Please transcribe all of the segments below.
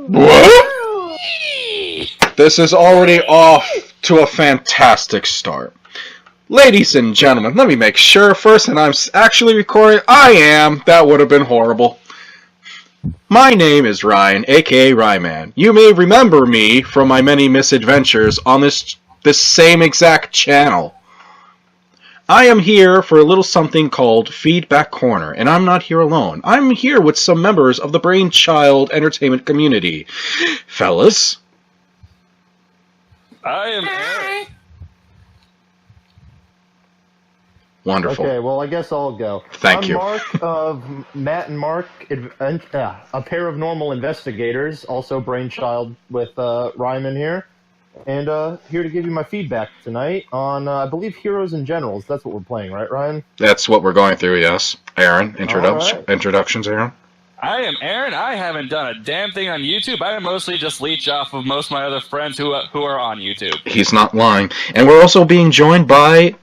What? This is already off to a fantastic start. Ladies and gentlemen, let me make sure first that I'm actually recording. I am. That would have been horrible. My name is Ryan, aka Ryman. You may remember me from my many misadventures on this same exact channel. I am here for a little something called Feedback Corner, and I'm not here alone. I'm here with some members of the Brainchild Entertainment community. Fellas. I am Aaron. Wonderful. Okay, well, I guess I'll go. Thank you. I'm Mark of Matt and Mark, a pair of normal investigators, also Brainchild with Ryman here, and here to give you my feedback tonight on, I believe, Heroes and Generals. That's what we're playing, right, Ryan? That's what we're going through, yes. Aaron, right. introductions, Aaron? I am Aaron. I haven't done a damn thing on YouTube. I mostly just leech off of most of my other friends who are on YouTube. He's not lying. And we're also being joined by...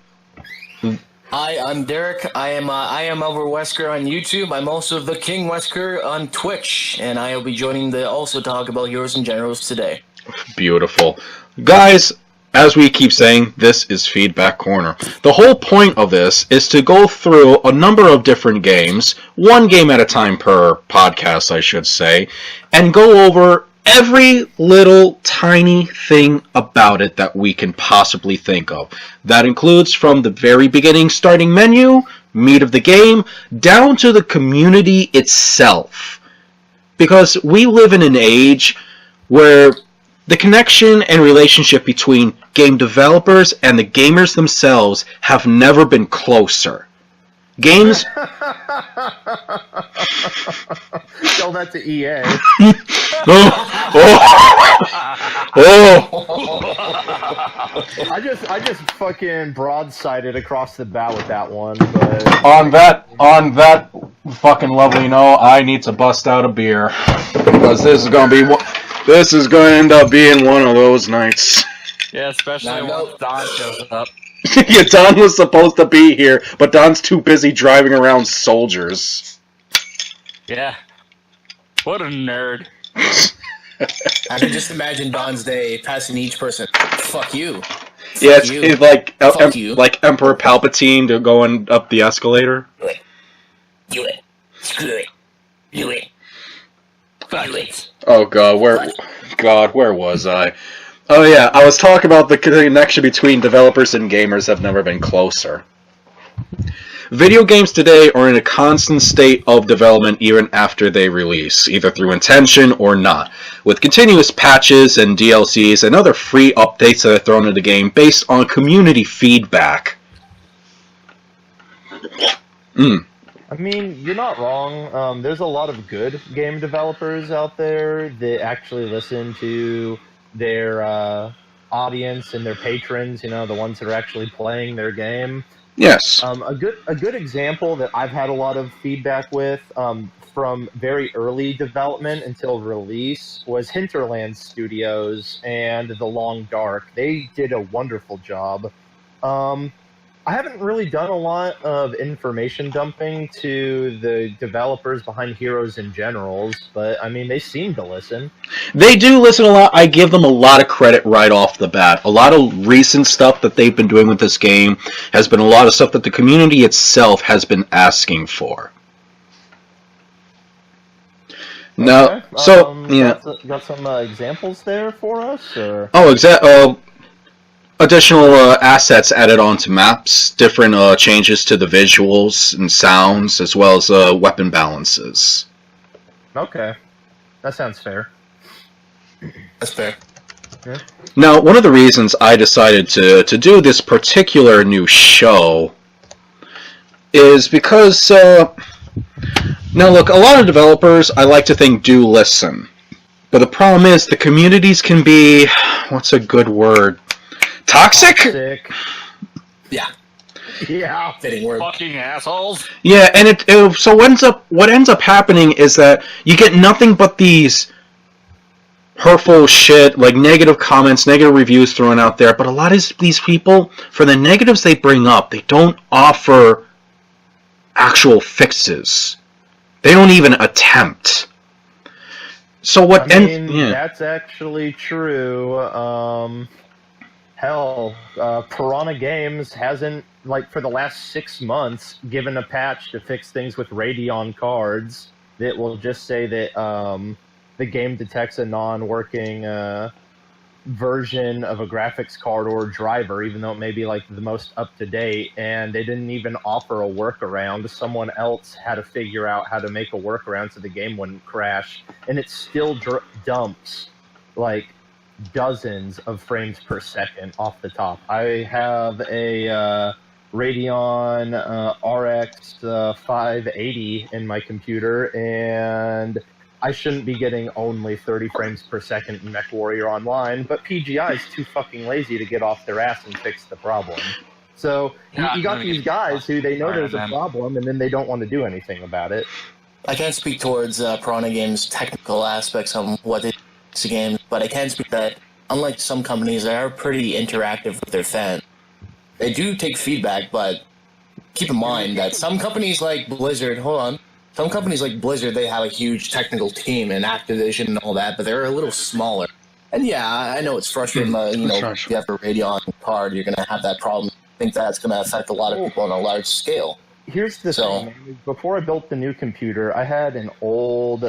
Hi, I'm Derek. I am over Wesker on YouTube. I'm also the King Wesker on Twitch, and I will be joining the also talk about Heroes and Generals today. Beautiful. Guys, as we keep saying, this is Feedback Corner. The whole point of this is to go through a number of different games, one game at a time per podcast, I should say, and go over every little tiny thing about it that we can possibly think of. That includes from the very beginning starting menu, meat of the game, down to the community itself. Because we live in an age where the connection and relationship between game developers and the gamers themselves have never been closer. Games... Tell that to EA. I just fucking broadsided across the bow with that one. But... On that fucking lovely note, I need to bust out a beer because this is going to end up being one of those nights. Yeah, especially when Don shows up. Yeah, Don was supposed to be here, but Don's too busy driving around soldiers. Yeah. What a nerd. I can just imagine Don's day passing each person. Fuck you. Yeah, Fuck you. it's like Emperor Palpatine going up the escalator. Do it. Screw it. Do it. Do it. Oh God, where was I? Oh yeah, I was talking about the connection between developers and gamers have never been closer. Video games today are in a constant state of development even after they release, either through intention or not, with continuous patches and DLCs and other free updates that are thrown into the game based on community feedback. I mean, you're not wrong. There's a lot of good game developers out there that actually listen to their audience and their patrons, you know, the ones that are actually playing their game. Yes. A good example that I've had a lot of feedback with from very early development until release was Hinterland Studios and The Long Dark. They did a wonderful job. I haven't really done a lot of information dumping to the developers behind Heroes and Generals, but I mean, they seem to listen. They do listen a lot. I give them a lot of credit right off the bat. A lot of recent stuff that they've been doing with this game has been a lot of stuff that the community itself has been asking for. Okay. Yeah. Got some examples there for us? Or? Oh, additional assets added onto maps, different changes to the visuals and sounds, as well as weapon balances. Okay. That sounds fair. That's fair. Yeah. Now, one of the reasons I decided to do this particular new show is because, now look, a lot of developers, I like to think, do listen. But the problem is, the communities can be, what's a good word? Toxic? Yeah. Yeah. Fitting word. Fucking assholes. Yeah, and what ends up happening is that you get nothing but these hurtful shit, like negative comments, negative reviews thrown out there, but a lot of these people, for the negatives they bring up, they don't offer actual fixes. They don't even attempt. So what? I mean, yeah. that's actually true. Hell, Piranha Games hasn't, like, for the last 6 months, given a patch to fix things with Radeon cards that will just say that the game detects a non-working version of a graphics card or driver, even though it may be like the most up-to-date, and they didn't even offer a workaround. Someone else had to figure out how to make a workaround so the game wouldn't crash, and it still dumps like dozens of frames per second off the top. I have a Radeon RX 580 in my computer, and I shouldn't be getting only 30 frames per second in MechWarrior Online, but PGI is too fucking lazy to get off their ass and fix the problem. So you got these guys who they know there's a problem, and then they don't want to do anything about it. I can't speak towards Piranha Games' technical aspects on what they do to games, but I can speak that, unlike some companies, they are pretty interactive with their fans. They do take feedback, but keep in mind that some companies like Blizzard, some companies like Blizzard, they have a huge technical team and Activision and all that, but they're a little smaller. And yeah, I know it's frustrating, if you have a Radeon card, you're going to have that problem. I think that's going to affect a lot of people on a large scale. Here's the thing, man. Before I built the new computer, I had an old,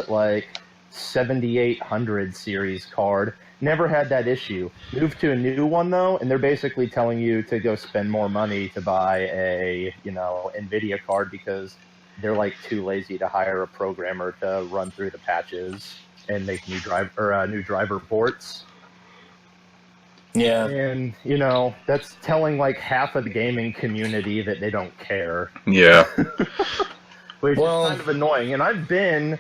7800 series card. Never had that issue. Moved to a new one, though, and they're basically telling you to go spend more money to buy a, NVIDIA card because they're too lazy to hire a programmer to run through the patches and make new driver ports. Yeah. And, that's telling half of the gaming community that they don't care. Yeah. Which is kind of annoying. And I've been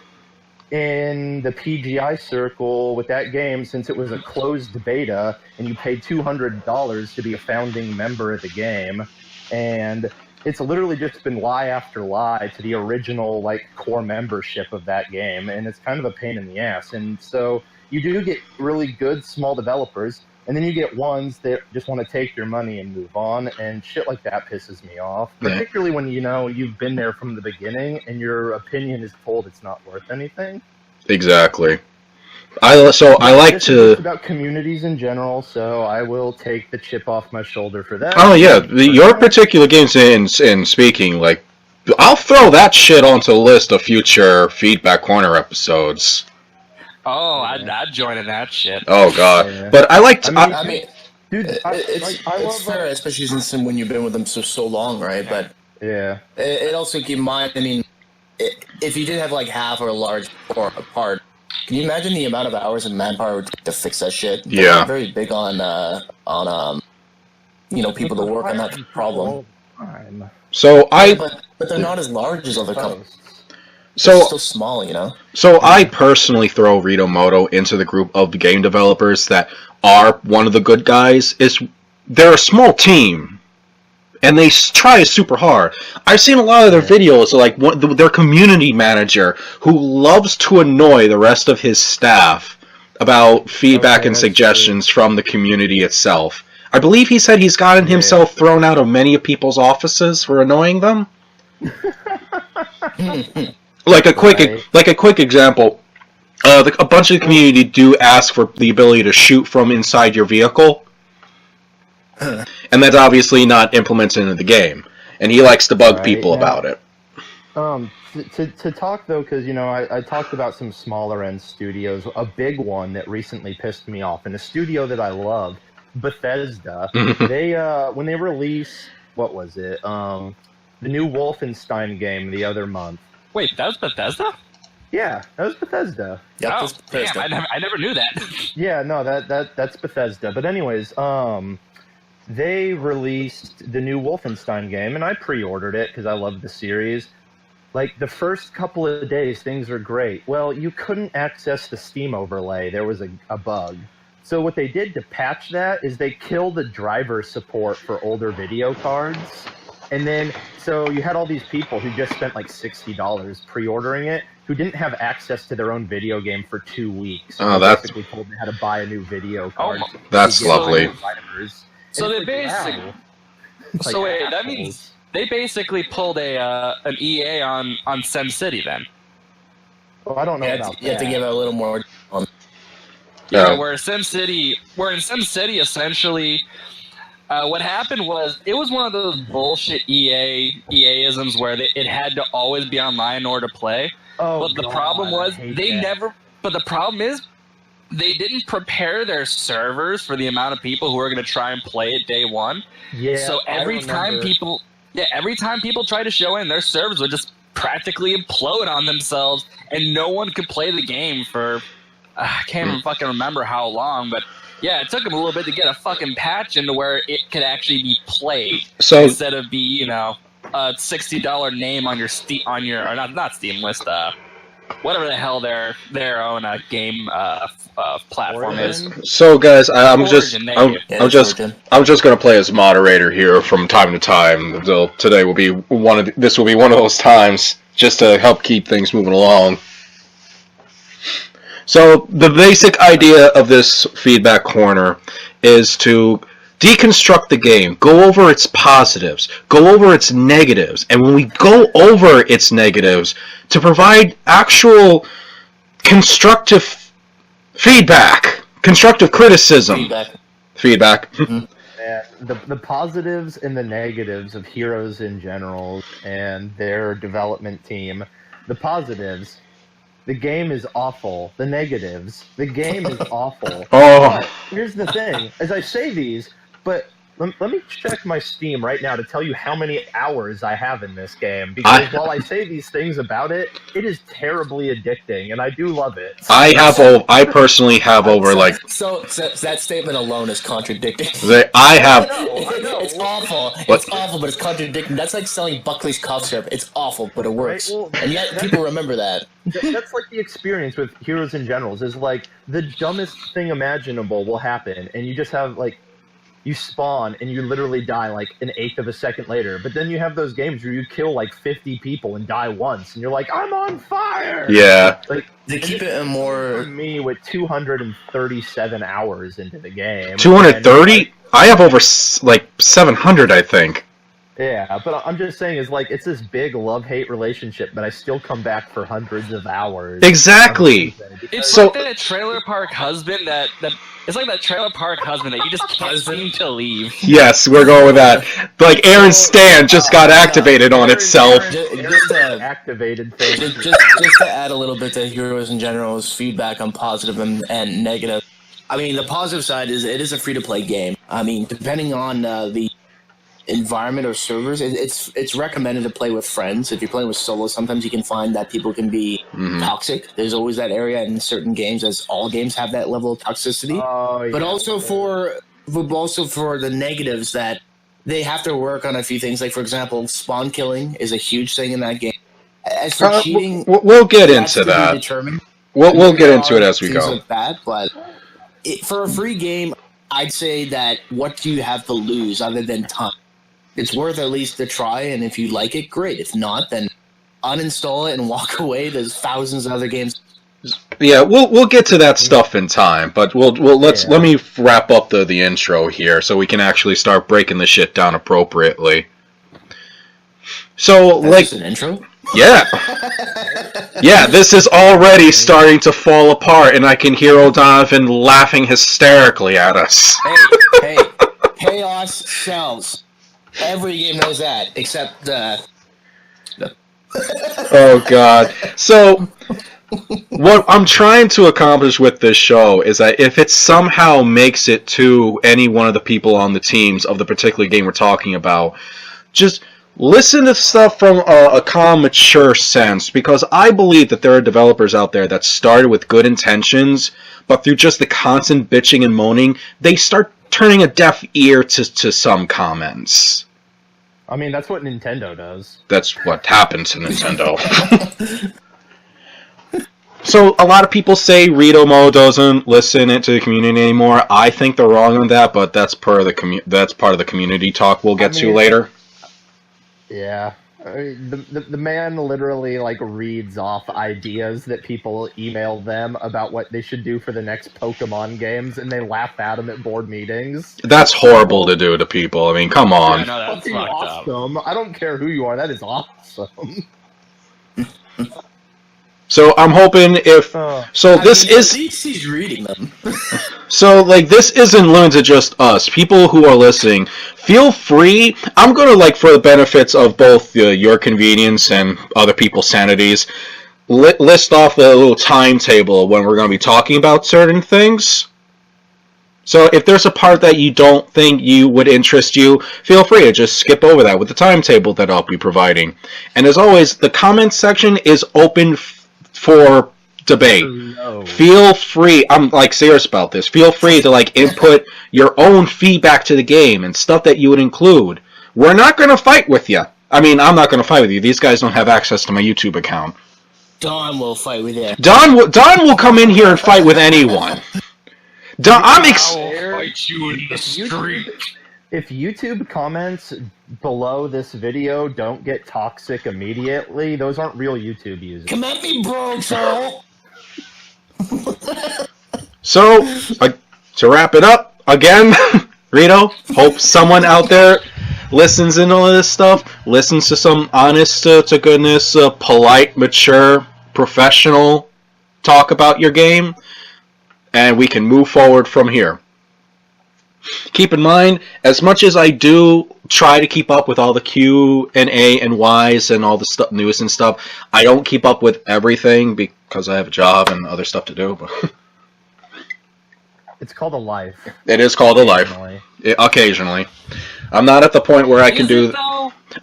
in the PGI circle with that game since it was a closed beta, and you paid $200 to be a founding member of the game. And it's literally just been lie after lie to the original core membership of that game, and it's kind of a pain in the ass. And so you do get really good small developers, and then you get ones that just want to take your money and move on, and shit like that pisses me off. Particularly when you've been there from the beginning and your opinion is told it's not worth anything. Exactly. I like to about communities in general, so I will take the chip off my shoulder for that. Oh yeah, your particular games in speaking, I'll throw that shit onto a list of future Feedback Corner episodes. Oh, I'd join in that shit. Oh god, yeah. But I like to. I mean, dude, it's fair, especially since when you've been with them so long, right? But yeah, it also keep in mind. I mean, if you did have half or a large part. Can you imagine the amount of hours and manpower it would take to fix that shit? Yeah. They're very big on people to work on that problem. So but they're not as large as other companies. So they're still small, So I personally throw Rito Moto into the group of the game developers that are one of the good guys. They're a small team, and they try super hard. I've seen a lot of their videos, their community manager who loves to annoy the rest of his staff about feedback and suggestions from the community itself. I believe he said he's gotten himself thrown out of many of people's offices for annoying them. A quick example, a bunch of the community do ask for the ability to shoot from inside your vehicle. And that's obviously not implemented into the game. And he likes to bug people about it. To talk, though, because, I talked about some smaller-end studios. A big one that recently pissed me off, and a studio that I love, Bethesda. They when they released, what was it? The new Wolfenstein game the other month. Wait, that was Bethesda? Yeah, that was Bethesda. Yep, oh, Bethesda. damn, I never knew that. Yeah, no, that's Bethesda. But anyways, they released the new Wolfenstein game, and I pre-ordered it because I love the series. The first couple of days, things are great. Well, you couldn't access the Steam overlay. There was a bug. So what they did to patch that is they killed the driver support for older video cards. And then, so you had all these people who just spent $60 pre-ordering it, who didn't have access to their own video game for 2 weeks. Oh, that's basically told them how to buy a new video card. Oh, that's lovely. So they basically, so wait, that means they basically pulled an EA on SimCity then. Well, I don't know about that. You have to give it a little more Yeah. where in SimCity, essentially, what happened was it was one of those bullshit EA-isms where it had to always be online in order to play. Oh, But the God, problem was I hate that. But the problem is they didn't prepare their servers for the amount of people who are going to try and play it day one. Yeah. So every time people try to show in, their servers would just practically implode on themselves, and no one could play the game for I can't even fucking remember how long, but yeah, it took them a little bit to get a fucking patch into where it could actually be played instead of be a $60 name on your or not Steam list, whatever the hell their own game platform is. So guys, I'm just gonna play as moderator here from time to time. So today will be one of those times just to help keep things moving along. So the basic idea of this feedback corner is to deconstruct the game, go over its positives, go over its negatives, and when we go over its negatives, to provide actual constructive feedback, constructive criticism. Feedback. Yeah, the positives and the negatives of Heroes in general and their development team. The positives, the game is awful. The negatives, the game is awful. But here's the thing, as I say these, but let me check my Steam right now to tell you how many hours I have in this game. Because while I say these things about it, it is terribly addicting, and I do love it. I personally have over So that statement alone is contradicting. I have. I know. It's awful. It's awful, but it's contradicting. That's like selling Buckley's cough syrup. It's awful, but it works. Right, well, and yet people remember that. That's like the experience with Heroes in Generals. Is like the dumbest thing imaginable will happen, and you just have you spawn and you literally die like an eighth of a second later. But then you have those games where you kill like 50 people and die once, and you're like, I'm on fire! Yeah. They keep it in more... For me, with 237 hours into the game. 230? I have over 700, I think. Yeah, but I'm just saying, it's this big love-hate relationship, but I still come back for hundreds of hours. Exactly. It's like that trailer park husband that you just can't seem to leave. Yes, we're going with that. Like Aaron's stand just got activated on itself. Activated thing. Just to add a little bit to Heroes in General's feedback on positive and negative. I mean, the positive side is it is a free-to-play game. I mean, depending on the environment or servers, it's recommended to play with friends. If you're playing with solo, sometimes you can find that people can be toxic. There's always that area in certain games, as all games have that level of toxicity. But also for the negatives, that they have to work on a few things. Like, for example, spawn killing is a huge thing in that game. As for cheating, we'll get into that. We'll get into it as we go. Like that, but for a free game, I'd say that what do you have to lose other than time? It's worth at least a try, and if you like it, great. If not, then uninstall it and walk away. There's thousands of other games. Yeah, we'll get to that stuff in time, but let me wrap up the intro here so we can actually start breaking the shit down appropriately. So, That's just an intro? Yeah. Yeah, this is already starting to fall apart, and I can hear O'Donovan laughing hysterically at us. Hey, chaos sells. Every game knows that, except Oh, God. So, what I'm trying to accomplish with this show is that if it somehow makes it to any one of the people on the teams of the particular game we're talking about, just listen to stuff from a calm, mature sense, because I believe that there are developers out there that started with good intentions, but through just the constant bitching and moaning, they start turning a deaf ear to some comments. I mean, that's what Nintendo does. That's what happens to Nintendo. So, a lot of people say Ritomo doesn't listen to the community anymore. I think they're wrong on that, but that's part of the community talk we'll get to later. Yeah. The man literally reads off ideas that people email them about what they should do for the next Pokemon games, and they laugh at him at board meetings. That's horrible to do to people. I mean, come on. Yeah, no, that's fucking awesome. I don't care who you are. That is awesome. So I'm hoping if At least he's reading them. So, like, this isn't limited to just us. People who are listening, feel free. I'm going to, like, for the benefits of both your convenience and other people's sanities, list off a little timetable when we're going to be talking about certain things. So, if there's a part that you don't think you would interest you, feel free to just skip over that with the timetable that I'll be providing. And as always, the comments section is open for debate. No. Feel free, I'm like serious about this, feel free to like input your own feedback to the game and stuff that you would include. We're not going to fight with you. I mean, I'm not going to fight with you. These guys don't have access to my YouTube account. Don will fight with you. Don will come in here and fight with anyone. I will fight you in the street. If YouTube comments below this video don't get toxic immediately, those aren't real YouTube users. Come at me, bro, Charles. So, to wrap it up, again, Rito, hope someone out there listens in all of this stuff, listens to some honest to goodness, polite, mature, professional talk about your game, and we can move forward from here. Keep in mind, as much as I do try to keep up with all the Q&A and Ys and all the news and stuff, I don't keep up with everything because I have a job and other stuff to do. It's called a life. It is called a life. Occasionally. I'm not at the point where I can do...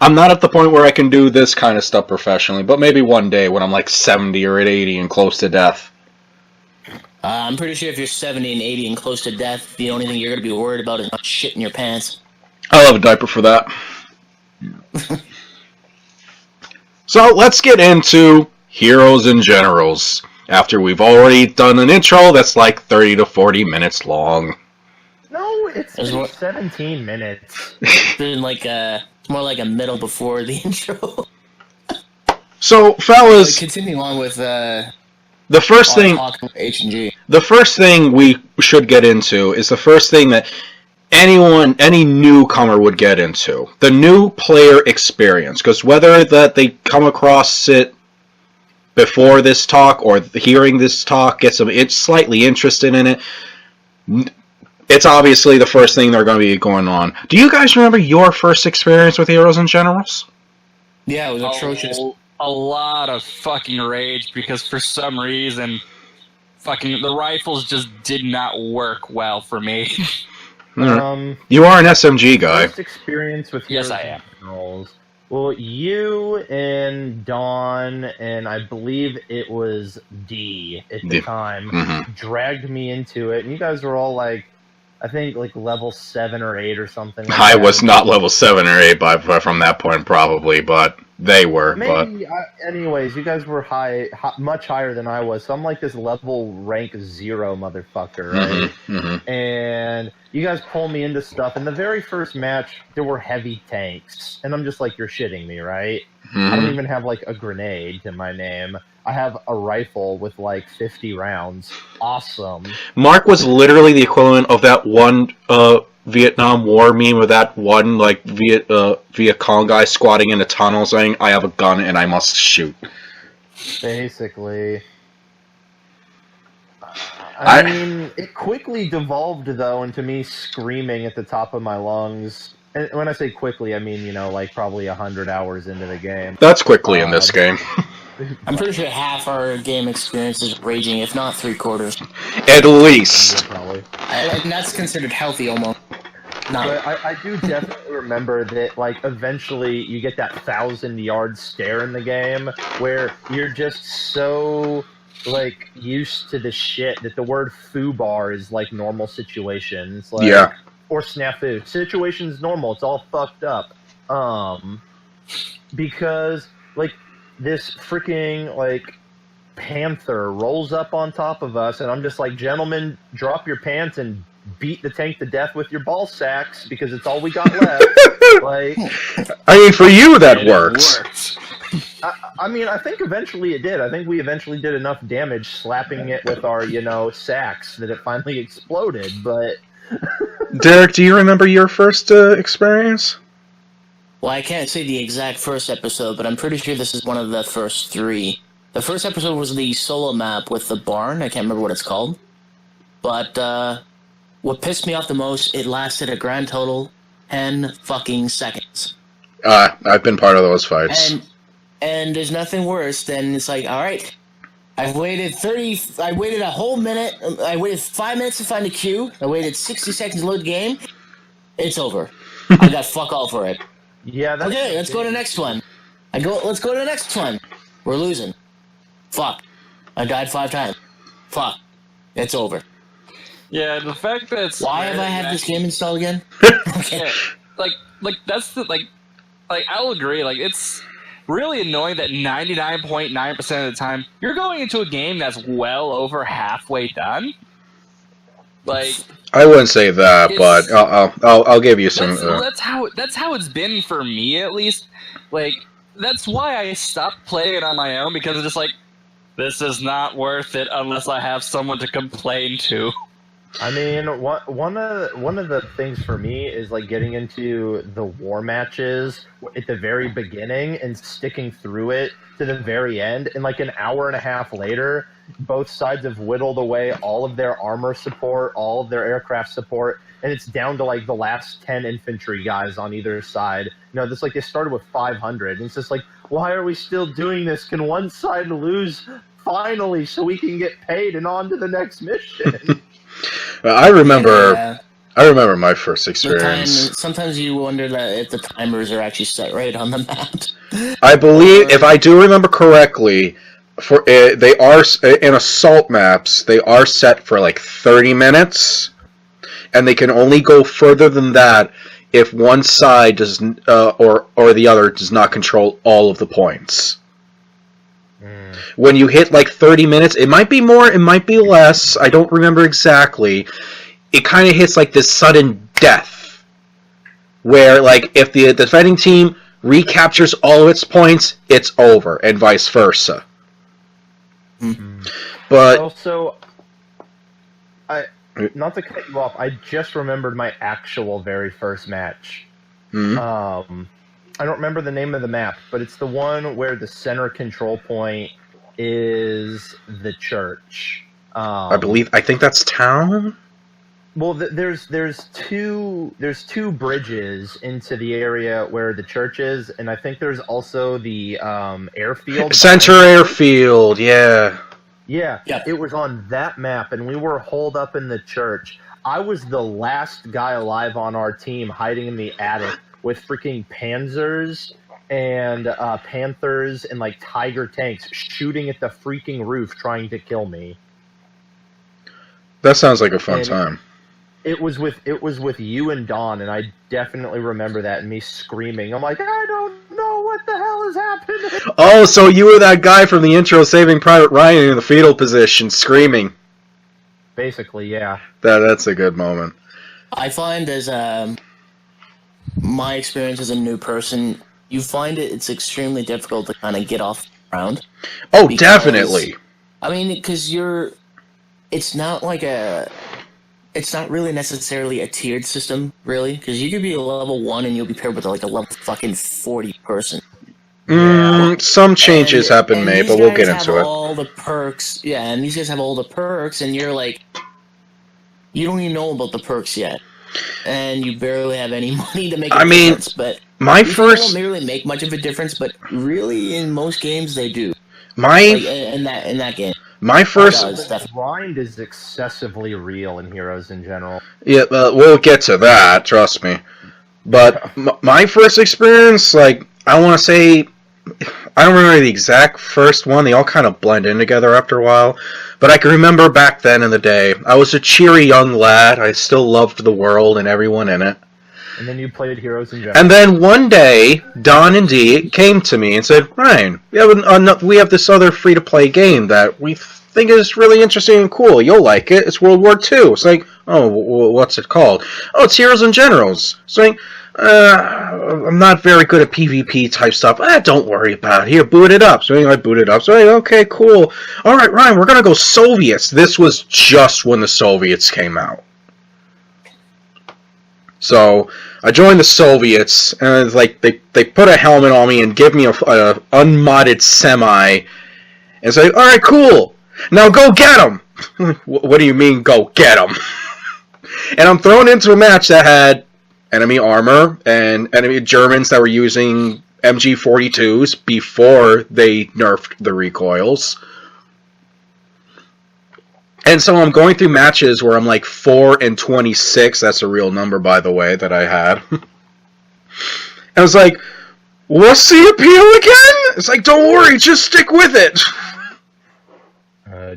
I'm not at the point where I can do this kind of stuff professionally, but maybe one day when I'm like 70 or 80 and close to death. I'm pretty sure if you're 70 and 80 and close to death, the only thing you're going to be worried about is not shitting your pants. I'll have a diaper for that. So let's get into Heroes and Generals. After we've already done an intro that's like 30 to 40 minutes long. No, it's 17 minutes. It's been like more like a middle before the intro. So, fellas, continue on with the first thing H&G. The first thing we should get into is the first thing that any newcomer would get into. The new player experience. Because whether that they come across it before this talk or hearing this talk gets them slightly interested in it, it's obviously the first thing they're going to be going on. Do you guys remember your first experience with Heroes and Generals? Yeah, it was atrocious. A lot of fucking rage because for some reason fucking the rifles just did not work well for me. You are an SMG guy. First experience with Yes, I am. Generals. Well, you and Dawn and I believe it was D at the time dragged me into it, and you guys were all like, I think like level 7 or 8 or something. Like I that. was not level 7 or 8 from that point probably, but they were. Maybe. Anyways, you guys were much higher than I was, so I'm like this level rank 0 motherfucker, right? And you guys pull me into stuff. In the very first match, there were heavy tanks, and I'm just like, you're shitting me, right? I don't even have like a grenade to my name. I have a rifle with like 50 rounds. Awesome. Mark was literally the equivalent of that one Vietnam War meme with that one like Viet Cong guy squatting in a tunnel saying, "I have a gun and I must shoot." Basically. I mean, it quickly devolved though into me screaming at the top of my lungs. And when I say quickly, I mean, like probably 100 hours into the game. That's quickly in this game. I'm pretty sure half our game experience is raging, if not 3/4. At least. Probably. And that's considered healthy almost. But I do definitely remember that, like, eventually you get that 1,000-yard stare in the game where you're just so, like, used to the shit that the word foobar is, like, normal situations. Like, yeah. Or snafu. Situation's normal. It's all fucked up. Because, like, this freaking, like, panther rolls up on top of us, and I'm just like, gentlemen, drop your pants and beat the tank to death with your ball sacks, because it's all we got left. Like, I mean, for you, that works. I mean, I think eventually it did. I think we eventually did enough damage slapping it with our, sacks that it finally exploded, but... Derek, do you remember your first experience? Well, I can't say the exact first episode, but I'm pretty sure this is one of the first 3. The first episode was the solo map with the barn. I can't remember what it's called. But what pissed me off the most, it lasted a grand total 10 fucking seconds. I've been part of those fights. And there's nothing worse than it's like, all right, I waited a whole minute. I waited 5 minutes to find a queue. I waited 60 seconds to load the game. It's over. I got fuck all for it. Yeah. Okay, let's go to the next one. Let's go to the next one. We're losing. Fuck. I died 5 times. Fuck. It's over. Yeah, the fact that it's Why have I had this game installed again? Yeah, like that's the like I'll agree. Like it's really annoying that 99.9% of the time you're going into a game that's well over halfway done. Like I wouldn't say that, but I'll give you some. That's how it's been for me at least. Like that's why I stopped playing it on my own because it's just like this is not worth it unless I have someone to complain to. I mean, one of the things for me is like getting into the war matches at the very beginning and sticking through it to the very end. And like an hour and a half later, both sides have whittled away all of their armor support, all of their aircraft support, and it's down to like the last 10 infantry guys on either side. You know, this like they started with 500, and it's just like, why are we still doing this? Can one side lose finally so we can get paid and on to the next mission? I remember my first experience. Sometimes you wonder that if the timers are actually set right on the map. I believe, if I do remember correctly, for they are in assault maps. They are set for like 30 minutes, and they can only go further than that if one side does or the other does not control all of the points. When you hit like 30 minutes, it might be more, it might be less, I don't remember exactly. It kind of hits like this sudden death. Where like if the defending team recaptures all of its points, it's over, and vice versa. Mm-hmm. But also, not to cut you off, I just remembered my actual very first match. Mm-hmm. I don't remember the name of the map, but it's the one where the center control point is the church. I think that's town. Well, there's two bridges into the area where the church is, and I think there's also the airfield. Center airfield, yeah. Yeah, it was on that map, and we were holed up in the church. I was the last guy alive on our team hiding in the attic with freaking panzers and panthers and like tiger tanks shooting at the freaking roof trying to kill me. That sounds like a fun time. It was with you and Dawn, and I definitely remember that and me screaming. I'm like, I don't know what the hell is happening. Oh, so you were that guy from the intro Saving Private Ryan in the fetal position screaming. Basically, yeah. That's a good moment. I find as my experience as a new person, you find it's extremely difficult to kind of get off the ground. Oh, definitely. I mean, because it's not really necessarily a tiered system, really, because you could be a level 1 and you'll be paired with like a level fucking 40 person. Some changes have been made, but we'll get into it. All the perks, and these guys have all the perks, and you're like, you don't even know about the perks yet, and you barely have any money to make a difference. But my first don't really make much of a difference, but really in most games they do. In that game. My first grind is excessively real in Heroes in general. Yeah, we'll get to that. Trust me. But my first experience, like I want to say, I don't remember the exact first one. They all kind of blend in together after a while. But I can remember back then in the day, I was a cheery young lad. I still loved the world and everyone in it. And then you played Heroes in general. And then one day, Don and Dee came to me and said, Ryan, we have this other free-to-play game that we think is really interesting and cool. You'll like it. It's World War II. It's like, oh, what's it called? Oh, it's Heroes and Generals. It's like, I'm not very good at PvP type stuff. Don't worry about it. Here, boot it up. So anyway, I booted up. So okay, cool. All right, Ryan, we're gonna go Soviets. This was just when the Soviets came out. So I joined the Soviets, and it's like they put a helmet on me and give me a unmodded semi, And it's like, all right, cool. Now go get him. What do you mean, go get him? And I'm thrown into a match that had enemy armor and enemy Germans that were using MG42s before they nerfed the recoils. And so I'm going through matches where I'm like 4-26. That's a real number, by the way, that I had. And I was like, what's the appeal again? It's like, don't worry, just stick with it.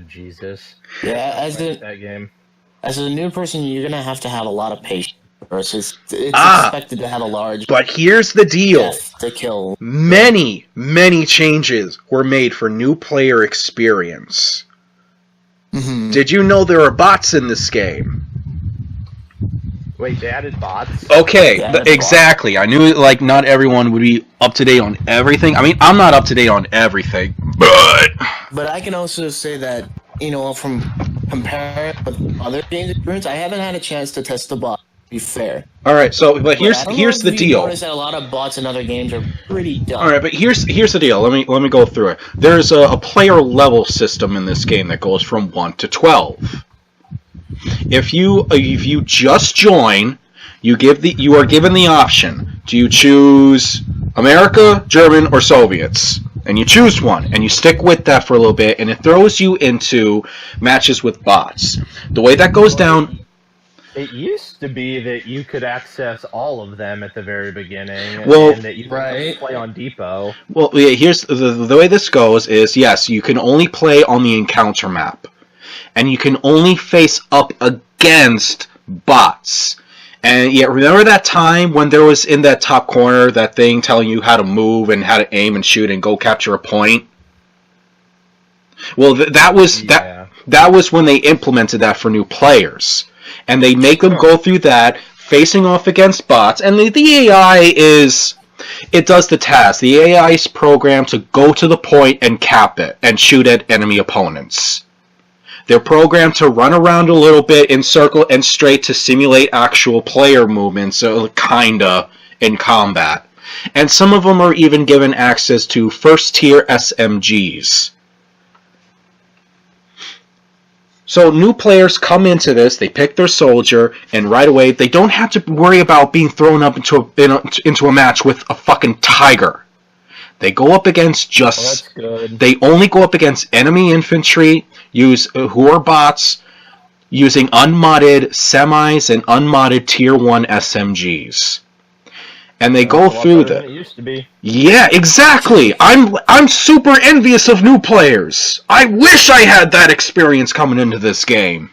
Jesus. Yeah, That game. as a new person, you're gonna have to have a lot of patience. Versus, it's expected to have a large But here's the deal. death to kill. Many, many changes were made for new player experience. Mm-hmm. Did you know there are bots in this game? Wait, they added bots? Okay, Yeah, that's exactly. I knew like not everyone would be up to date on everything. I mean, I'm not up to date on everything, But I can also say that, from comparing with other games experience, I haven't had a chance to test the bot. To be fair. all right. So, but But I don't know here's if the you deal. Notice that a lot of bots in other games are pretty dumb. All right, but here's the deal. Let me go through it. There's a player level system in this game that goes from 1 to 12. If you just join, you are given the option. Do you choose America, German, or Soviets? And you choose one, and you stick with that for a little bit, and it throws you into matches with bots. The way that goes down. It used to be that you could access all of them at the very beginning, Well, and that you could right. play on Depot. Well, yeah, here's the way this goes is, yes, you can only play on the encounter map. And you can only face up against bots. And yeah, remember that time when there was in that top corner that thing telling you how to move and how to aim and shoot and go capture a point? Well, that was when they implemented that for new players. And they make them go through that, facing off against bots. And the AI it does the task. The AI is programmed to go to the point and cap it and shoot at enemy opponents. They're programmed to run around a little bit in circle and straight to simulate actual player movements, so kinda, in combat. And some of them are even given access to first-tier SMGs. So new players come into this, they pick their soldier, and right away they don't have to worry about being thrown up into a match with a fucking tiger. They go up against That's good. They only go up against enemy infantry, who are bots, using unmodded semis and unmodded tier 1 SMGs. And they go through It used to be. Yeah, exactly. I'm super envious of new players. I wish I had that experience coming into this game.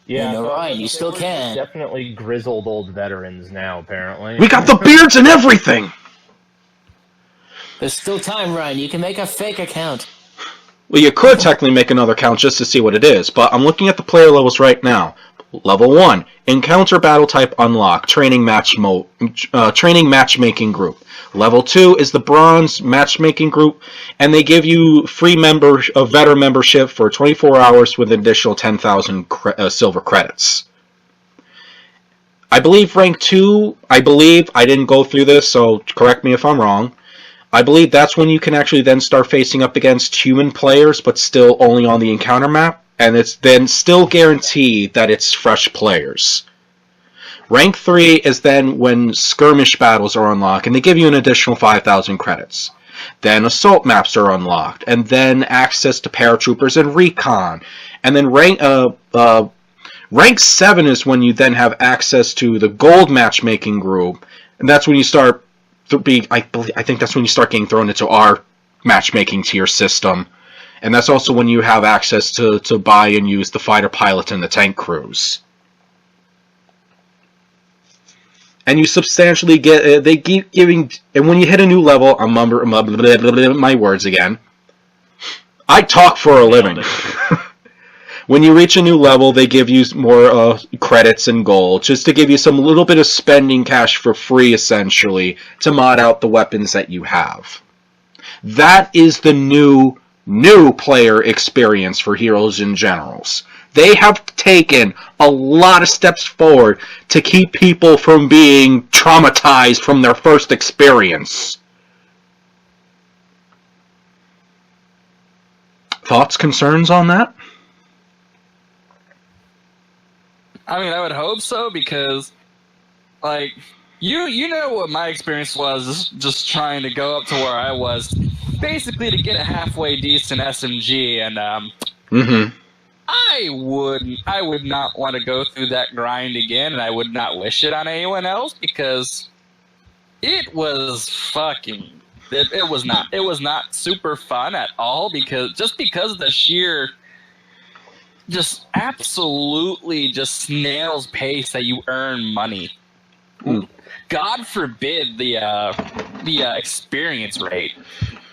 Yeah, Right, you still can. Definitely grizzled old veterans now, apparently. We got the beards and everything. There's still time, Ryan. You can make a fake account. Well, you could technically make another count just to see what it is, but I'm looking at the player levels right now. Level 1, Encounter Battle Type Unlock, Training Matchmaking Group. Level 2 is the Bronze Matchmaking Group, and they give you free veteran membership for 24 hours with an additional 10,000 silver credits. I believe rank 2, I didn't go through this, so correct me if I'm wrong. I believe that's when you can actually then start facing up against human players, but still only on the encounter map. And it's then still guaranteed that it's fresh players. Rank 3 is then when skirmish battles are unlocked, and they give you an additional 5,000 credits. Then assault maps are unlocked, and then access to Paratroopers and Recon. And then rank 7 is when you then have access to the gold matchmaking group, and that's when you start I think that's when you start getting thrown into our matchmaking tier system. And that's also when you have access to buy and use the fighter pilot and the tank crews. And you substantially get, they keep giving, and when you hit a new level, I'm my words again. I talk for a living. When you reach a new level, they give you more credits and gold, just to give you some little bit of spending cash for free, essentially, to mod out the weapons that you have. That is the new player experience for Heroes and Generals. They have taken a lot of steps forward to keep people from being traumatized from their first experience. Thoughts, concerns on that? I mean, I would hope so, because, like, you know what my experience was just trying to go up to where I was, basically to get a halfway decent SMG, and I would not want to go through that grind again, and I would not wish it on anyone else, because it was fucking... It was not super fun at all, because of the sheer... just absolutely just snail's pace that you earn money. God forbid the experience rate.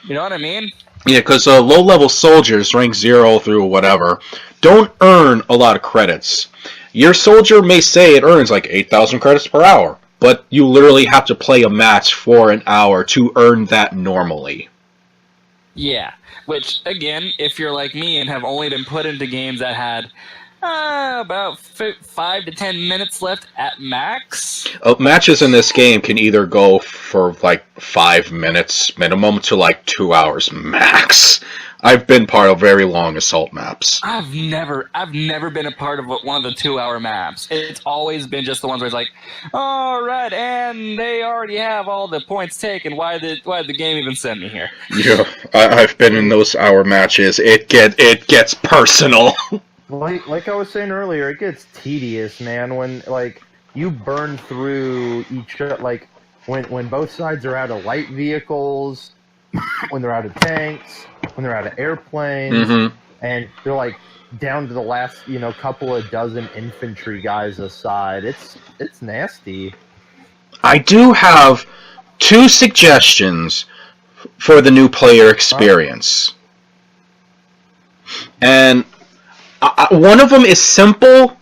You know what I mean? Yeah, because low-level soldiers, rank 0 through whatever, don't earn a lot of credits. Your soldier may say it earns like 8,000 credits per hour, but you literally have to play a match for an hour to earn that normally. Yeah. Which, again, if you're like me and have only been put into games that had about 5 to 10 minutes left at max. Matches in this game can either go for like 5 minutes minimum to like 2 hours max. I've been part of very long assault maps. I've never been a part of one of the 2-hour maps. It's always been just the ones where it's like, all right, and they already have all the points taken. Why did the game even send me here? Yeah, I've been in those hour matches. It gets personal. Like I was saying earlier, it gets tedious, man. When like you burn through each like when both sides are out of light vehicles, when they're out of tanks, when they're out of airplanes, and they're like down to the last couple of dozen infantry guys aside. It's nasty. I do have 2 suggestions for the new player experience, and one of them is simple.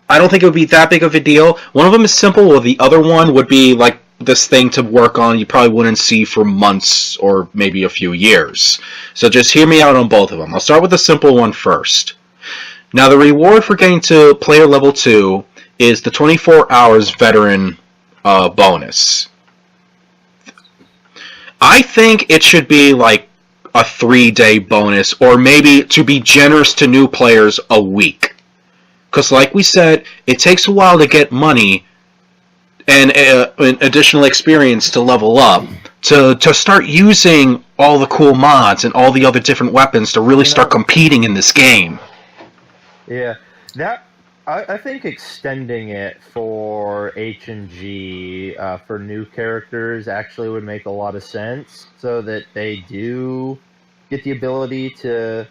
I don't think it would be that big of a deal. One of them is simple, while the other one would be like this thing to work on you probably wouldn't see for months or maybe a few years. So just hear me out on both of them. I'll start with the simple one first. Now, the reward for getting to player level 2 is the 24 hours veteran bonus. I think it should be like a 3-day bonus, or maybe, to be generous to new players, a week. Because like we said, it takes a while to get money and additional experience to level up, to start using all the cool mods and all the other different weapons to really start competing in this game. Yeah, I think extending it for H&G for new characters actually would make a lot of sense, so that they do get the ability to,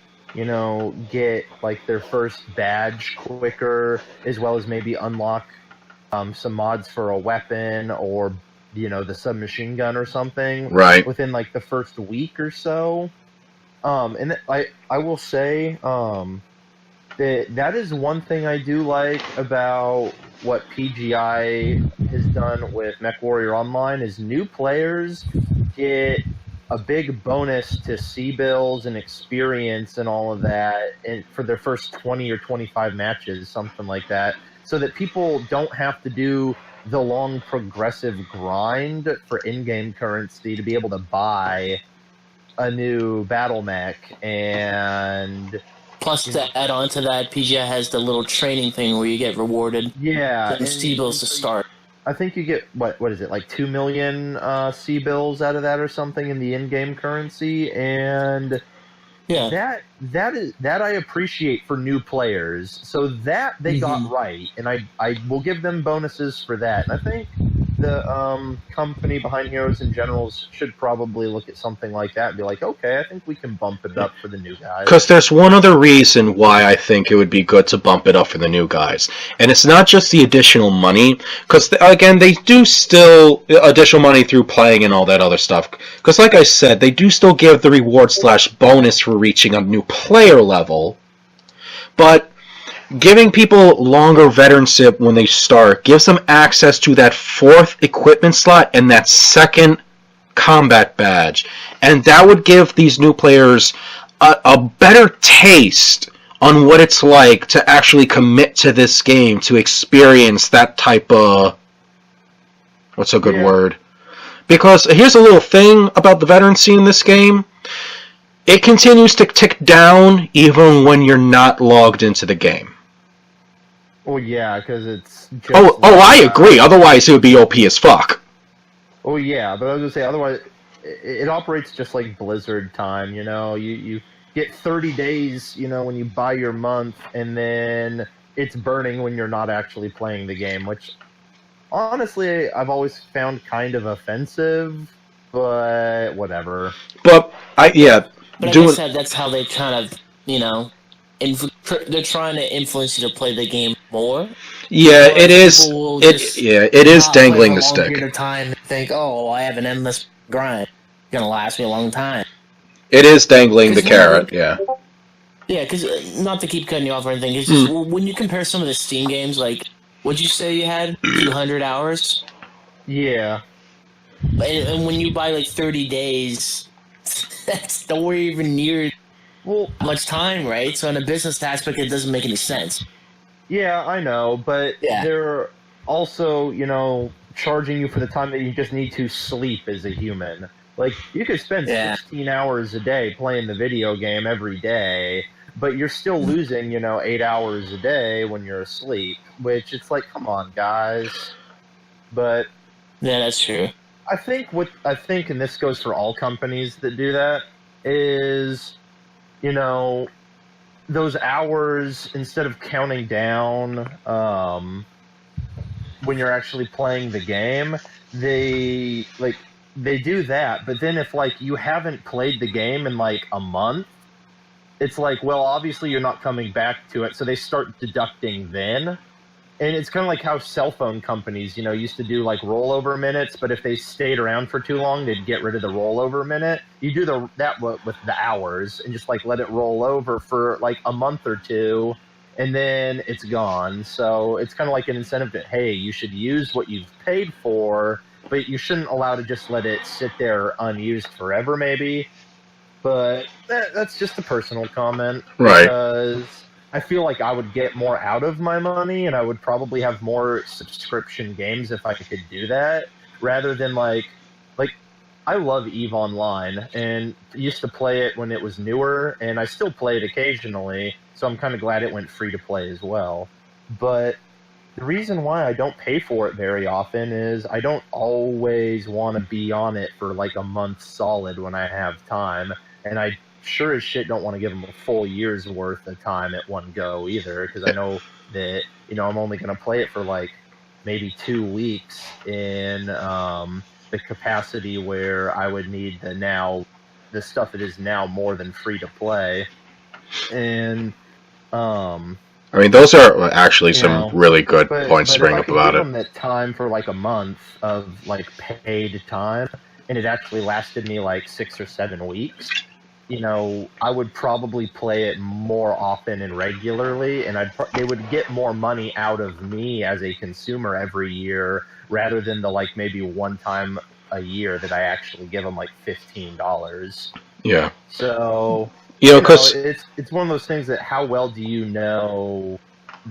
get like their first badge quicker, as well as maybe unlock some mods for a weapon or the submachine gun or something, right, within like the first week or so. And I will say that is one thing I do like about what PGI has done with MechWarrior Online, is new players get a big bonus to C-bills and experience and all of that for their first 20 or 25 matches, something like that, so that people don't have to do the long progressive grind for in-game currency to be able to buy a new battle mech. And plus, to add on to that, PGI has the little training thing where you get rewarded. Yeah, some C-bills to start. I think you get what is it, like 2 million C-bills out of that or something in the in-game currency, and yeah, that I appreciate for new players. So that they got right, and I will give them bonuses for that. And I think the company behind Heroes and Generals should probably look at something like that and be like, okay, I think we can bump it up for the new guys. Because there's one other reason why I think it would be good to bump it up for the new guys. And it's not just the additional money, because, again, they do still additional money through playing and all that other stuff. Because, like I said, they do still give the reward/bonus for reaching a new player level. But giving people longer veteranship when they start gives them access to that 4th equipment slot and that 2nd combat badge. And that would give these new players a better taste on what it's like to actually commit to this game, to experience that type of... what's a good word? Because here's a little thing about the veteran scene in this game. it continues to tick down even when you're not logged into the game. Well, yeah, because it's just I agree. Otherwise, it would be OP as fuck. Oh, yeah, but I was going to say, otherwise, it operates just like Blizzard time, you know? You get 30 days, you know, when you buy your month, and then it's burning when you're not actually playing the game, which, honestly, I've always found kind of offensive, but whatever. But, But I guess that's how they kind of, you know, they're trying to influence you to play the game more. Yeah, it is. It is dangling the stick. Period of time and think, oh, I have an endless grind. It's gonna last me a long time. It is dangling the carrot. Yeah. Yeah, because not to keep cutting you off or anything, it's just when you compare some of the Steam games, like, what'd you say you had 200 hours? Yeah. And when you buy like 30 days, that's nowhere even near much time, right? So in a business aspect, it doesn't make any sense. Yeah, I know, but they're also, you know, charging you for the time that you just need to sleep as a human. Like, you could spend 16 hours a day playing the video game every day, but you're still losing, you know, 8 hours a day when you're asleep, which it's like, come on, guys. But yeah, that's true. I think, and this goes for all companies that do that, is, you know, those hours, instead of counting down when you're actually playing the game, they do that. But then if, like, you haven't played the game in, like, a month, it's like, well, obviously you're not coming back to it, so they start deducting then. And it's kind of like how cell phone companies, you know, used to do, like, rollover minutes, but if they stayed around for too long, they'd get rid of the rollover minute. You do that with the hours and just, like, let it roll over for, like, a month or two, and then it's gone. So it's kind of like an incentive that, hey, you should use what you've paid for, but you shouldn't allow to just let it sit there unused forever, maybe. But that's just a personal comment. Right. Because I feel like I would get more out of my money, and I would probably have more subscription games if I could do that, rather than, like I love EVE Online, and used to play it when it was newer, and I still play it occasionally, so I'm kind of glad it went free to play as well. But the reason why I don't pay for it very often is I don't always want to be on it for, like, a month solid when I have time, and I sure as shit don't want to give them a full year's worth of time at one go either, because I know that, you know, I'm only going to play it for, like, maybe 2 weeks in the capacity where I would need the stuff that is now more than free to play. And I mean, those are actually some really good points to bring up about it. If I could give them that time for, like, a month of, like, paid time, and it actually lasted me, like, 6 or 7 weeks, you know, I would probably play it more often and regularly, and they would get more money out of me as a consumer every year, rather than the, like, maybe one time a year that I actually give them, like, $15. Yeah. So, you know, because it's one of those things that how well do you know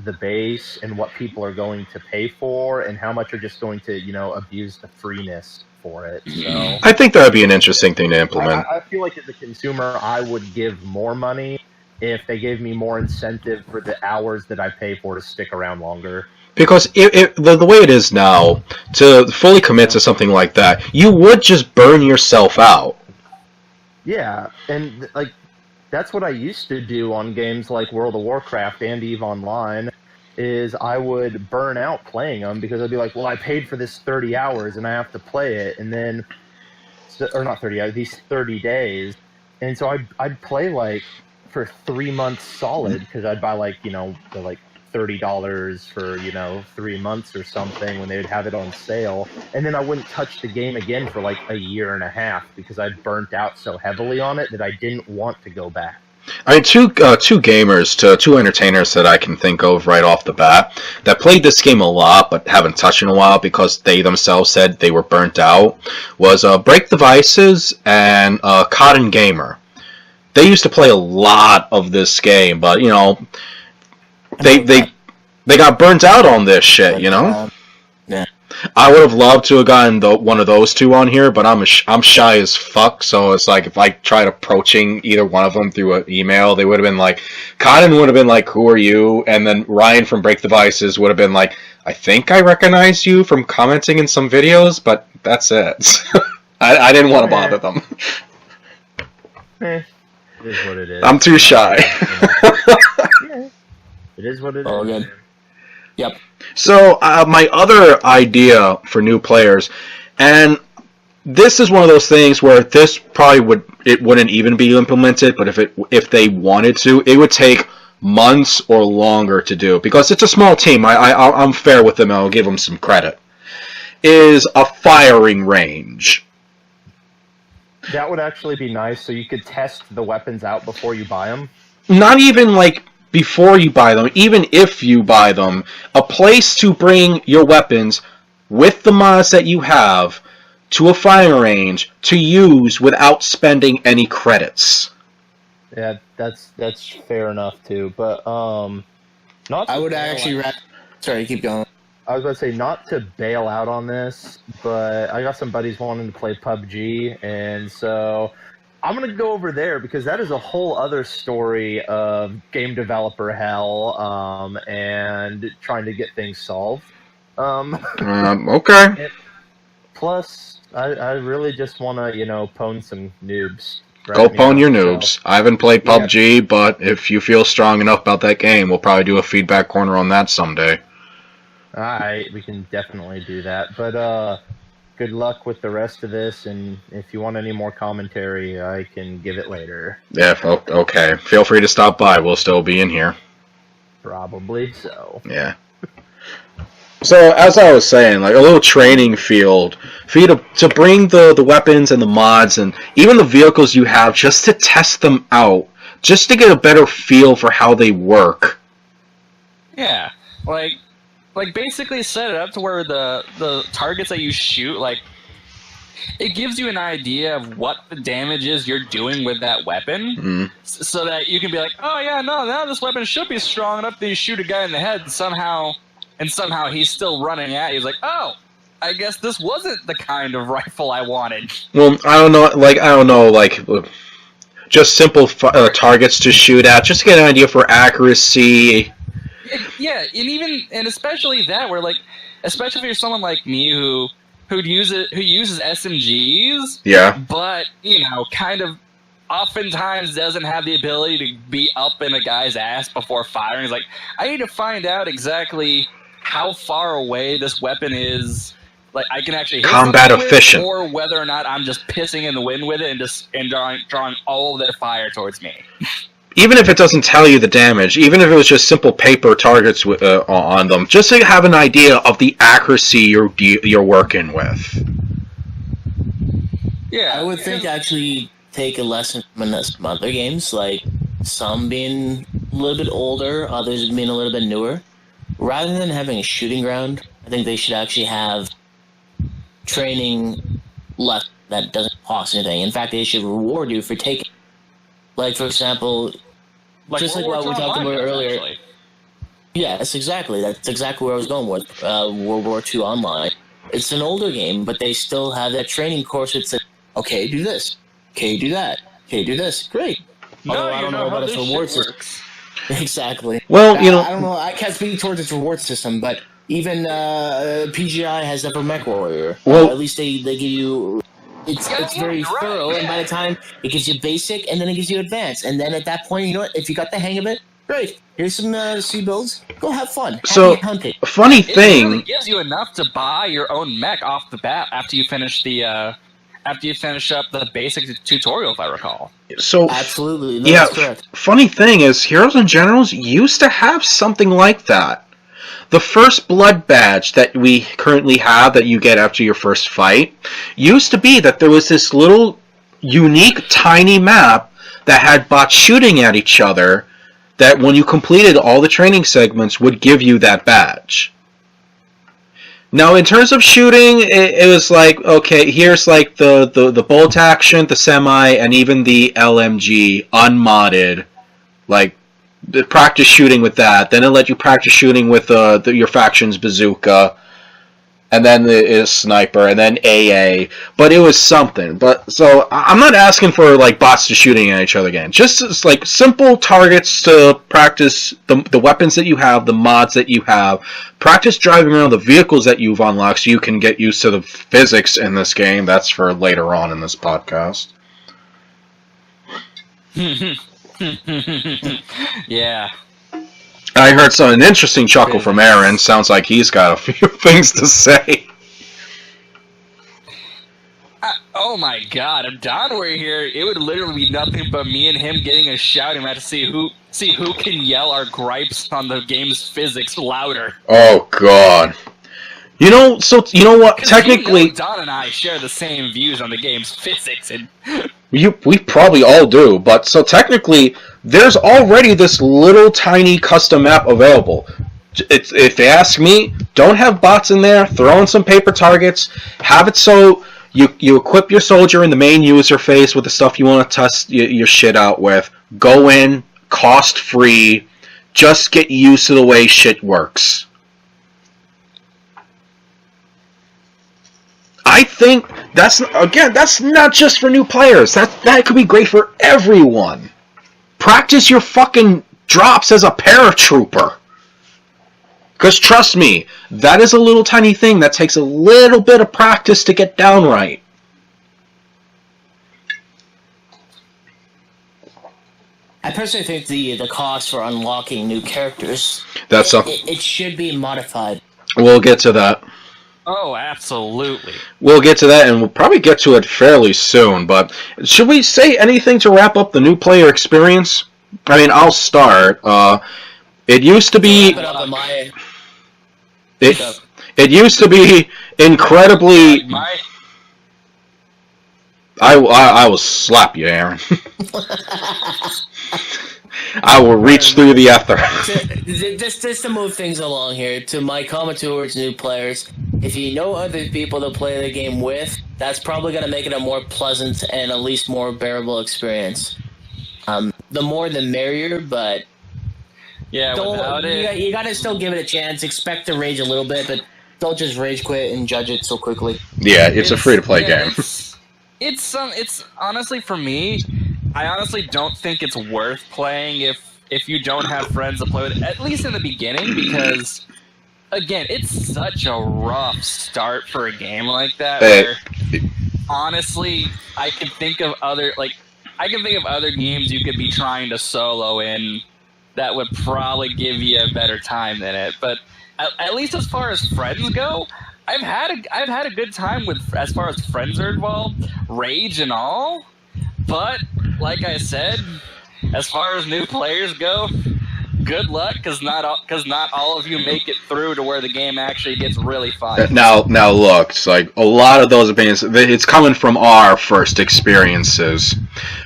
the base and what people are going to pay for, and how much are just going to, you know, abuse the freeness for it. So I think that would be an interesting thing to implement. I feel like as a consumer, I would give more money if they gave me more incentive for the hours that I pay for to stick around longer. Because the way it is now, to fully commit to something like that, you would just burn yourself out. Yeah, and, like, that's what I used to do on games like World of Warcraft and EVE Online, is I would burn out playing them, because I'd be like, well, I paid for this 30 hours and I have to play it, and then, or not 30 hours, these 30 days, and so I'd play, like, for 3 months solid, because I'd buy, like, you know, the, like, $30 for, you know, 3 months or something when they would have it on sale, and then I wouldn't touch the game again for, like, a year and a half, because I'd burnt out so heavily on it that I didn't want to go back. I mean, two entertainers that I can think of right off the bat that played this game a lot but haven't touched in a while because they themselves said they were burnt out was Break Devices and Cotton Gamer. They used to play a lot of this game, but, you know, they got burnt out on this shit, you know? Yeah. I would have loved to have gotten one of those two on here, but I'm shy as fuck. So it's like if I tried approaching either one of them through an email, they would have been like, Conan would have been like, "Who are you?" And then Ryan from Break the Vices would have been like, "I think I recognize you from commenting in some videos, but that's it." I didn't want to bother them. It is what it is. I'm too shy. It is what it is. All good. Yep. So my other idea for new players, and this is one of those things where this probably wouldn't even be implemented, but if they wanted to, it would take months or longer to do because it's a small team. I'm fair with them. I'll give them some credit. Is a firing range. That would actually be nice, so you could test the weapons out before you buy them. Not even like before you buy them, even if you buy them, a place to bring your weapons with the mods that you have to a firing range to use without spending any credits. Yeah, that's fair enough too. But not. I would actually. Sorry, keep going. I was about to say not to bail out on this, but I got some buddies wanting to play PUBG, and so I'm going to go over there because that is a whole other story of game developer hell and trying to get things solved. Okay. Plus, I really just want to, pwn some noobs. Go pwn your noobs. I haven't played PUBG, but if you feel strong enough about that game, we'll probably do a feedback corner on that someday. Alright, we can definitely do that. But good luck with the rest of this, and if you want any more commentary, I can give it later. Yeah, okay. Feel free to stop by. We'll still be in here. Probably so. Yeah. So, as I was saying, like a little training field for you to bring the weapons and the mods and even the vehicles you have just to test them out, just to get a better feel for how they work. Yeah, like basically set it up to where the targets that you shoot, like, it gives you an idea of what the damage is you're doing with that weapon, so that you can be like, oh yeah, no, now this weapon should be strong enough that you shoot a guy in the head and somehow he's still running at you. He's like, oh, I guess this wasn't the kind of rifle I wanted. Well, I don't know, just simple targets to shoot at, just to get an idea for accuracy. Yeah, and especially that, where especially if you're someone like me who uses SMGs. Yeah. But kind of oftentimes doesn't have the ability to be up in a guy's ass before firing. It's like, I need to find out exactly how far away this weapon is. Like, I can actually hit combat efficient, or whether or not I'm just pissing in the wind with it and drawing all of their fire towards me. Even if it doesn't tell you the damage, even if it was just simple paper targets on them, just so you have an idea of the accuracy you're working with. Yeah, I would think actually take a lesson from some other games, like some being a little bit older, others being a little bit newer. Rather than having a shooting ground, I think they should actually have training left that doesn't cost anything. In fact, they should reward you for taking. Like, for example, just like what we talked about earlier. Actually. Yes, exactly. That's exactly where I was going with World War II Online. It's an older game, but they still have that training course that says, okay, do this. Okay, do that. Okay, do this. Great. Although I don't know about its reward system. Exactly. Well, I don't know. I can't speak towards its reward system, but even PGI has that for Mech Warrior. Well, at least they give you... It's very thorough, and by the time it gives you basic, and then it gives you advanced, and then at that point, you know what? If you got the hang of it, great. Here's some C builds. Go have fun. So, funny thing, it really gives you enough to buy your own mech off the bat after you finish up the basic tutorial, if I recall. So, absolutely, that's correct. Funny thing is, Heroes and Generals used to have something like that. The first blood badge that we currently have that you get after your first fight used to be that there was this little unique tiny map that had bots shooting at each other that when you completed all the training segments would give you that badge. Now in terms of shooting, it was like, okay, here's like the bolt action, the semi, and even the LMG unmodded, like practice shooting with that. Then it let you practice shooting with your faction's bazooka. and then it is sniper, and then AA. But it was something. But so I'm not asking for like bots to shooting at each other again. Just like simple targets to practice the weapons that you have, the mods that you have. Practice driving around the vehicles that you've unlocked so you can get used to the physics in this game. That's for later on in this podcast. Yeah. I heard an interesting chuckle from Aaron. Sounds like he's got a few things to say. Oh my god, if Don were here, it would literally be nothing but me and him getting a shouting match to see who can yell our gripes on the game's physics louder. Oh god. You know what? Technically, Don and I share the same views on the game's physics, and we probably all do. But so technically, there's already this little tiny custom map available. If they ask me, don't have bots in there. Throw in some paper targets. Have it so you equip your soldier in the main user phase with the stuff you want to test your shit out with. Go in, cost free. Just get used to the way shit works. I think that's not just for new players. That could be great for everyone. Practice your fucking drops as a paratrooper. Because trust me, that is a little tiny thing that takes a little bit of practice to get down right. I personally think the cost for unlocking new characters, it should be modified. We'll get to that. oh, absolutely. We'll get to that, and we'll probably get to it fairly soon. But should we say anything to wrap up the new player experience? I mean, I'll start. It used to be. It used to be incredibly. I will slap you, Aaron. I will reach through the ether. Just to move things along here, to my comment towards new players, if you know other people to play the game with, that's probably going to make it a more pleasant and at least more bearable experience. The more the merrier, but yeah, without it, you got to still give it a chance. Expect to rage a little bit, but don't just rage quit and judge it so quickly. Yeah, it's a free-to-play game. It's honestly, for me, I honestly don't think it's worth playing if you don't have friends to play with, at least in the beginning, because, again, it's such a rough start for a game like that, where, honestly, I can think of other games you could be trying to solo in that would probably give you a better time than it, but at least as far as friends go, I've had a good time with, as far as friends are involved, rage and all, but like I said, as far as new players go, good luck, because not all of you make it through to where the game actually gets really fun. Now look, it's like a lot of those opinions, it's coming from our first experiences.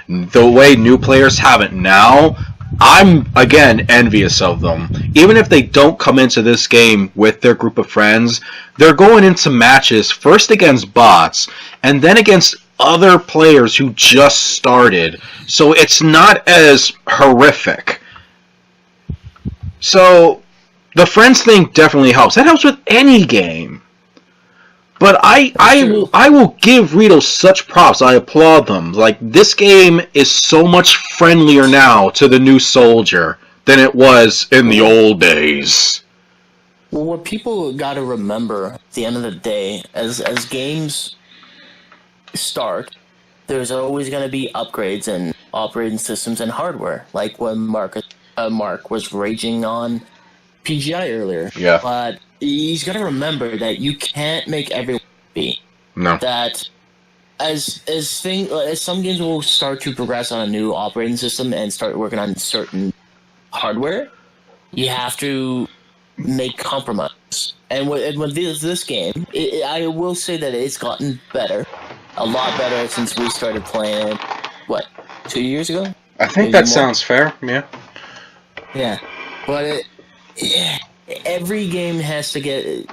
The way new players have it now, I'm, again, envious of them. Even if they don't come into this game with their group of friends, they're going into matches first against bots, and then against other players who just started. So it's not as horrific. So the friends thing definitely helps. That helps with any game. But I will give Rito such props. I applaud them. Like, this game is so much friendlier now to the new soldier than it was in the old days. Well, what people got to remember at the end of the day, as games start, there's always going to be upgrades in operating systems and hardware. Like when Mark was raging on PGI earlier. Yeah. But he's got to remember that you can't make everyone happy. No. That as some games will start to progress on a new operating system and start working on certain hardware, you have to make compromise. And with this game, I will say that it's gotten better, a lot better since we started playing it. What, 2 years ago? I think that sounds fair. Yeah. Yeah, but every game has to get.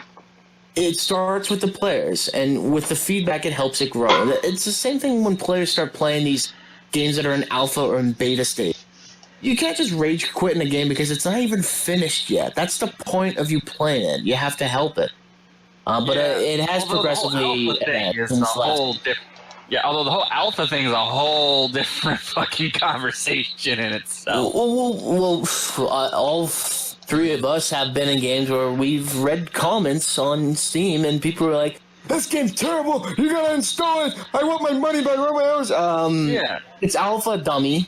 It starts with the players, and with the feedback, it helps it grow. It's the same thing when players start playing these games that are in alpha or in beta state. You can't just rage quit in a game because it's not even finished yet. That's the point of you playing it. You have to help it. But it has progressively although the whole alpha thing is a whole different fucking conversation in itself. Well, all three of us have been in games where we've read comments on Steam and people were like, "This game's terrible. You gotta install it. I want my money back. Where are my hours?" It's alpha, dummy.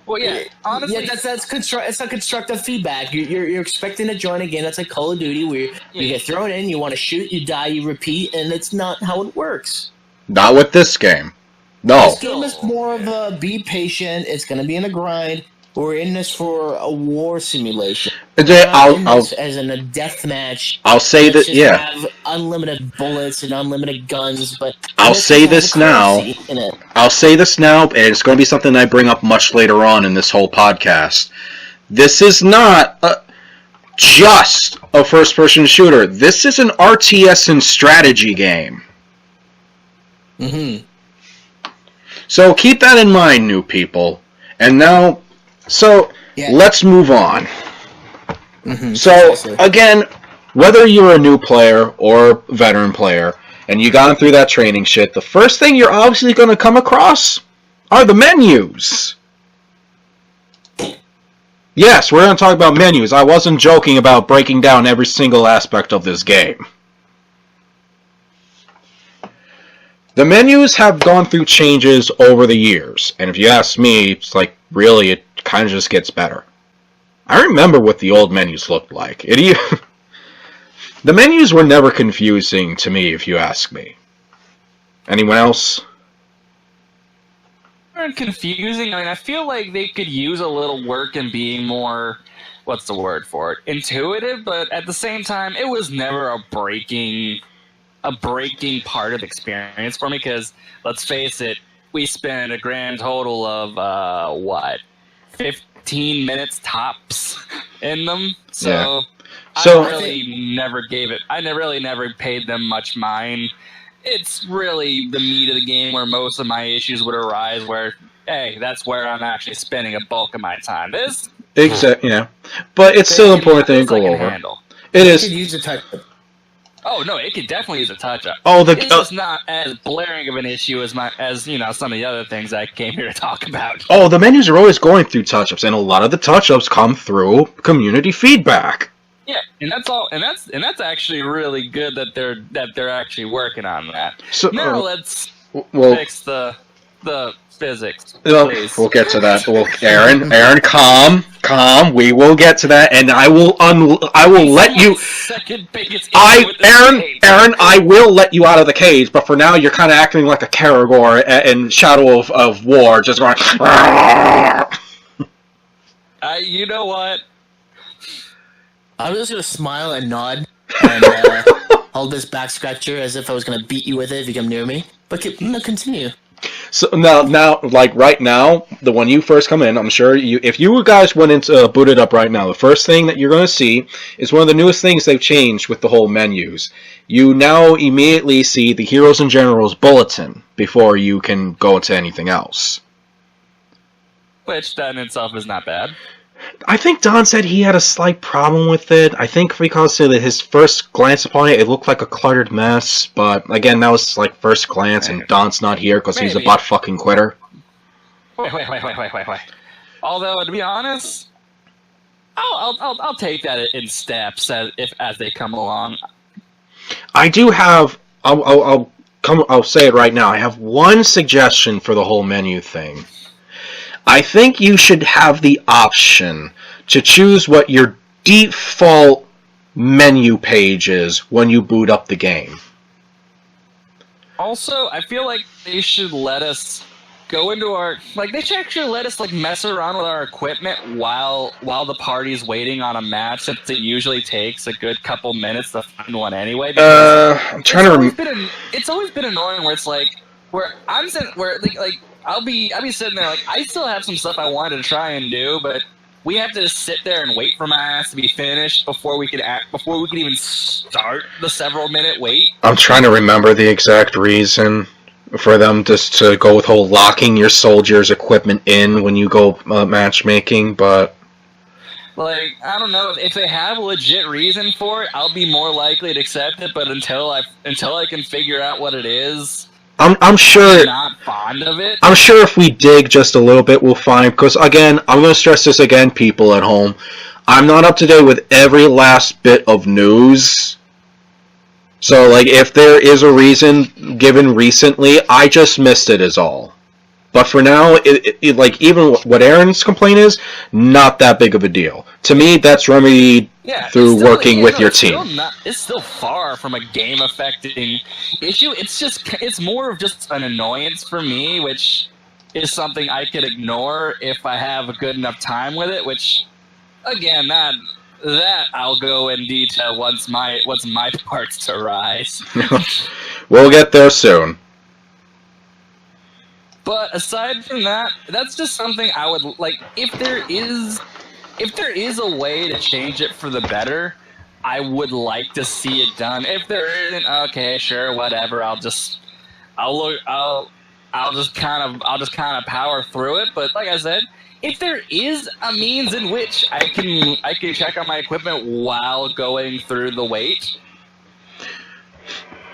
Well, honestly, that's it's a constructive feedback. You're expecting to join a game that's like Call of Duty, where you get thrown in, you want to shoot, you die, you repeat, and it's not how it works. Not with this game. No. This game is more of a be patient. It's going to be in a grind. We're in this for a war simulation. As in a death match. I'll say that. Have unlimited bullets and unlimited guns, but I'll say this now. I'll say this now, and it's going to be something I bring up much later on in this whole podcast. This is not just a first-person shooter. This is an RTS and strategy game. Mm-hmm. So keep that in mind, new people. And now, let's move on. Mm-hmm. So, again, whether you're a new player or veteran player, and you got through that training shit, the first thing you're obviously going to come across are the menus. Yes, we're going to talk about menus. I wasn't joking about breaking down every single aspect of this game. The menus have gone through changes over the years, and if you ask me, it's like, really, it kind of just gets better. I remember what the old menus looked like. The menus were never confusing to me, if you ask me. Anyone else? Confusing. I mean, I feel like they could use a little work in being more, what's the word for it, intuitive, but at the same time, it was never a breaking part of the experience for me, because let's face it, we spent a grand total of 15 minutes tops in them. So I really never paid them much mind. It's really the meat of the game where most of my issues would arise, where, hey, that's where I'm actually spending a bulk of my time. Exactly, yeah. But it's still important to go over. It is. Use a touch-up. Oh no, it could definitely use a touch-up. It's just not as blaring of an issue as some of the other things I came here to talk about. Oh, the menus are always going through touch-ups, and a lot of the touch-ups come through community feedback. Yeah, and that's all, and that's actually really good that they're actually working on that. So now let's fix the physics. We'll get to that. Aaron, calm. We will get to that, and I will let you. Second biggest. Aaron, I will let you out of the cage, but for now, you're kind of acting like a Karagor in Shadow of War, just going. You know what? I was just gonna smile and nod and hold this back scratcher as if I was gonna beat you with it if you come near me. But continue. So now, like right now, when you first come in, I'm sure if you guys went into booted up right now, the first thing that you're going to see is one of the newest things they've changed with the whole menus. You now immediately see the Heroes and Generals bulletin before you can go into anything else. Which that in itself is not bad. I think Don said he had a slight problem with it. I think because that his first glance upon it looked like a cluttered mess. But again, that was like first glance, and Don's not here because he's a butt fucking quitter. Wait. Although to be honest, I'll take that in steps as they come along. I do have. I'll say it right now. I have one suggestion for the whole menu thing. I think you should have the option to choose what your default menu page is when you boot up the game. Also, I feel like they should let us go into they should actually let us mess around with our equipment while the party's waiting on a match, since it usually takes a good couple minutes to find one anyway. I'm trying to remember. It's always been annoying where I'm sitting I'll be sitting there I still have some stuff I wanted to try and do, but we have to just sit there and wait for my ass to be finished before we could even start the several minute wait. I'm trying to remember the exact reason for them just to go with whole locking your soldiers' equipment in when you go matchmaking, but Like, I don't know, if they have a legit reason for it, I'll be more likely to accept it, but until I can figure out what it is, I'm sure. I'm not fond of it. I'm sure if we dig just a little bit, we'll find. Because again, I'm going to stress this again, people at home. I'm not up to date with every last bit of news. So, like, if there is a reason given recently, I just missed it is all. But for now, like, even what Aaron's complaint is, not that big of a deal. To me, that's remedied through working with your team. It's still far from a game-affecting issue. It's more of just an annoyance for me, which is something I could ignore if I have a good enough time with it, which, again, that I'll go in detail once my parts arise. We'll get there soon. But aside from that, that's just something I would like. If there is a way to change it for the better, I would like to see it done. If there isn't, okay, sure, whatever. I'll just kind of power through it. But like I said, if there is a means in which I can check on my equipment while going through the wait,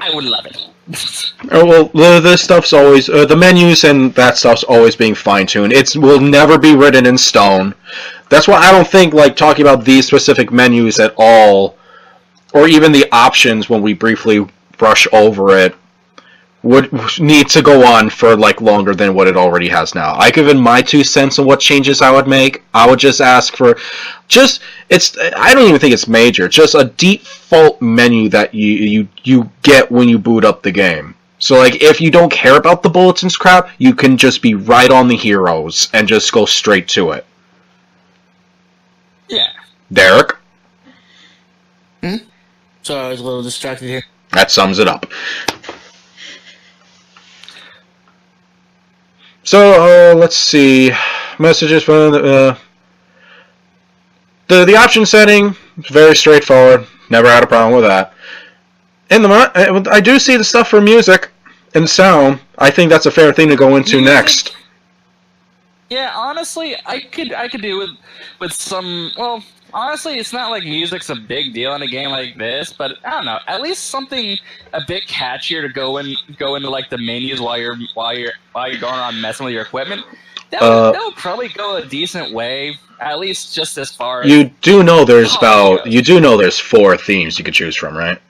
I would love it. Oh, well, this stuff's always the menus and that stuff's always being fine-tuned. It will never be written in stone. That's why I don't think like talking about these specific menus at all, or even the options when we briefly brush over it, would need to go on for like longer than what it already has now. I give in my 2 cents on what changes I would make. I would just ask for I don't even think it's major, just a default menu that you get when you boot up the game. So like if you don't care about the bulletins crap, you can just be right on the heroes and just go straight to it. Yeah. Derek? Sorry, I was a little distracted here. That sums it up. So, let's see. Messages from the option setting is very straightforward. Never had a problem with that. I do see the stuff for music and sound. I think that's a fair thing to go into next. Yeah, honestly, I could do with some. Well, honestly, it's not like music's a big deal in a game like this, but I don't know. At least something a bit catchier to go into like the menus while you're going around messing with your equipment. That would probably go a decent way. At least just as far as you do know there's 4 themes you could choose from, right?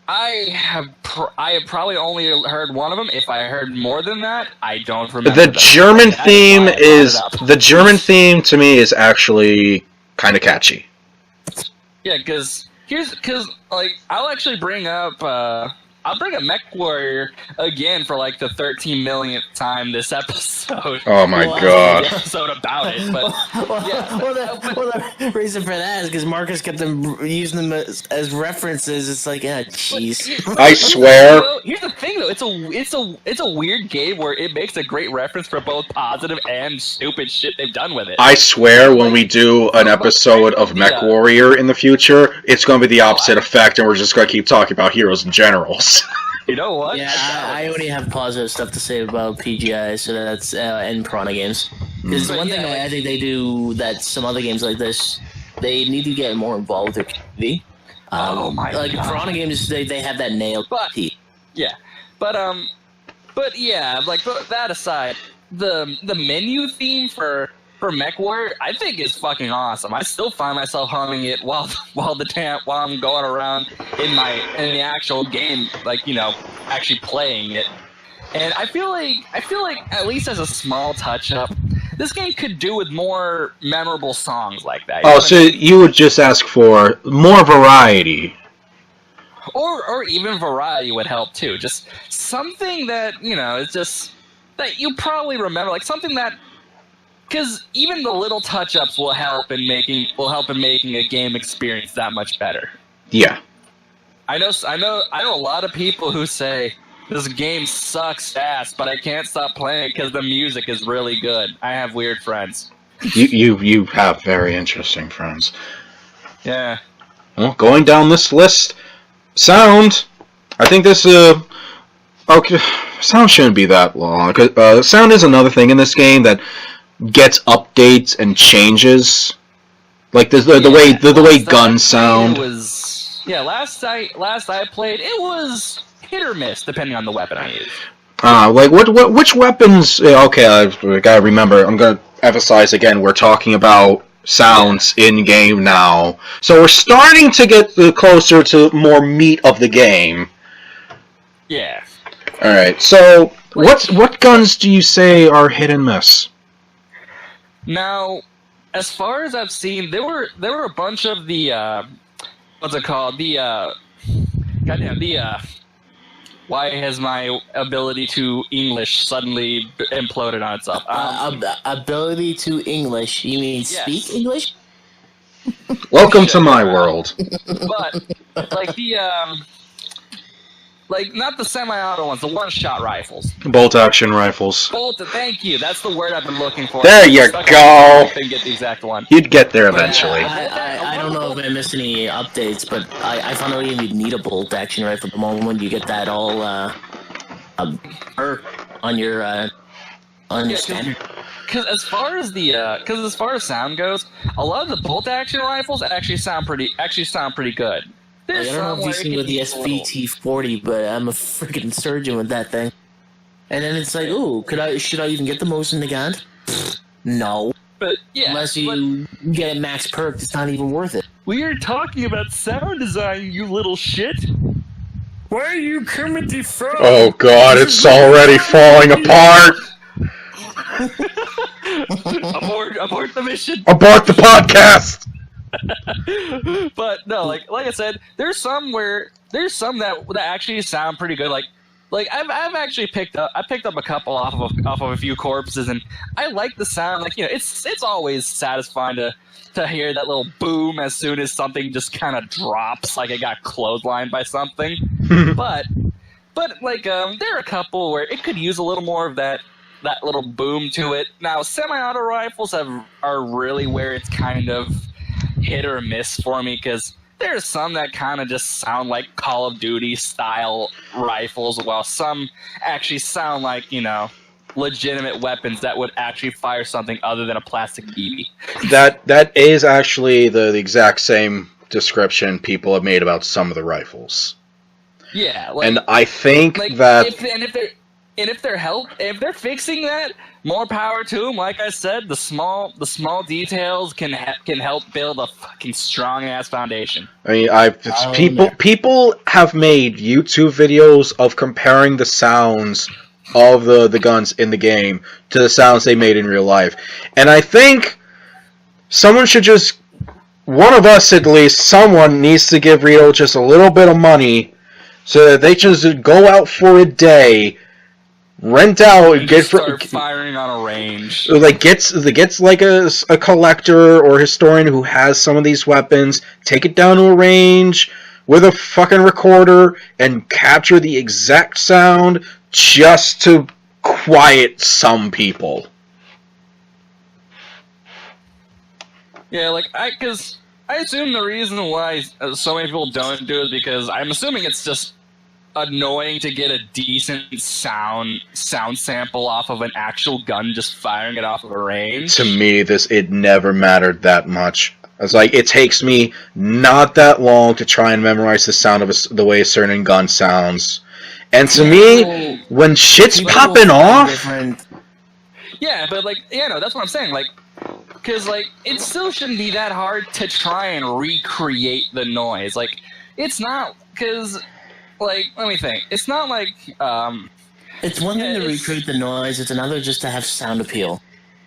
I have probably only heard one of them. If I heard more than that, I don't remember. The German theme to me is actually kind of catchy. Yeah, because like I'll actually bring up Mech Warrior again for like the 13 millionth time this episode. Oh my god! Episode about it, but the reason for that is because Marcus kept using them as references. It's like, jeez. I swear. Here's the thing, though. It's a weird game where it makes a great reference for both positive and stupid shit they've done with it. I swear, when we do an episode of Mech Warrior in the future, it's going to be the opposite effect, and we're just going to keep talking about heroes and generals. You know what? Yeah, I only have positive stuff to say about PGI, so that's and Piranha games. Because one thing I think they do that some other games like this, they need to get more involved with their community. Oh my god! Like Piranha games, they have that nailed. But yeah, like that aside, the menu theme for MechWarrior, I think is fucking awesome. I still find myself humming it while I'm going around in the actual game, like, you know, actually playing it. And I feel like at least as a small touch up, this game could do with more memorable songs like that. You would just ask for more variety. Or even variety would help too. Just something that, you know, is just that you probably remember, like something that. Because even the little touch-ups will help in making a game experience that much better. Yeah, I know a lot of people who say this game sucks ass, but I can't stop playing it because the music is really good. I have weird friends. You have very interesting friends. Yeah. Well, going down this list, sound. I think this okay. Sound shouldn't be that long. Cause sound is another thing in this game that gets updates and changes Like the way guns sound. It was last I played, it was hit or miss depending on the weapon I used. Like which weapons? Okay, I gotta remember. I'm gonna emphasize again. We're talking about sounds in game now, so we're starting to get closer to more meat of the game. Yeah. All right. So what guns do you say are hit and miss? Now, as far as I've seen, there were a bunch of the what's it called? Why has my ability to English suddenly imploded on itself? Ability to English? You mean speak English? Welcome to my world. But like like not the semi-auto ones, the one-shot rifles. Bolt-action rifles. Thank you. That's the word I've been looking for. There you go. I didn't get the exact one. You'd get there eventually. I don't know if I missed any updates, but I found out you need a bolt-action rifle at the moment. You get that all perk on your standard. Because as far as sound goes, a lot of the bolt-action rifles actually sound pretty good. I don't know if you've seen with the SVT-40, but I'm a freaking surgeon with that thing. And then it's like, ooh, should I even get the most in the gun? No. But yeah, unless you get a max perk, it's not even worth it. We are talking about sound design, you little shit. Where are you, Kermit the Frog? Oh god, it's already falling apart. Abort the mission. Abort the podcast. But no, like I said, there's some that actually sound pretty good. Like I've actually picked up a couple off of a few corpses, and I like the sound. Like, you know, it's always satisfying to hear that little boom as soon as something just kind of drops, like it got clotheslined by something. but like there are a couple where it could use a little more of that little boom to it. Now, semi-auto rifles are really where it's kind of hit or miss for me, because there's some that kind of just sound like Call of Duty style rifles, while some actually sound like, you know, legitimate weapons that would actually fire something other than a plastic BB. That is actually the exact same description people have made about some of the rifles. Yeah, like, and I think like, that if they're fixing that, more power to them. Like I said, the small details can help build a fucking strong ass foundation. I mean, people have made YouTube videos of comparing the sounds of the guns in the game to the sounds they made in real life, and I think someone should just, one of us at least, someone needs to give Rito just a little bit of money so that they just go out for a day, rent out, and start firing on a range. Like gets like a collector or historian who has some of these weapons, take it down to a range with a fucking recorder and capture the exact sound just to quiet some people. Yeah, like because I assume the reason why so many people don't do it is because I'm assuming it's just annoying to get a decent sound sample off of an actual gun just firing it off of a range. To me, it never mattered that much. I was like, it takes me not that long to try and memorize the sound of the way a certain gun sounds. And to me, when shit's popping off... Yeah, but like, you know, that's what I'm saying. Like, because like, it still shouldn't be that hard to try and recreate the noise. Like, it's not, because... Like, let me think. It's not like, it's one thing to recreate the noise, it's another just to have sound appeal.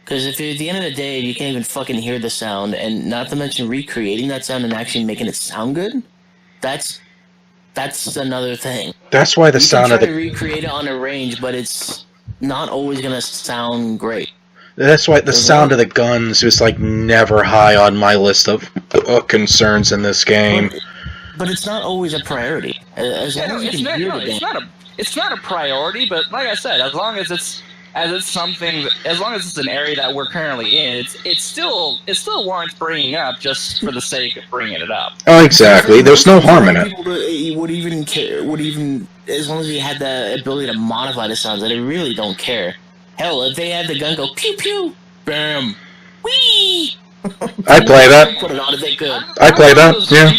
Because if at the end of the day, you can't even fucking hear the sound, and not to mention recreating that sound and actually making it sound good, that's another thing. That's why the sound of the... You can try to recreate it on a range, but it's not always gonna sound great. That's why the sound of the guns was, like, never high on my list of concerns in this game. But it's not always a priority. As long as you can hear the game. It's not a priority, but like I said, as long as it's an area that we're currently in, it still warrants bringing up just for the sake of bringing it up. Oh, exactly. There's no harm in it. People would even as long as you had the ability to modify the sounds, they really don't care. Hell, if they had the gun go pew pew, bam, wee. I play that. Put it on if they could. I play that. Yeah.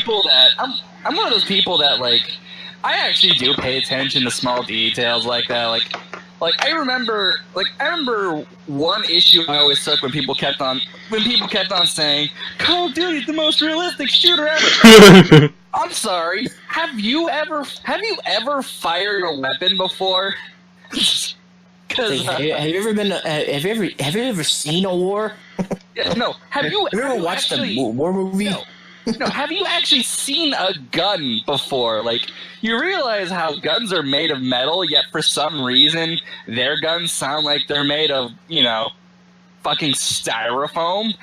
I'm one of those people that like. I actually do pay attention to small details like that. Like I remember one issue I always took when people kept on saying Call of Duty's the most realistic shooter ever. I'm sorry. Have you ever fired a weapon before? Have you ever seen a war? Yeah, no. Have you ever watched a war movie? No, have you actually seen a gun before? Like, you realize how guns are made of metal, yet for some reason, their guns sound like they're made of, fucking styrofoam?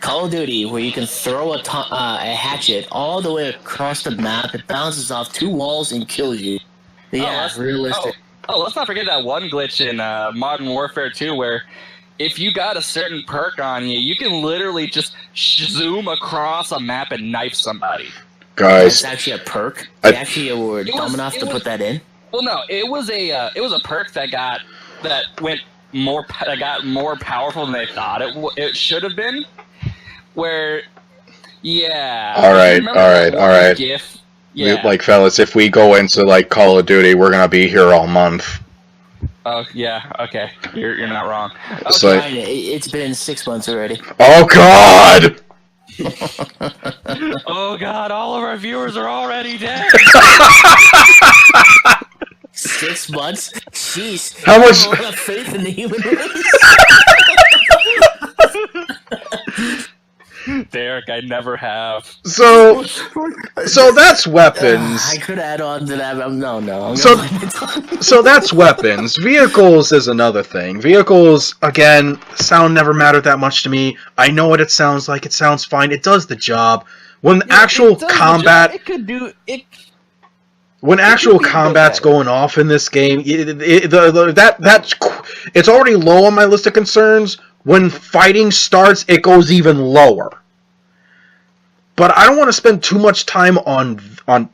Call of Duty, where you can throw a hatchet all the way across the map, it bounces off 2 walls and kills you. Yeah, realistic. Oh, let's not forget that one glitch in Modern Warfare 2 where if you got a certain perk on you, you can literally just zoom across a map and knife somebody. Guys, that's actually a perk. They actually were dumb enough to put that in. Well, no, it was a perk that got more powerful than they thought it should have been. Where, yeah. All right. GIF? Yeah. Like, fellas, if we go into like Call of Duty, we're gonna be here all month. Oh yeah, okay. You're not wrong. Okay. So, it's been 6 months already. Oh God! Oh God! All of our viewers are already dead. 6 months? Jeez. How much? I don't have faith in the human race. Derek, I never have. So that's weapons. I could add on to that. No. So that's weapons. Vehicles is another thing. Vehicles, again, sound never mattered that much to me. I know what it sounds like. It sounds fine. It does the job. When actual combat, it could do it. When actual combat's going off in this game, it's already low on my list of concerns. When fighting starts, it goes even lower. But I don't want to spend too much time on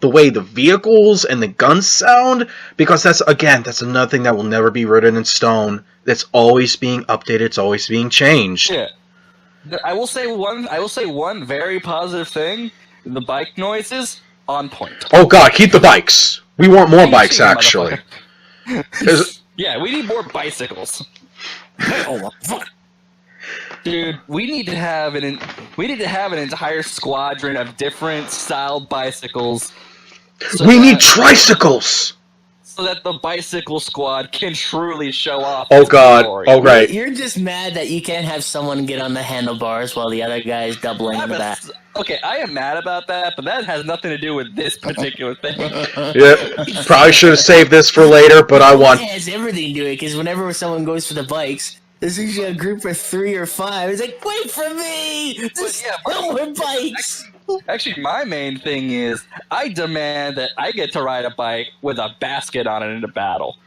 the way the vehicles and the guns sound, because that's another thing that will never be written in stone. It's always being updated. It's always being changed. Yeah. I will say one very positive thing. The bike noises on point. Oh God, keep the bikes. We want more bikes, actually. Yeah, we need more bicycles. Oh fuck. Dude, we need to have an entire squadron of different styled bicycles. We need tricycles. So that the bicycle squad can truly show off. Oh God! Glory. Oh right. You're just mad that you can't have someone get on the handlebars while the other guy is doubling the back. Okay, I am mad about that, but that has nothing to do with this particular thing. Yeah, probably should have saved this for later, but I want. It has everything to do it, because whenever someone goes for the bikes, there's usually a group of 3 or 5. It's like, wait for me! There's no more bikes! Actually, my main thing is, I demand that I get to ride a bike with a basket on it in a battle.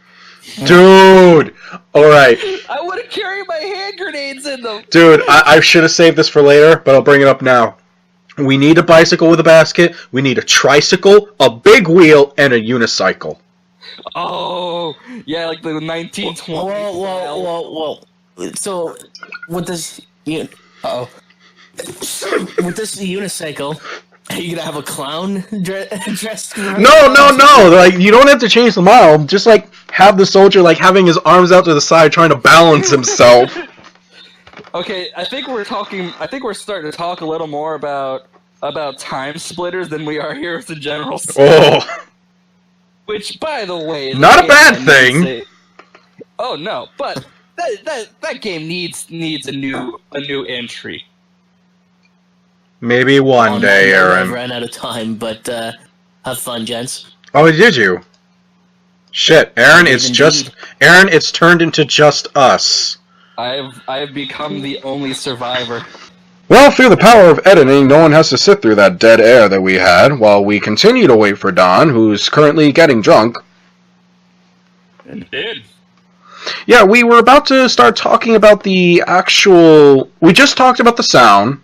Dude! Alright. I want to carry my hand grenades in them! Dude, I should have saved this for later, but I'll bring it up now. We need a bicycle with a basket, we need a tricycle, a big wheel, and a unicycle. Oh, yeah, like the 1920s. Whoa. So, with this... With this unicycle, are you gonna have a clown dressed? No. Like, you don't have to change the model. Just like have the soldier like having his arms out to the side, trying to balance himself. Okay, I think we're starting to talk a little more about time splitters than we are heroes in general. Oh. Which, by the way, is not a bad thing. Oh no, but that game needs a new entry. Maybe one day, Aaron. I've ran out of time, but have fun, gents. Oh, did you? Shit, Aaron, it's turned into just us. I've become the only survivor. Well, through the power of editing, no one has to sit through that dead air that we had while we continue to wait for Don, who's currently getting drunk. Indeed. Yeah, we were about to start talking about the actual... We just talked about the sound.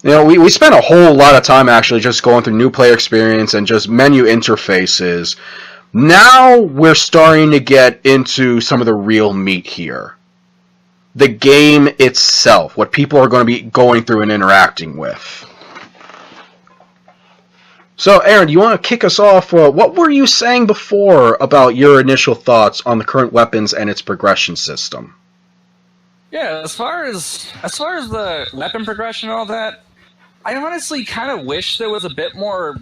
You know, we spent a whole lot of time actually just going through new player experience and just menu interfaces. Now we're starting to get into some of the real meat here. the game itself, what people are going to be going through and interacting with. So, Aaron, do you want to kick us off? What were you saying before about your initial thoughts on the current weapons and its progression system? Yeah, as far as the weapon progression and all that, I honestly kind of wish there was a bit more,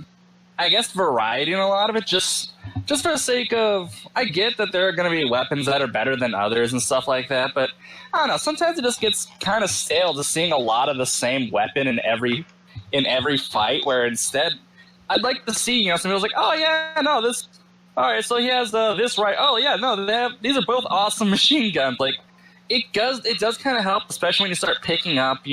I guess, variety in a lot of it. Just for the sake of, I get that there are going to be weapons that are better than others and stuff like that, but I don't know. Sometimes it just gets kind of stale just seeing a lot of the same weapon in every fight. Where instead, I'd like to see, somebody was like, oh yeah, no, this, all right, so he has this right. Oh yeah, no, these are both awesome machine guns. Like, it does kind of help, especially when you start picking up,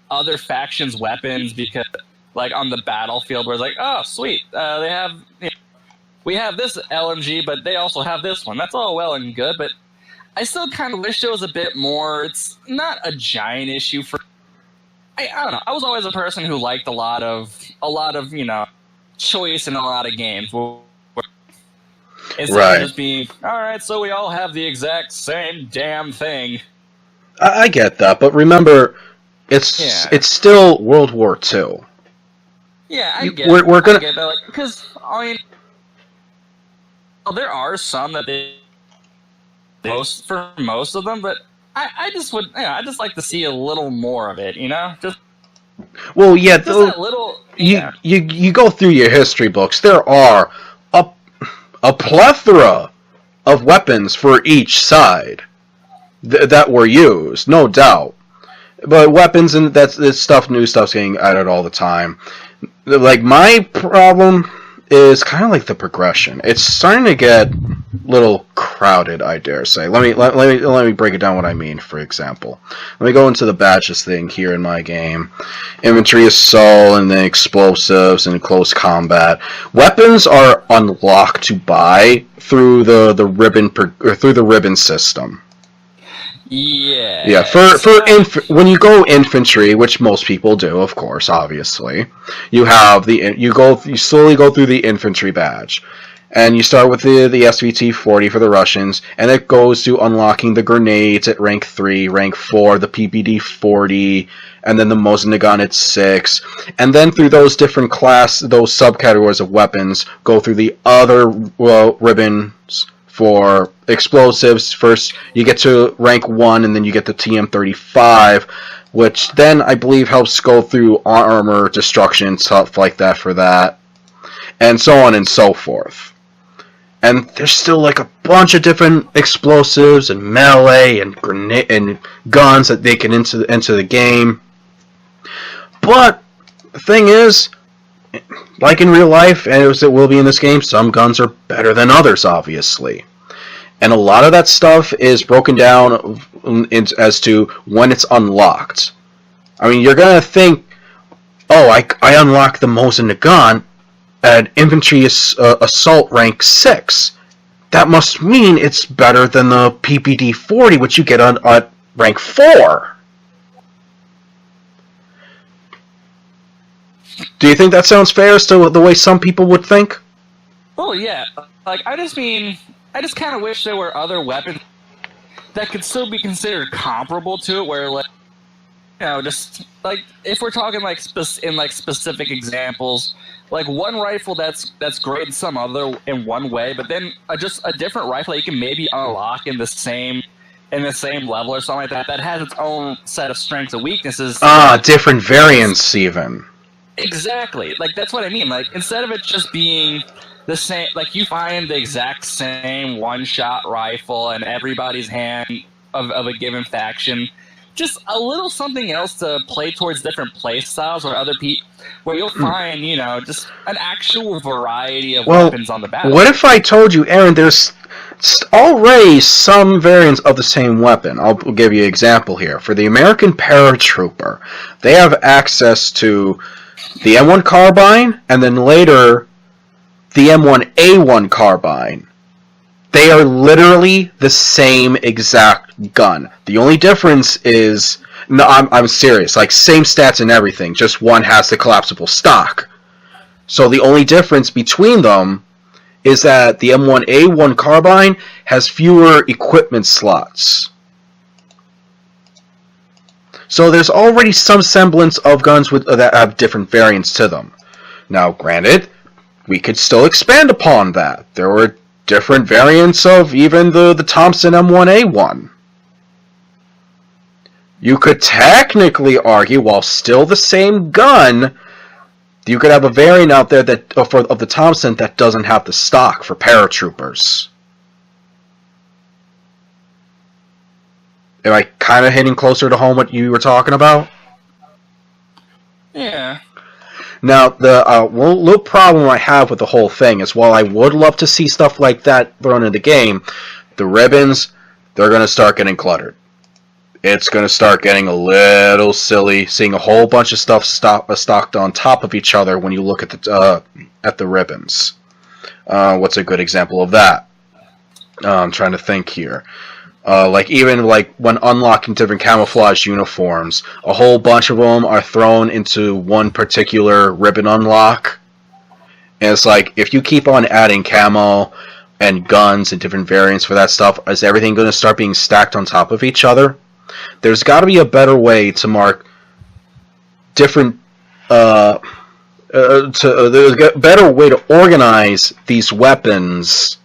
other factions' weapons, because like on the battlefield, where it's like, oh sweet, they have, we have this LMG, but they also have this one. That's all well and good, but I still kind of wish there was a bit more. It's not a giant issue for. I don't know. I was always a person who liked a lot of choice in a lot of games. Instead of just being, all right, so we all have the exact same damn thing. I get that, but remember, it's still World War II. Yeah, I get that, because there are some that for most of them, but I just would, I just like to see a little more of it, just. Well, yeah, just that little. Yeah. You go through your history books. There are a plethora of weapons for each side that were used, no doubt. But weapons and new stuff's getting added all the time. Like, my problem is kind of like the progression. It's starting to get a little crowded, I dare say. Let me break it down what I mean, for example. Let me go into the badges thing here in my game. Infantry, assault, and then explosives and close combat. Weapons are unlocked to buy through the ribbon system. Yeah. Yeah. When you go infantry, which most people do, of course, obviously, you slowly go through the infantry badge, and you start with the SVT-40 for the Russians, and it goes to unlocking the grenades at rank 3, rank 4, the PPD-40, and then the Mosin-Nagant at 6, and then through those different those subcategories of weapons, go through the other ribbons. For explosives, first you get to rank 1, and then you get the TM-35, which then I believe helps go through armor destruction, stuff like that for that, and so on and so forth. And there's still like a bunch of different explosives and melee and grenade and guns that they can enter the game. But the thing is, like in real life, and as it will be in this game, some guns are better than others, obviously. And a lot of that stuff is broken down as to when it's unlocked. I mean, you're going to think, oh, I unlocked the Mosin-Nagant at Infantry Assault rank 6. That must mean it's better than the PPD-40, which you get at rank 4. Do you think that sounds fair as to the way some people would think? Oh, yeah. Like, I just kind of wish there were other weapons that could still be considered comparable to it, where, like, just, like, if we're talking, like, in specific examples, like, one rifle that's great in some other, in one way, but then just a different rifle that you can maybe unlock in the same level or something like that has its own set of strengths and weaknesses. Different variants, even. Exactly. Like, that's what I mean. Like, instead of it just being the same, like, you find the exact same one-shot rifle in everybody's hand of a given faction, just a little something else to play towards different play styles where you'll find, just an actual variety of weapons on the battle. What if I told you, Aaron, there's already some variants of the same weapon? I'll give you an example here. For the American Paratrooper, they have access to the M1 carbine, and then later the M1A1 carbine. They are literally the same exact gun. The only difference is, no, I'm serious, like same stats and everything, just one has the collapsible stock. So the only difference between them is that the M1A1 carbine has fewer equipment slots. So there's already some semblance of guns that have different variants to them. Now, granted, we could still expand upon that. There were different variants of even the Thompson M1A1. You could technically argue, while still the same gun, you could have a variant out there that of the Thompson that doesn't have the stock for Paratroopers. Am I kind of hitting closer to home what you were talking about? Yeah. Now, the little problem I have with the whole thing is, while I would love to see stuff like that thrown in the game, the ribbons, they're going to start getting cluttered. It's going to start getting a little silly, seeing a whole bunch of stuff stocked on top of each other when you look at the ribbons. What's a good example of that? I'm trying to think here. Even when unlocking different camouflage uniforms, a whole bunch of them are thrown into one particular ribbon unlock. And it's like, if you keep on adding camo and guns and different variants for that stuff, is everything going to start being stacked on top of each other? There's got to be a better way to mark different. There's a better way to organize these weapons.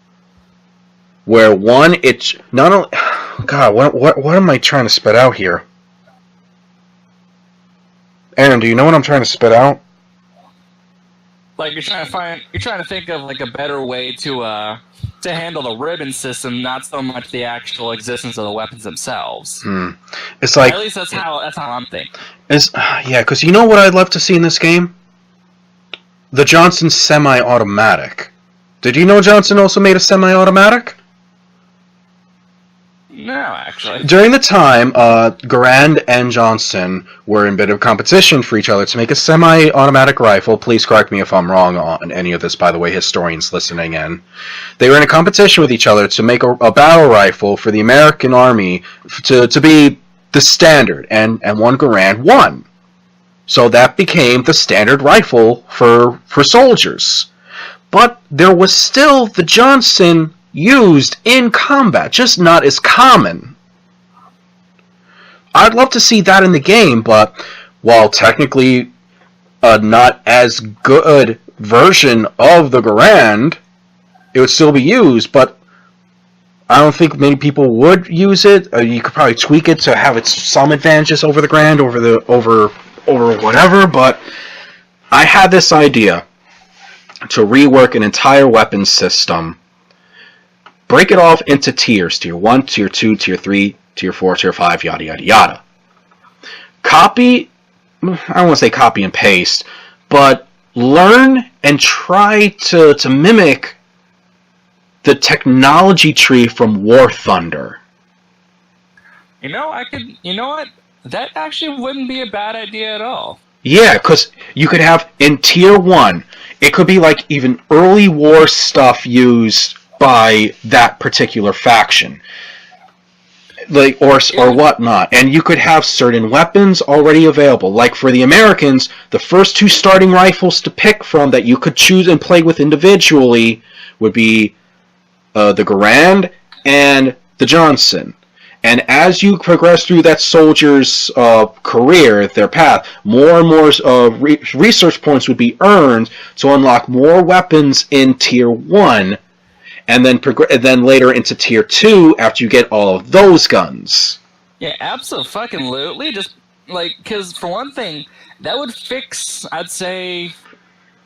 Where one, it's not only. God, what am I trying to spit out here? Aaron, do you know what I'm trying to spit out? Like you're trying to think of like a better way to handle the ribbon system, not so much the actual existence of the weapons themselves. It's like, at least that's how I'm thinking. Yeah, because you know what I'd love to see in this game? The Johnson semi-automatic. Did you know Johnson also made a semi-automatic? No, actually. During the time, Garand and Johnson were in a bit of competition for each other to make a semi-automatic rifle. Please correct me if I'm wrong on any of this, by the way, historians listening in. They were in a competition with each other to make a battle rifle for the American Army to be the standard, and one Garand won. So that became the standard rifle for soldiers. But there was still the Johnson used in combat, just not as common. I'd love to see that in the game, but while technically a not as good version of the Garand, it would still be used, but I don't think many people would use it. You could probably tweak it to have its some advantages over the Garand, over whatever, but I had this idea to rework an entire weapons system. Break it off into tiers. Tier 1, Tier 2, Tier 3, Tier 4, Tier 5, yada, yada, yada. I don't want to say copy and paste, but learn and try to mimic the technology tree from War Thunder. You know what? That actually wouldn't be a bad idea at all. Yeah, because you could have, in Tier 1, it could be like even early war stuff used by that particular faction, or whatnot, and you could have certain weapons already available. Like for the Americans, the first two starting rifles to pick from that you could choose and play with individually would be the Garand and the Johnson. And as you progress through that soldier's career, their path, more and more research points would be earned to unlock more weapons in Tier 1. And then later into Tier 2 after you get all of those guns. Yeah, absolutely. Just because for one thing, that would fix, I'd say,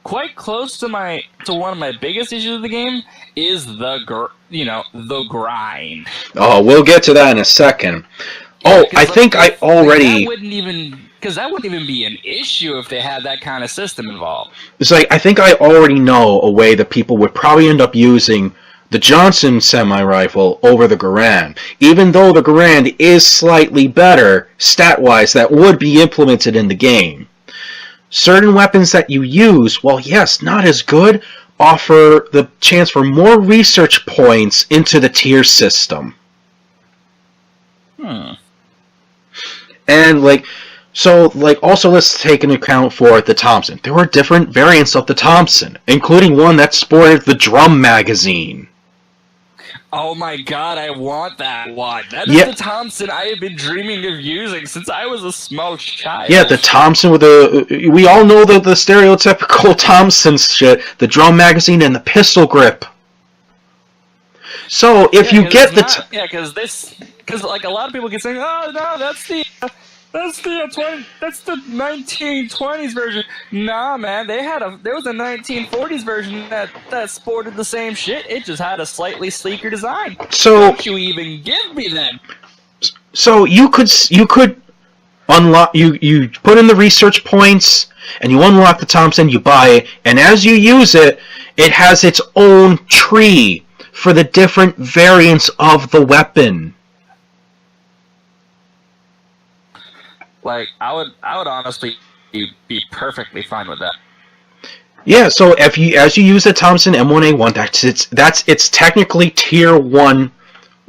quite close to one of my biggest issues of the game is the grind. Oh, we'll get to that in a second. Yeah, I think I already. That wouldn't even be an issue if they had that kind of system involved. It's like, I think I already know a way that people would probably end up using the Johnson semi-rifle over the Garand. Even though the Garand is slightly better, stat-wise, that would be implemented in the game. Certain weapons that you use, while yes, not as good, offer the chance for more research points into the tier system. And, also let's take into account for the Thompson. There were different variants of the Thompson, including one that sported the drum magazine. Oh my god, I want that one. That is the Thompson I have been dreaming of using since I was a small child. Yeah, the Thompson with we all know the stereotypical Thompson shit, the drum magazine and the pistol grip. So if you get the... because like a lot of people get saying, oh no, that's the 1920s version. Nah, man, there was a 1940s version that sported the same shit. It just had a slightly sleeker design. So don't you even give me that? So you could unlock, you put in the research points and you unlock the Thompson, you buy it, and as you use it, it has its own tree for the different variants of the weapon. Like, I would honestly be perfectly fine with that. Yeah, so as you use the Thompson M1A1, that's its technically tier 1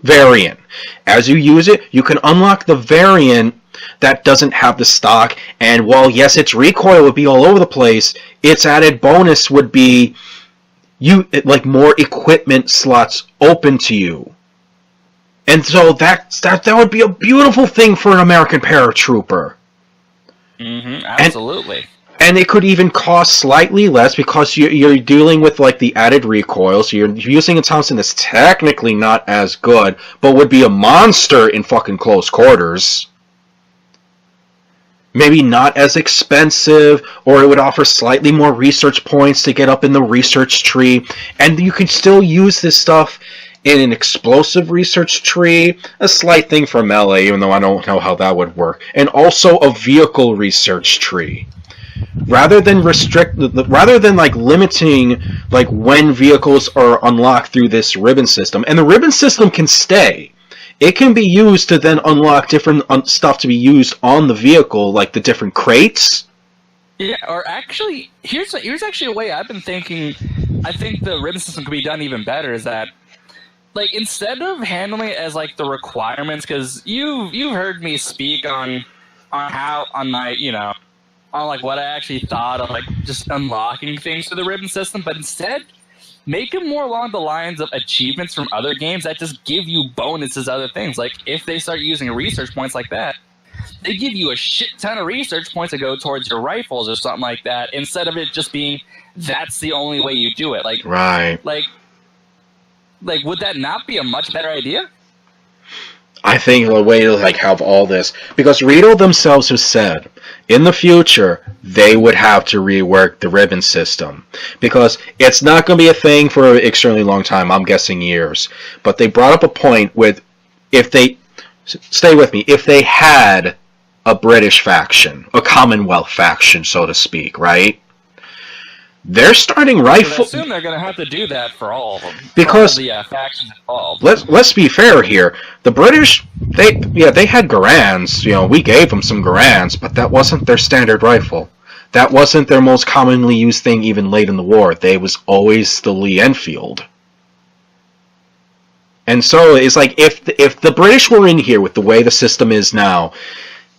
variant. As you use it, you can unlock the variant that doesn't have the stock, and while yes, its recoil would be all over the place, its added bonus would be more equipment slots open to you. And so that would be a beautiful thing for an American paratrooper. Mm-hmm, absolutely. And it could even cost slightly less because you're dealing with like the added recoil. So you're using a Thompson that's technically not as good, but would be a monster in fucking close quarters. Maybe not as expensive, or it would offer slightly more research points to get up in the research tree. And you could still use this stuff in an explosive research tree, a slight thing for melee, even though I don't know how that would work, and also a vehicle research tree. Rather than limiting like when vehicles are unlocked through this ribbon system, and the ribbon system can stay. It can be used to then unlock different stuff to be used on the vehicle, like the different crates. Yeah, or actually, here's actually a way I've been thinking. I think the ribbon system could be done even better. Is that, like, instead of handling it as like the requirements, because you've heard me speak on like what I actually thought of like just unlocking things for the ribbon system, but instead make it more along the lines of achievements from other games that just give you bonuses, other things. Like if they start using research points like that, they give you a shit ton of research points to go towards your rifles or something like that, instead of it just being that's the only way you do it. Like right. Like would that not be a much better idea? I think the way to like have all this, because Rito themselves have said in the future they would have to rework the ribbon system because it's not going to be a thing for an extremely long time. I'm guessing years. But they brought up a point with if they had a British faction, a Commonwealth faction, so to speak, right? They're starting rifle. I assume they're going to have to do that for all of them. Because all the factions involved. Let's be fair here. The British, they had Garands. You know, we gave them some Garands, but that wasn't their standard rifle. That wasn't their most commonly used thing even late in the war. They was always the Lee Enfield. And so it's like if the British were in here with the way the system is now,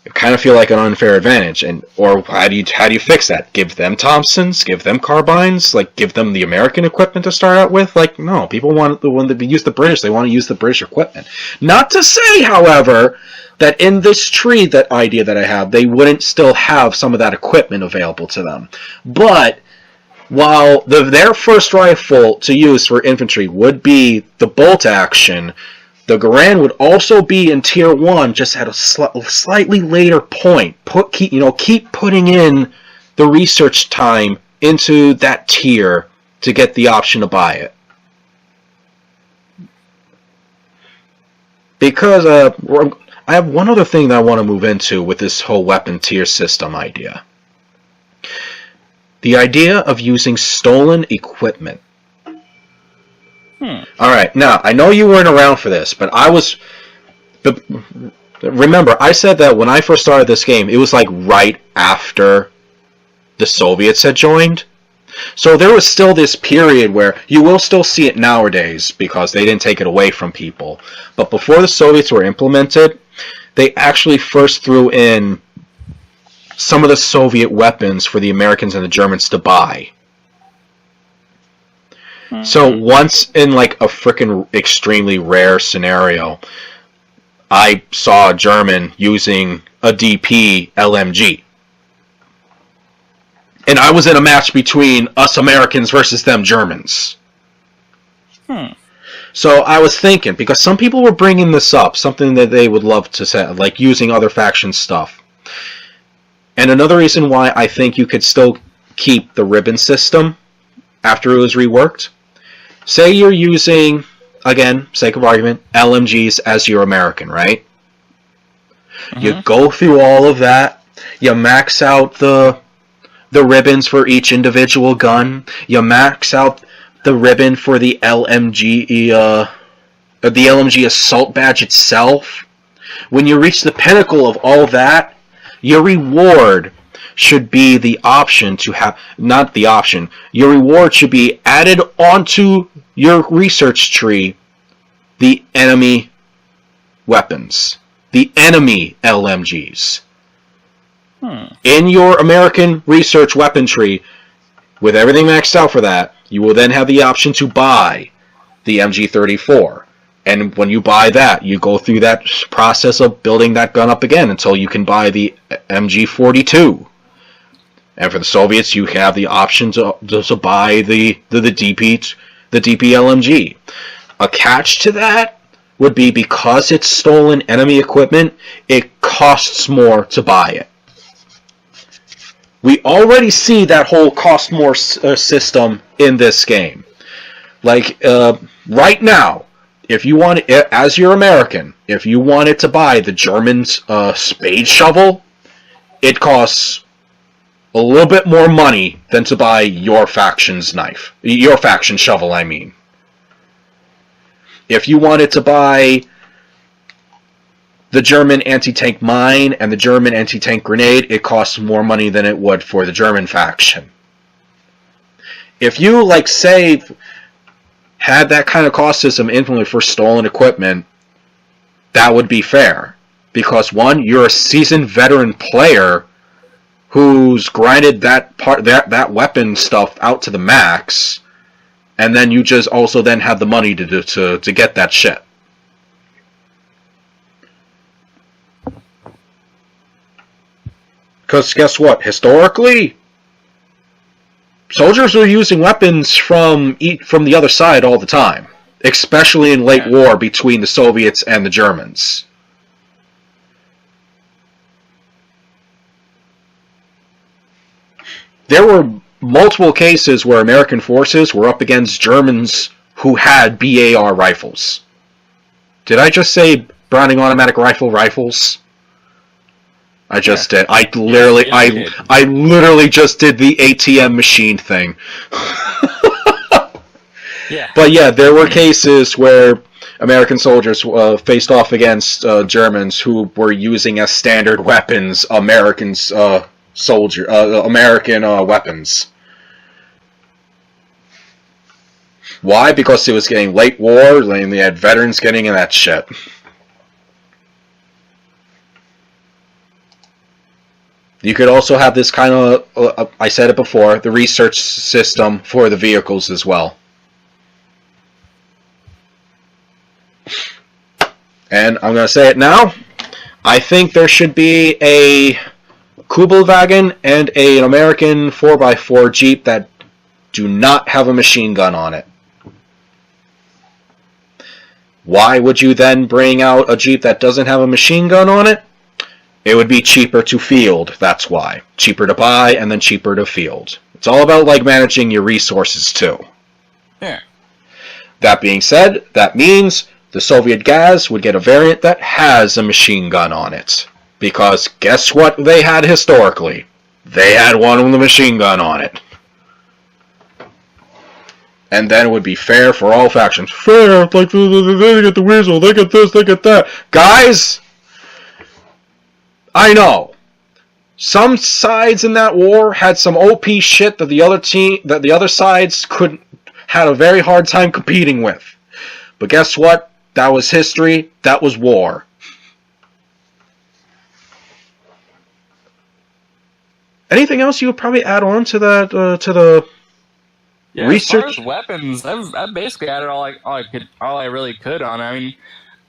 it kind of feel like an unfair advantage. Or how do you fix that? Give them Thompsons, give them carbines, like give them the American equipment to start out with? Like no, people want to use the British. They want to use the British equipment. Not to say, however, that in this tree, that idea that I have, they wouldn't still have some of that equipment available to them. But while their first rifle to use for infantry would be the bolt action, the Garand would also be in tier 1, just at a slightly later point. Keep putting in the research time into that tier to get the option to buy it. Because I have one other thing that I want to move into with this whole weapon tier system idea. The idea of using stolen equipment. Alright, now, I know you weren't around for this, but remember, I said that when I first started this game, it was like right after the Soviets had joined. So there was still this period where you will still see it nowadays, because they didn't take it away from people. But before the Soviets were implemented, they actually first threw in some of the Soviet weapons for the Americans and the Germans to buy. So once in like a freaking extremely rare scenario, I saw a German using a DP LMG. And I was in a match between us Americans versus them Germans. So I was thinking, because some people were bringing this up, something that they would love to say, like using other faction stuff. And another reason why I think you could still keep the ribbon system after it was reworked. Say you're using, again, sake of argument, LMGs as your American, right? You go through all of that, you max out the ribbons for each individual gun, you max out the ribbon for the LMG assault badge itself. When you reach the pinnacle of all that, your reward should be the option to have, not the option, your reward should be added onto your research tree, the enemy weapons, the enemy LMGs. In your American research weapon tree, with everything maxed out for that, you will then have the option to buy the MG34. And when you buy that, you go through that process of building that gun up again until you can buy the MG42. And for the Soviets, you have the option to buy the DP LMG. A catch to that would be, because it's stolen enemy equipment, it costs more to buy it. We already see that whole cost more system in this game. Like, right now, if you want it, as your American, if you wanted to buy the German's spade shovel, it costs a little bit more money than to buy your faction's knife. Your faction shovel, I mean. If you wanted to buy the German anti-tank mine and the German anti-tank grenade, it costs more money than it would for the German faction. If you, like, say, had that kind of cost system implemented for stolen equipment, that would be fair. Because, one, you're a seasoned veteran player who's grinded that weapon stuff out to the max, and then you just also then have the money to get that shit. Because guess what? Historically, soldiers were using weapons from the other side all the time, especially in late war between the Soviets and the Germans. There were multiple cases where American forces were up against Germans who had BAR rifles. Did I just say Browning automatic rifles? I just did. I literally just did the ATM machine thing. But yeah, there were cases where American soldiers faced off against Germans who were using as standard weapons American weapons. Why? Because it was getting late war, and they had veterans getting in that shit. You could also have this kind of, I said it before, the research system for the vehicles as well. And I'm going to say it now. I think there should be a Kubelwagen and an American 4x4 Jeep that do not have a machine gun on it. Why would you then bring out a Jeep that doesn't have a machine gun on it? It would be cheaper to field, that's why. Cheaper to buy and then cheaper to field. It's all about, like, managing your resources too. Yeah. That being said, that means the Soviet Gaz would get a variant that has a machine gun on it. Because guess what they had historically? They had one with a machine gun on it. And then it would be fair for all factions. Fair, like, they get the weasel, they get this, they get that. Guys, I know. Some sides in that war had some OP shit that the other sides had a very hard time competing with. But guess what? That was history. That was war. Anything else you would probably add on to that? To Yeah, research. as far as weapons, I've basically added all I really could on it. I mean,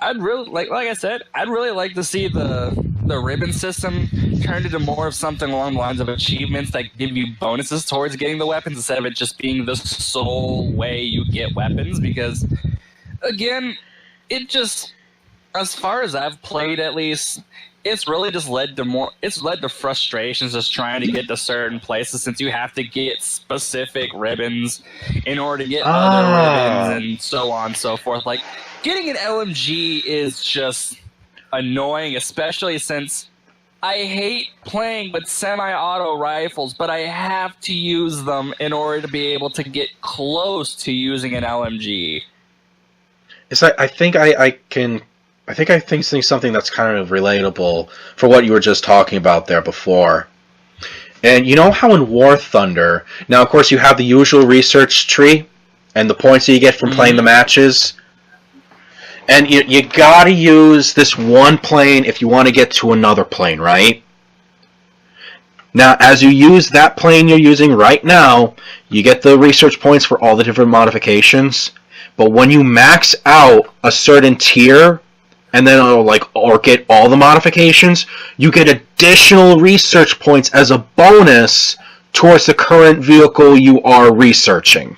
I'd really like I said, I'd really like to see the ribbon system turned into more of something along the lines of achievements that give you bonuses towards getting the weapons instead of it just being the sole way you get weapons. Because again, it just, as far as I've played at least, it's really just led to frustrations just trying to get to certain places, since you have to get specific ribbons in order to get other ribbons and so on and so forth. Like, getting an LMG is just annoying, especially since I hate playing with semi-auto rifles, but I have to use them in order to be able to get close to using an LMG. I think I think something that's kind of relatable for what you were just talking about there before. And you know how in War Thunder, now of course you have the usual research tree and the points that you get from playing the matches. And you gotta use this one plane if you want to get to another plane, right? Now, as you use that plane you're using right now, you get the research points for all the different modifications. But when you max out a certain tier, and then or get all the modifications, you get additional research points as a bonus towards the current vehicle you are researching.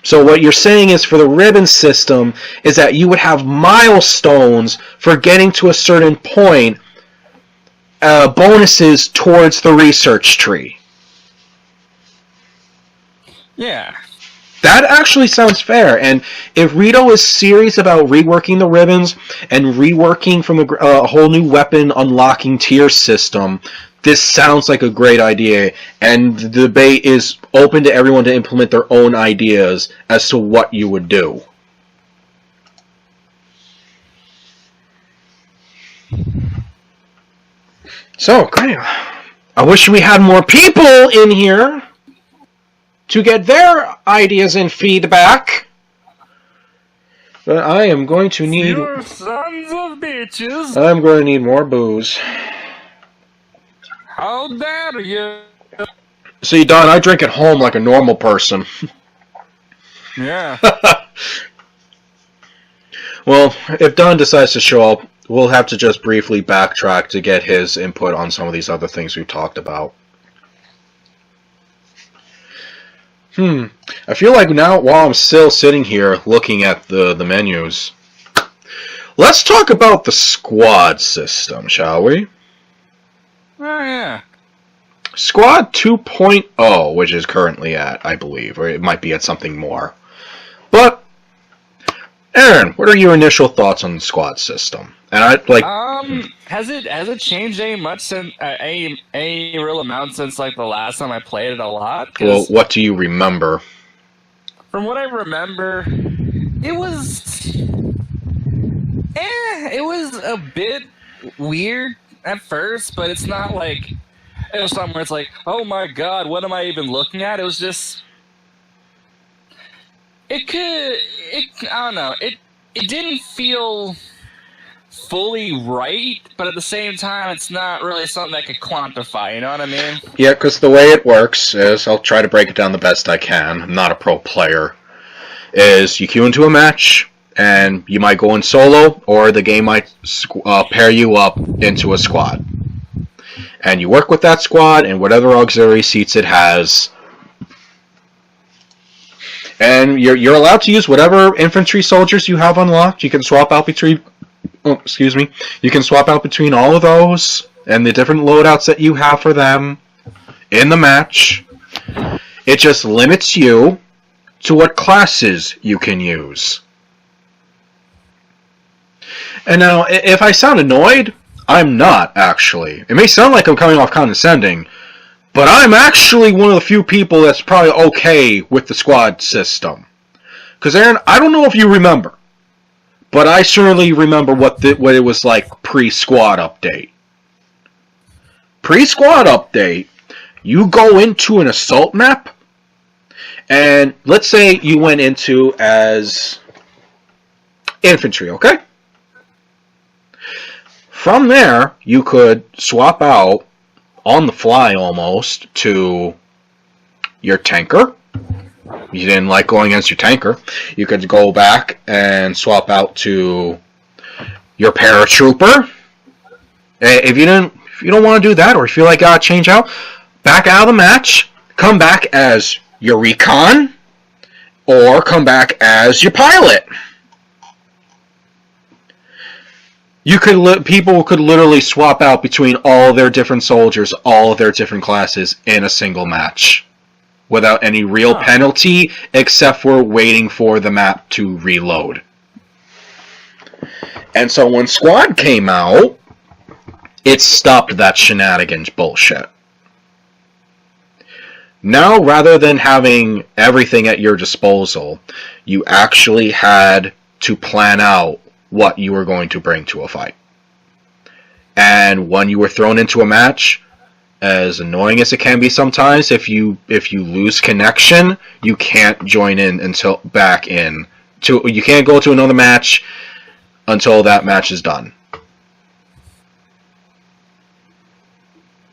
So what you're saying is, for the ribbon system, is that you would have milestones for getting to a certain point, bonuses towards the research tree. Yeah. That actually sounds fair, and if Rito is serious about reworking the ribbons and reworking from a whole new weapon unlocking tier system, this sounds like a great idea, and the debate is open to everyone to implement their own ideas as to what you would do. So, great. I wish we had more people in here to get their ideas and feedback. But I am going to need... You sons of bitches! I'm going to need more booze. How dare you! See, Don, I drink at home like a normal person. Yeah. Well, if Don decides to show up, we'll have to just briefly backtrack to get his input on some of these other things we've talked about. I feel like now, while I'm still sitting here looking at the menus, let's talk about the squad system, shall we? Oh, yeah. Squad 2.0, which is currently at, I believe, or it might be at something more. But, Aaron, what are your initial thoughts on the squad system? And has it changed any much since any real amount since like the last time I played it a lot? Well, what do you remember? From what I remember, it was a bit weird at first, but it's not like it was something where it's like, oh my god, what am I even looking at? It was just I don't know, it didn't feel fully right, but at the same time, it's not really something I could quantify, you know what I mean? Yeah, because the way it works is, I'll try to break it down the best I can, I'm not a pro player, is you queue into a match, and you might go in solo, or the game might pair you up into a squad. And you work with that squad, and whatever auxiliary seats it has, and you're allowed to use whatever infantry soldiers you have unlocked. You can swap out between... You can swap out between all of those and the different loadouts that you have for them in the match. It just limits you to what classes you can use. And now, if I sound annoyed, I'm not, actually. It may sound like I'm coming off condescending, but I'm actually one of the few people that's probably okay with the squad system. Because, Aaron, I don't know if you remember, but I certainly remember what it was like pre-squad update. Pre-squad update, you go into an assault map, and let's say you went into as infantry, okay? From there, you could swap out on the fly almost to your tanker. You didn't like going against your tanker. You could go back and swap out to your paratrooper. If you don't want to do that, or if you feel like gotta change out, back out of the match, come back as your Recon, or come back as your pilot. People could literally swap out between all their different soldiers, all of their different classes in a single match, without any real penalty, except for waiting for the map to reload. And so when Squad came out, it stopped that shenanigans bullshit. Now, rather than having everything at your disposal, you actually had to plan out what you were going to bring to a fight. And when you were thrown into a match, as annoying as it can be sometimes, if you lose connection, you can't join in until you can't go to another match until that match is done.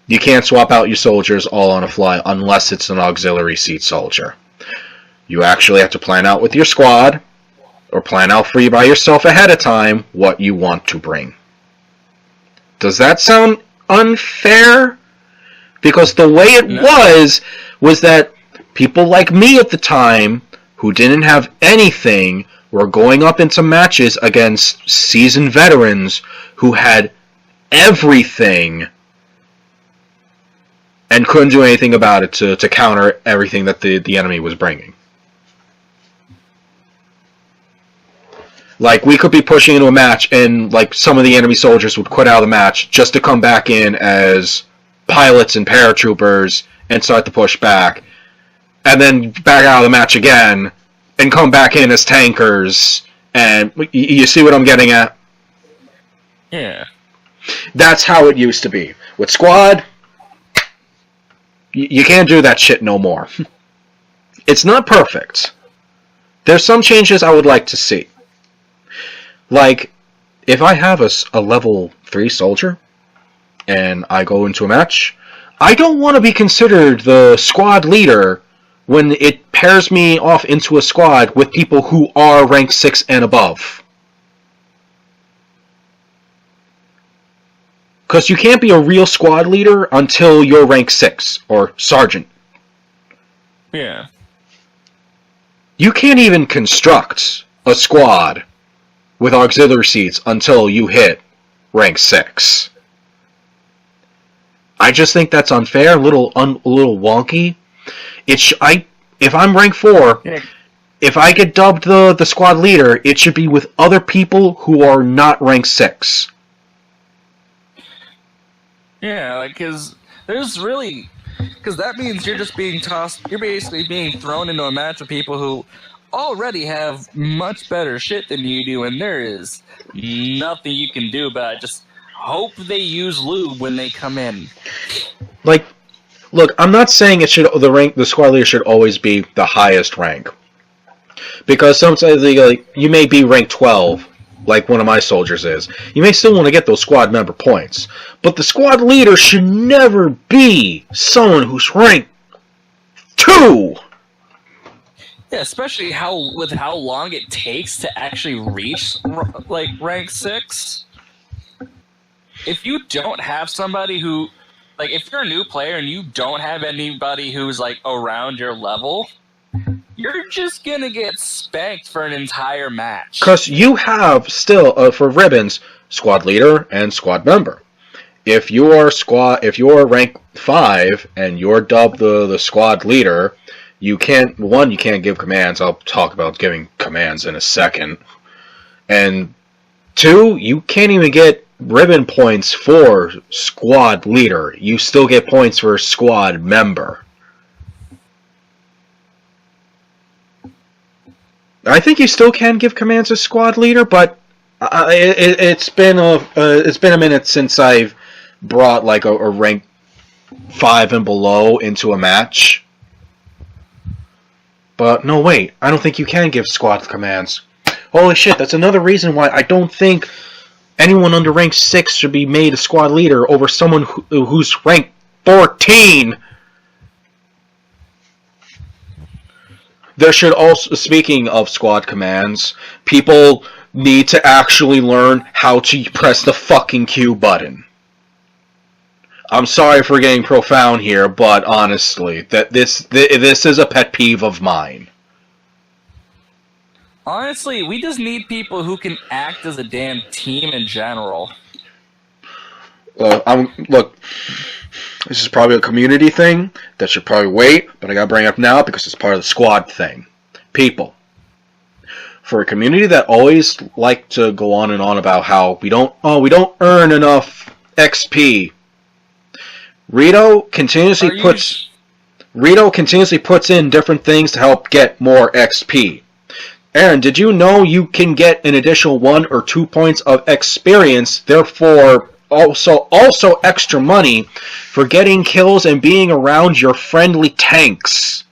You can't swap out your soldiers all on a fly unless it's an auxiliary seat soldier. You actually have to plan out with your squad, or plan out for you by yourself ahead of time what you want to bring. Does that sound unfair? Because the way it was that people like me at the time, who didn't have anything, were going up into matches against seasoned veterans who had everything and couldn't do anything about it to counter everything that the enemy was bringing. Like, we could be pushing into a match, and like some of the enemy soldiers would quit out of the match just to come back in as pilots and paratroopers and start to push back, and then back out of the match again and come back in as tankers. And you see what I'm getting at? Yeah. That's how it used to be. With Squad, you can't do that shit no more. It's not perfect. There's some changes I would like to see. Like, if I have a level 3 soldier, and I go into a match, I don't want to be considered the squad leader when it pairs me off into a squad with people who are rank 6 and above. Because you can't be a real squad leader until you're rank 6, or sergeant. Yeah. You can't even construct a squad with auxiliary seats until you hit rank 6. I just think that's unfair, a little wonky. If I'm rank 4, if I get dubbed the squad leader, it should be with other people who are not rank 6. Yeah, like, because that means you're just being you're basically being thrown into a match with people who already have much better shit than you do, and there is nothing you can do about it. Just hope they use lube when they come in. Like, look, I'm not saying the squad leader should always be the highest rank, because sometimes you may be rank 12, like one of my soldiers is. You may still want to get those squad member points, but the squad leader should never be someone who's rank 2. Yeah, especially with how long it takes to actually reach like rank 6. If you don't have somebody who, like, if you're a new player and you don't have anybody who's like around your level, you're just gonna get spanked for an entire match. Because you have still for ribbons squad leader and squad member. If you're rank 5 and you're dubbed the squad leader, you can't give commands. I'll talk about giving commands in a second. And 2, you can't even get ribbon points for squad leader. You still get points for squad member. I think you still can give commands as squad leader, but it's been a minute since I've brought like a rank 5 and below into a match. But no, wait, I don't think you can give squad commands. Holy shit, that's another reason why I don't think anyone under rank 6 should be made a squad leader over someone who's rank 14. There should also, speaking of squad commands, people need to actually learn how to press the fucking Q button. I'm sorry for getting profound here, but honestly, this is a pet peeve of mine. Honestly, we just need people who can act as a damn team in general. Look, this is probably a community thing that should probably wait, but I gotta bring it up now because it's part of the squad thing. People. For a community that always like to go on and on about how we don't earn enough XP. Rito continuously puts in different things to help get more XP. Aaron, did you know you can get an additional 1 or 2 points of experience, therefore also extra money for getting kills and being around your friendly tanks?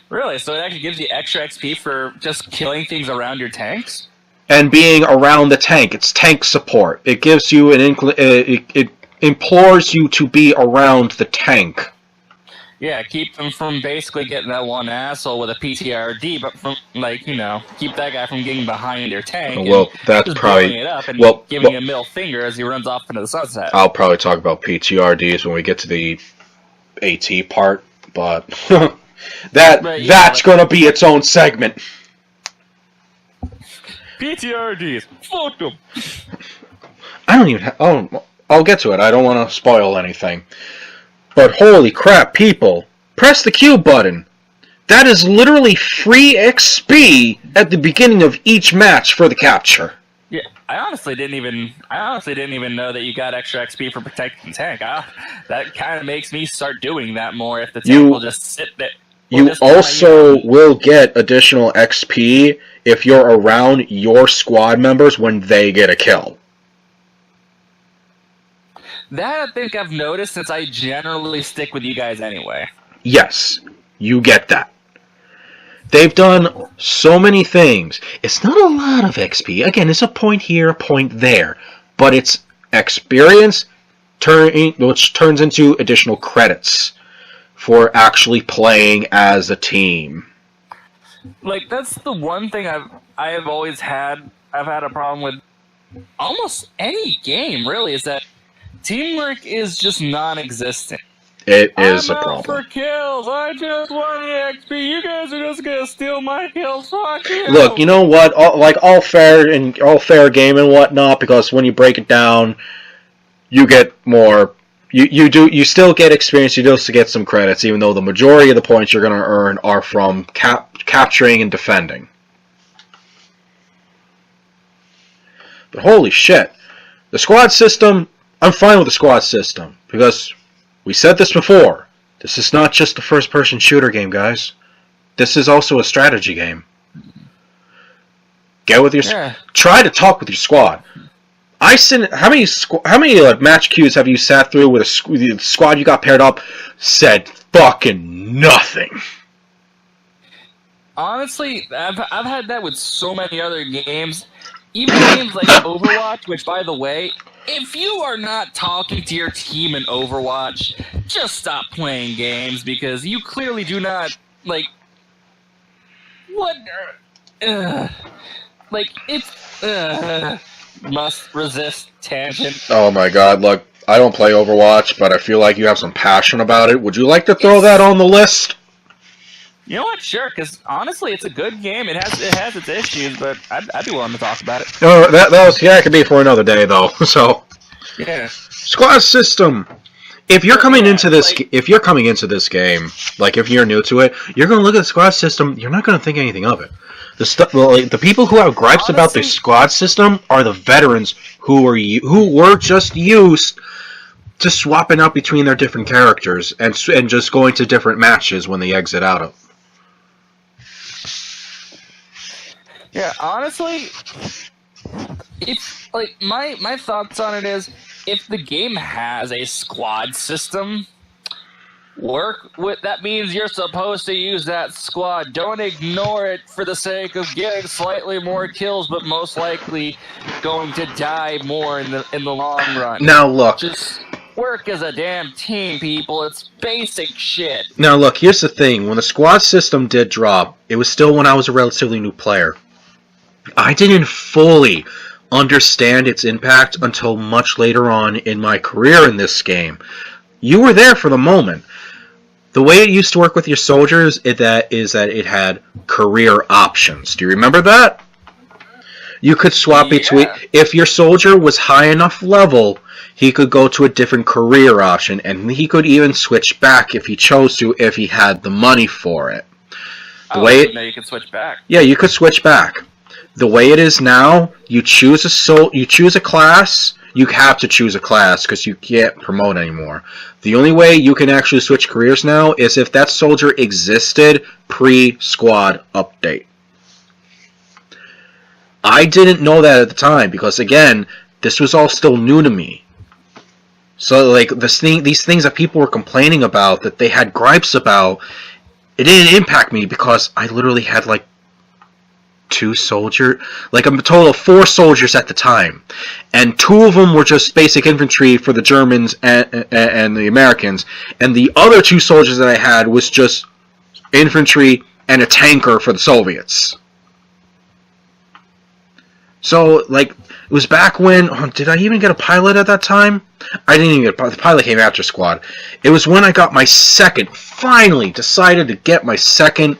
Really? So it actually gives you extra XP for just killing things around your tanks? And being around the tank. It's tank support. It gives you it implores you to be around the tank. Yeah, keep them from basically getting that one asshole with a PTRD, but from, keep that guy from getting behind your tank. Well, that's just probably blowing it up and well, giving a middle finger as he runs off into the sunset. I'll probably talk about PTRDs when we get to the AT part, but that's going to be its own segment. PTRDs, fuck them. I don't even. I'll get to it. I don't want to spoil anything. But holy crap, people! Press the Q button. That is literally free XP at the beginning of each match for the capture. Yeah, I honestly didn't even know that you got extra XP for protecting the tank. That kind of makes me start doing that more. If the tank will just sit there. You also will get additional XP if you're around your squad members when they get a kill. That I think I've noticed since I generally stick with you guys anyway. Yes, you get that. They've done so many things. It's not a lot of XP. Again, it's a point here, a point there. But it's experience, which turns into additional credits for actually playing as a team. That's the one thing I've always had. I've had a problem with almost any game, really, is that teamwork is just non-existent. It is a problem. I'm out for kills. I just want XP. You guys are just gonna steal my kills. Fuck you. Look, you know what? All fair game and whatnot. Because when you break it down, you get more. You still get experience. You still get some credits, even though the majority of the points you're gonna earn are from capturing and defending. But holy shit, the squad system. I'm fine with the squad system, because we said this before. This is not just a first-person shooter game, guys. This is also a strategy game. Get with your try to talk with your squad. How many match queues have you sat through with the squad you got paired up said fucking nothing? Honestly, I've had that with so many other games. Even games like Overwatch, which, by the way, if you are not talking to your team in Overwatch, just stop playing games, because you clearly do not, must resist tangent. Oh my god, look, I don't play Overwatch, but I feel like you have some passion about it. Would you like to throw that on the list? You know what? Sure, because honestly, it's a good game. It has its issues, but I'd be willing to talk about it. No, that could be for another day, though. So, yeah, squad system. If you're coming into this game, if you're new to it, you're going to look at the squad system. You're not going to think anything of it. The people who have gripes about the squad system are the veterans who were just used to swapping out between their different characters and just going to different matches when they exit out of. Yeah, honestly, it's my thoughts on it is, if the game has a squad system, that means you're supposed to use that squad. Don't ignore it for the sake of getting slightly more kills, but most likely going to die more in the long run. Now look, Work as a damn team, people. It's basic shit. Now, look, here's the thing. When the squad system did drop, it was still when I was a relatively new player. I didn't fully understand its impact until much later on in my career in this game. You were there for the moment. The way it used to work with your soldiers is that it had career options. Do you remember that? You could swap between... If your soldier was high enough level, he could go to a different career option, and he could even switch back if he chose to, if he had the money for it. No, you can switch back. Yeah, you could switch back. The way it is now, you choose a class. You have to choose a class because you can't promote anymore. The only way you can actually switch careers now is if that soldier existed pre-squad update. I didn't know that at the time because, again, this was all still new to me. So, like, these things that people were complaining about, that they had gripes about, it didn't impact me because I literally had, like, a total of 4 soldiers at the time, and 2 of them were just basic infantry for the Germans and the Americans, and the other 2 soldiers that I had was just infantry and a tanker for the Soviets. So, like, it was back when... did I even get a pilot at that time? I didn't even get a pilot. The pilot came after squad. It was when I got my finally decided to get my second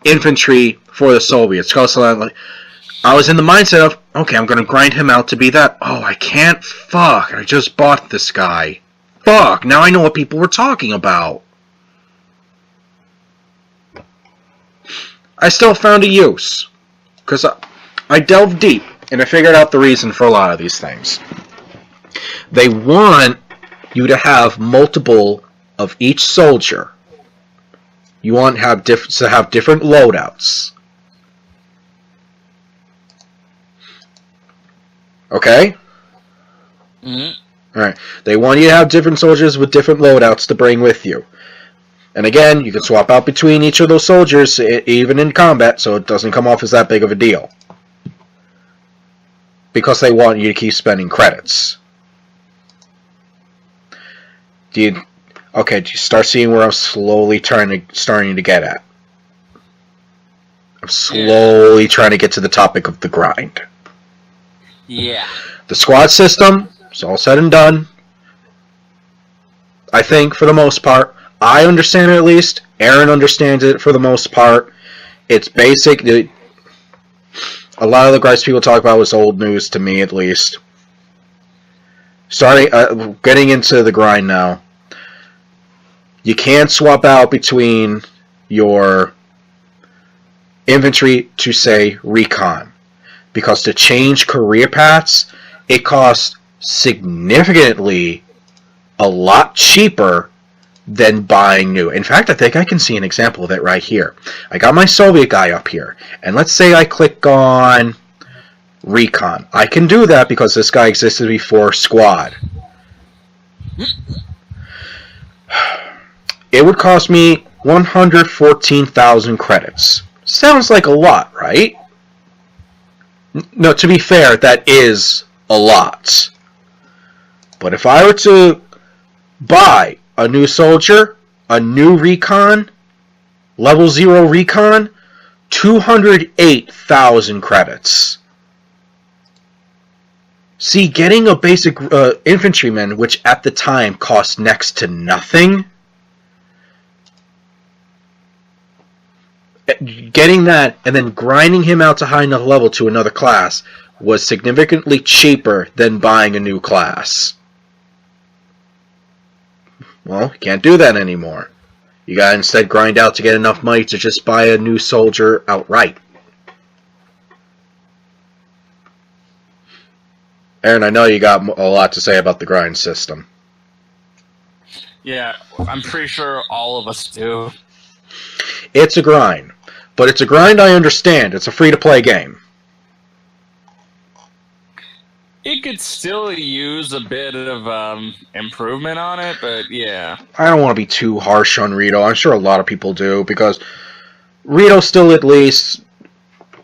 infantry for the Soviets. I was in the mindset of, okay, I'm going to grind him out to be that. Oh, I can't. Fuck. I just bought this guy. Fuck. Now I know what people were talking about. I still found a use. Because I delved deep, and I figured out the reason for a lot of these things. They want you to have multiple of each soldier. You want to have different loadouts. Okay? Mm-hmm. Alright. They want you to have different soldiers with different loadouts to bring with you. And again, you can swap out between each of those soldiers, even in combat, so it doesn't come off as that big of a deal. Because they want you to keep spending credits. Do you start seeing where I'm slowly starting to get at? I'm slowly trying to get to the topic of the grind. Yeah. The squad system, it's all said and done. I think, for the most part. I understand it at least. Aaron understands it for the most part. It's basic. A lot of the gripes people talk about was old news to me, at least. Getting into the grind now. You can't swap out between your infantry to, say, Recon. Because to change career paths, it costs significantly a lot cheaper than buying new. In fact, I think I can see an example of it right here. I got my Soviet guy up here, and let's say I click on Recon. I can do that because this guy existed before Squad. It would cost me 114,000 credits. Sounds like a lot, right? No, to be fair, that is a lot. But if I were to buy a new soldier, a new Recon, level 0 Recon, 208,000 credits. See, getting a basic infantryman, which at the time cost next to nothing, getting that and then grinding him out to high enough level to another class was significantly cheaper than buying a new class. Well, you can't do that anymore. You gotta instead grind out to get enough money to just buy a new soldier outright. Aaron, I know you got a lot to say about the grind system. Yeah, I'm pretty sure all of us do. It's a grind. But it's a grind I understand. It's a free-to-play game. It could still use a bit of improvement on it, but yeah. I don't want to be too harsh on Rito. I'm sure a lot of people do, because Rito still at least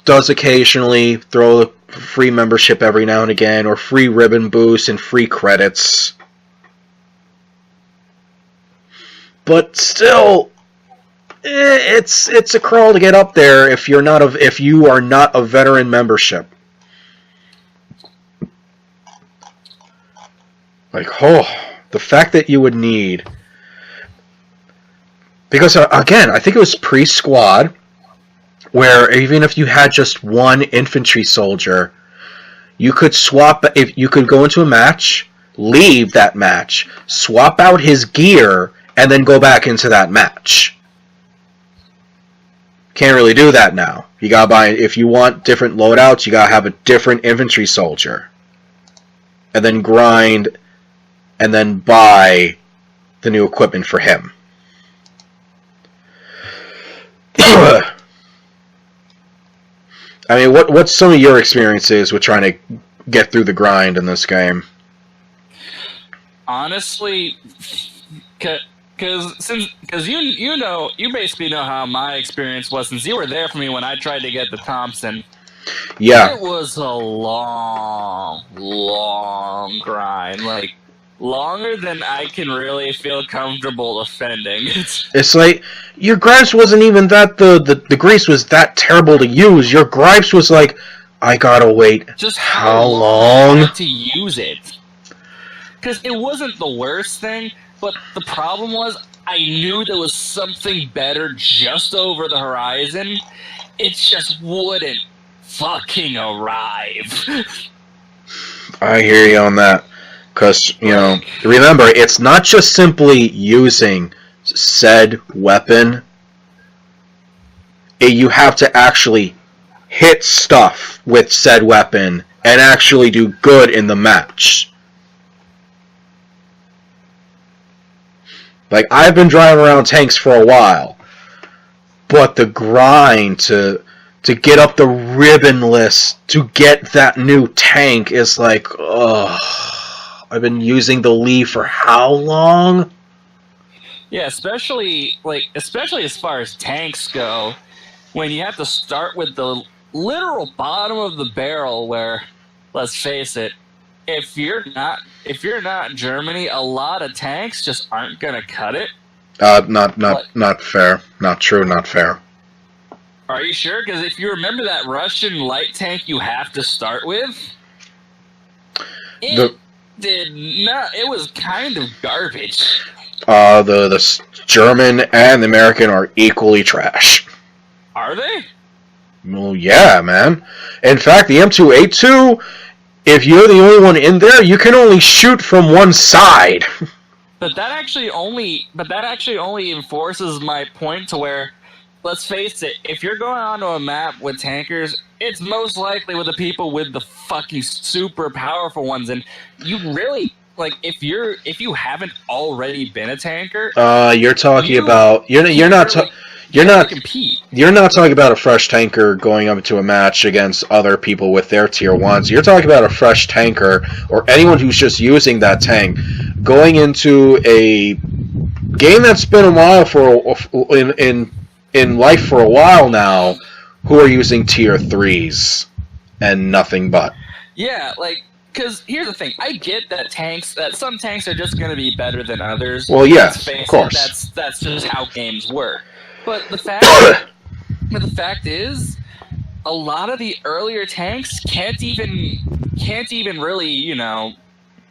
does occasionally throw the free membership every now and again, or free ribbon boosts and free credits. but still, it's a crawl to get up there if you are not a veteran membership. Like, the fact that you would need, because again, I think it was pre-squad, where even if you had just one infantry soldier, you could go into a match, leave that match, swap out his gear, and then go back into that match. Can't really do that now. You gotta buy, if you want different loadouts, you gotta have a different infantry soldier. And then grind, and then buy the new equipment for him. I mean, what's some of your experiences with trying to get through the grind in this game? Honestly, because you basically know how my experience was, since you were there for me when I tried to get the Thompson. Yeah. It was a long grind. Like, longer than I can really feel comfortable offending. It's like, your gripes wasn't even that the grease was that terrible to use. Your gripes was like, I gotta wait just how long to use it. Because it wasn't the worst thing, but the problem was I knew there was something better just over the horizon. It just wouldn't fucking arrive. I hear you on that. Because, remember, it's not just simply using said weapon. You have to actually hit stuff with said weapon and actually do good in the match. Like, I've been driving around tanks for a while, but the grind to get up the ribbon list to get that new tank is like, ugh. I've been using the Lee for how long? Yeah, especially as far as tanks go, when you have to start with the literal bottom of the barrel, where, let's face it, if you're not Germany, a lot of tanks just aren't gonna cut it. Not fair. Not true. Not fair. Are you sure? Because if you remember that Russian light tank you have to start with, it was kind of garbage. The German and the American are equally trash. Are they? Well, yeah, man. In fact, the M2A2, if you're the only one in there, you can only shoot from one side. But that actually only enforces my point to where, let's face it, if you're going onto a map with tankers, it's most likely with the people with the fucking super powerful ones, and you really, like, if you haven't already been a tanker, you're talking about you're not talking about a fresh tanker going up to a match against other people with their tier 1s. You're talking about a fresh tanker or anyone who's just using that tank going into a game that's been a while in life for a while now, who are using tier 3s and nothing but. Yeah, like, because here's the thing, I get that some tanks are just going to be better than others. Well, yes, of course. That's just how games work. But the fact is, a lot of the earlier tanks can't even really,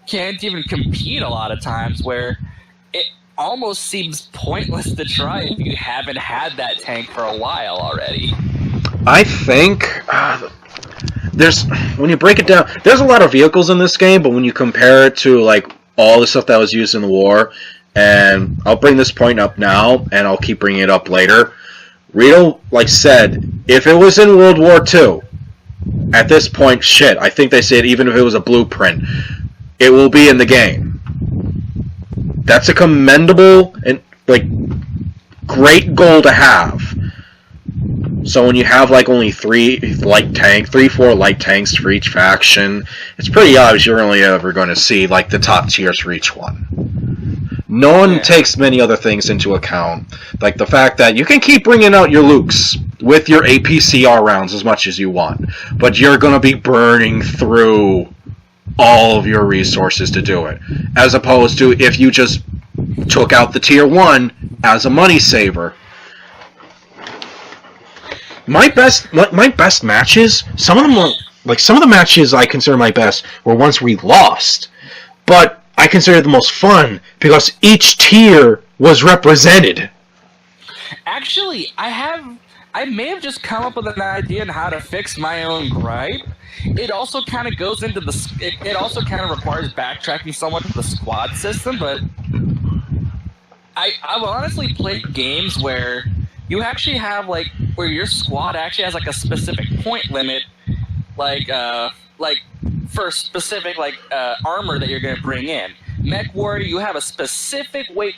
can't even compete a lot of times, where it almost seems pointless to try if you haven't had that tank for a while already. I think when you break it down, there's a lot of vehicles in this game, but when you compare it to like all the stuff that was used in the war, and I'll bring this point up now, and I'll keep bringing it up later. Rito, said, if it was in World War II, at this point, shit, I think they said even if it was a blueprint, it will be in the game. That's a commendable and great goal to have. So when you have only 4 light tanks for each faction, it's pretty obvious you're only ever going to see the top tiers for each one. No one takes many other things into account, like the fact that you can keep bringing out your Lukes with your APCR rounds as much as you want, but you're going to be burning through all of your resources to do it, as opposed to if you just took out the tier 1 as a money saver. My best matches, some of the matches I consider my best were ones we lost, but I consider the most fun because each tier was represented. Actually, I may have just come up with an idea on how to fix my own gripe. It also kind of goes into it also kind of requires backtracking somewhat to the squad system, but I've honestly played games where you actually have where your squad actually has a specific point limit, for specific armor that you're going to bring in. Mech Warrior, you have a specific weight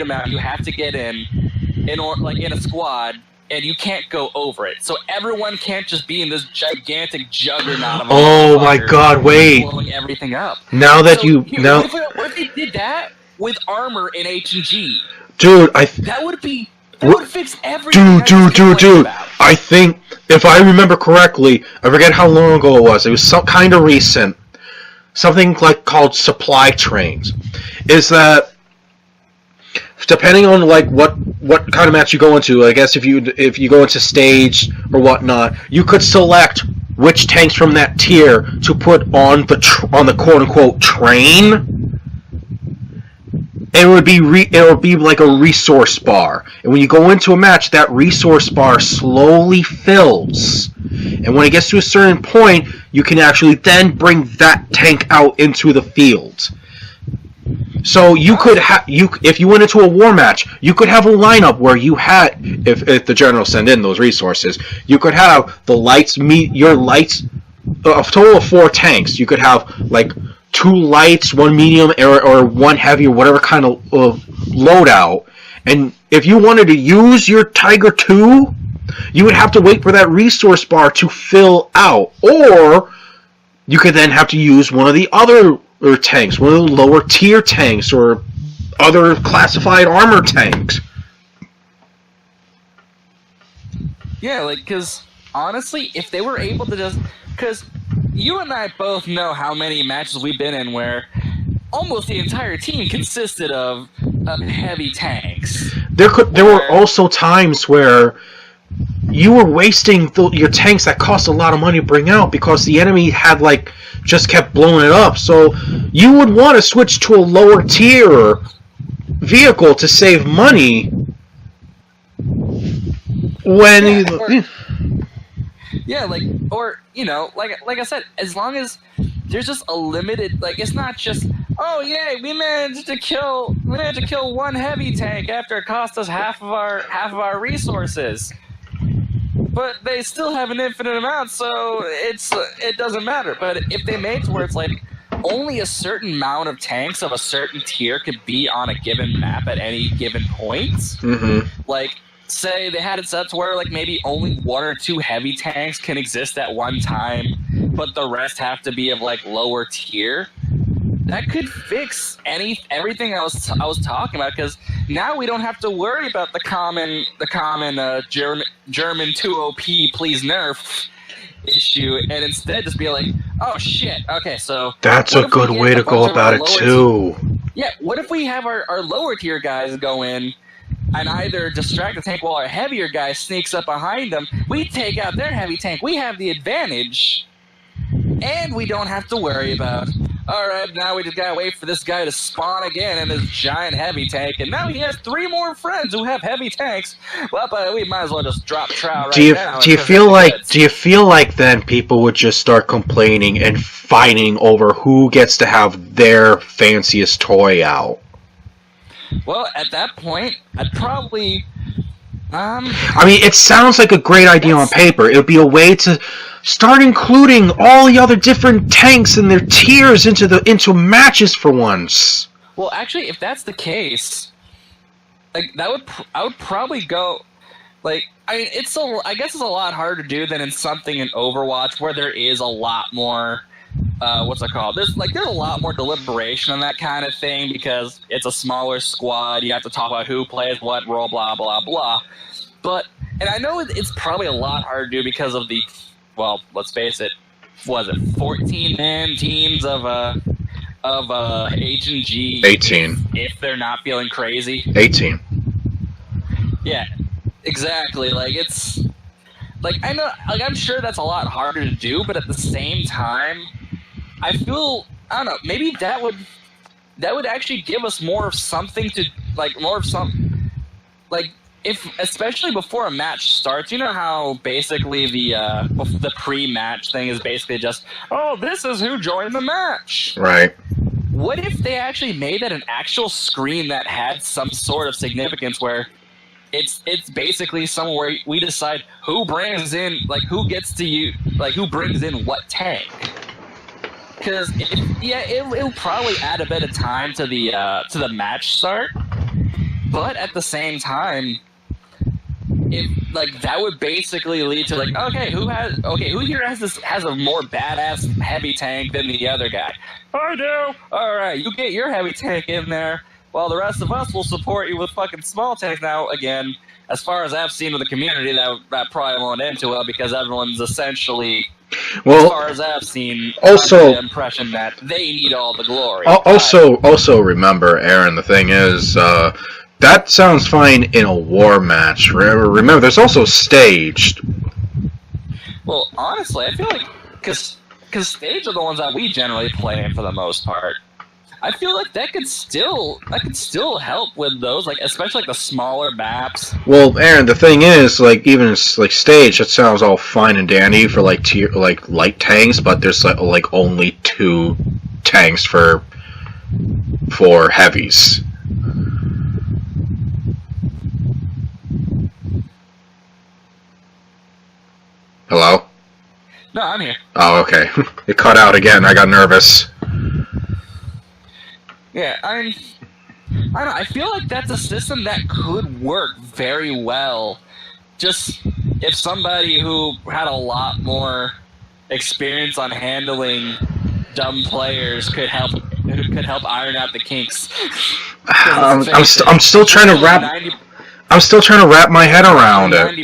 amount you have to get in a squad, and you can't go over it. So everyone can't just be in this gigantic juggernaut of oh my god, wait. blowing everything up. Now that what if they did that with armor in H&G? Dude, that would fix everything. Dude. I think, if I remember correctly, I forget how long ago it was. It was some kind of recent. Something called supply trains. Is that depending on what kind of match you go into? I guess if you go into stage or whatnot, you could select which tanks from that tier to put on the quote unquote train. It would be like a resource bar, and when you go into a match, that resource bar slowly fills, and when it gets to a certain point, you can actually then bring that tank out into the field. So you could if you went into a war match, you could have a lineup where you had, if the generals send in those resources, you could have the lights meet your lights, a total of 4 tanks. You could have 2 lights, 1 medium, or 1 heavy, or whatever kind of loadout. And if you wanted to use your Tiger 2, you would have to wait for that resource bar to fill out. Or you could then have to use one of the other tanks, one of the lower tier tanks, or other classified armor tanks. Yeah, because honestly, if they were able to just... Because you and I both know how many matches we've been in where almost the entire team consisted of heavy tanks. There were also times where you were wasting your tanks that cost a lot of money to bring out because the enemy had just kept blowing it up. So you would want to switch to a lower tier vehicle to save money when like I said, as long as there's just a limited, it's not just, oh yay, we managed to kill 1 heavy tank after it cost us half of our resources, but they still have an infinite amount, so it doesn't matter. But if they made it to where it's only a certain amount of tanks of a certain tier could be on a given map at any given point, say they had it set to where like maybe only 1 or 2 heavy tanks can exist at one time, but the rest have to be of like lower tier. That could fix everything I was talking about, because now we don't have to worry about the common German 2 OP please nerf issue, and instead just be like, oh shit, okay, so that's a good way to go about it too. Yeah, what if we have our lower tier guys go in and either distract the tank while our heavier guy sneaks up behind them, we take out their heavy tank, we have the advantage, and we don't have to worry about, alright, now we just gotta wait for this guy to spawn again in his giant heavy tank, and now he has 3 more friends who have heavy tanks. Well, but we might as well just drop trow right now. Do you feel like then people would just start complaining and fighting over who gets to have their fanciest toy out? Well, at that point, I'd probably... I mean, it sounds like a great idea on paper. It would be a way to start including all the other different tanks and their tiers into matches for once. Well, actually, if that's the case, like I would probably go, like, I mean, I guess it's a lot harder to do than in something in Overwatch where there is a lot more. What's it called? There's a lot more deliberation on that kind of thing because it's a smaller squad. You have to talk about who plays what role, blah blah blah. But, and I know it's probably a lot harder to do because of the, well, let's face it, was it 14-man teams of of H&G 18. if they're not feeling crazy? 18. Yeah, exactly. Like, it's... Like, I know... Like, I'm sure that's a lot harder to do, but at the same time, I feel... I don't know, maybe that would actually give us more of something to... Like, more of some... Like, if... Especially before a match starts, you know how basically the pre-match thing is basically just, oh, this is who joined the match. Right. What if they actually made that an actual screen that had some sort of significance where it's basically somewhere we decide who brings in, like, who gets to use, like, who brings in what tank? Because it'll probably add a bit of time to the match start, but at the same time, if, like, that would basically lead to, like, who here has a more badass heavy tank than the other guy? I do. All right, you get your heavy tank in there, while the rest of us will support you with fucking small tanks. Now, again, as far as I've seen with the community, that probably won't end too well because everyone's essentially, as far as I've seen, also the impression that they need all the glory. Also remember, Aaron, the thing is, that sounds fine in a war match. Remember, there's also staged. Well, honestly, I feel like because stage are the ones that we generally play in for the most part. I feel like that could still help with those, like, especially like the smaller maps. Well, Aaron, the thing is, like, even like stage, it sounds all fine and dandy for like light tanks, but there's like only 2 tanks for heavies. Hello? No, I'm here. Oh, okay. It cut out again. I got nervous. Yeah, I don't know. I feel like that's a system that could work very well. Just if somebody who had a lot more experience on handling dumb players could help iron out the kinks. I'm still trying to wrap my head around it.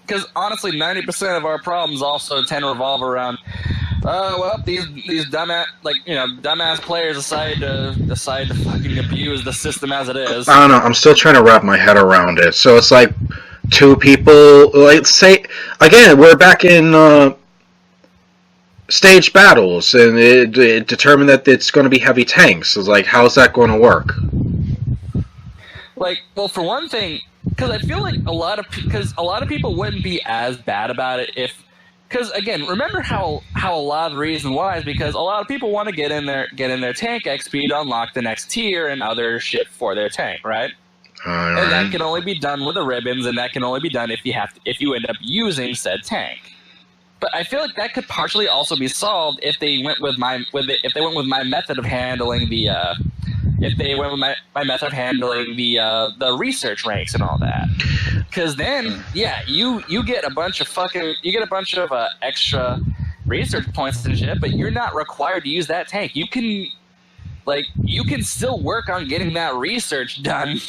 Because honestly, 90% of our problems also tend to revolve around, these dumbass players decide to fucking abuse the system as it is. I don't know. I'm still trying to wrap my head around it. So it's like 2 people. Like, say again, we're back in stage battles, and it determined that it's going to be heavy tanks. It's like, how's that going to work? Like, well, for one thing. Because I feel like a lot of people wouldn't be as bad about it if, because again, remember how a lot of the reason why is because a lot of people want to get in their tank XP to unlock the next tier and other shit for their tank, right? All right. And that can only be done with the ribbons, and that can only be done if you end up using said tank. But I feel like that could partially also be solved if they went with my method of handling the research ranks and all that. Because then, yeah, you get a bunch of extra research points and shit, but you're not required to use that tank. You can still work on getting that research done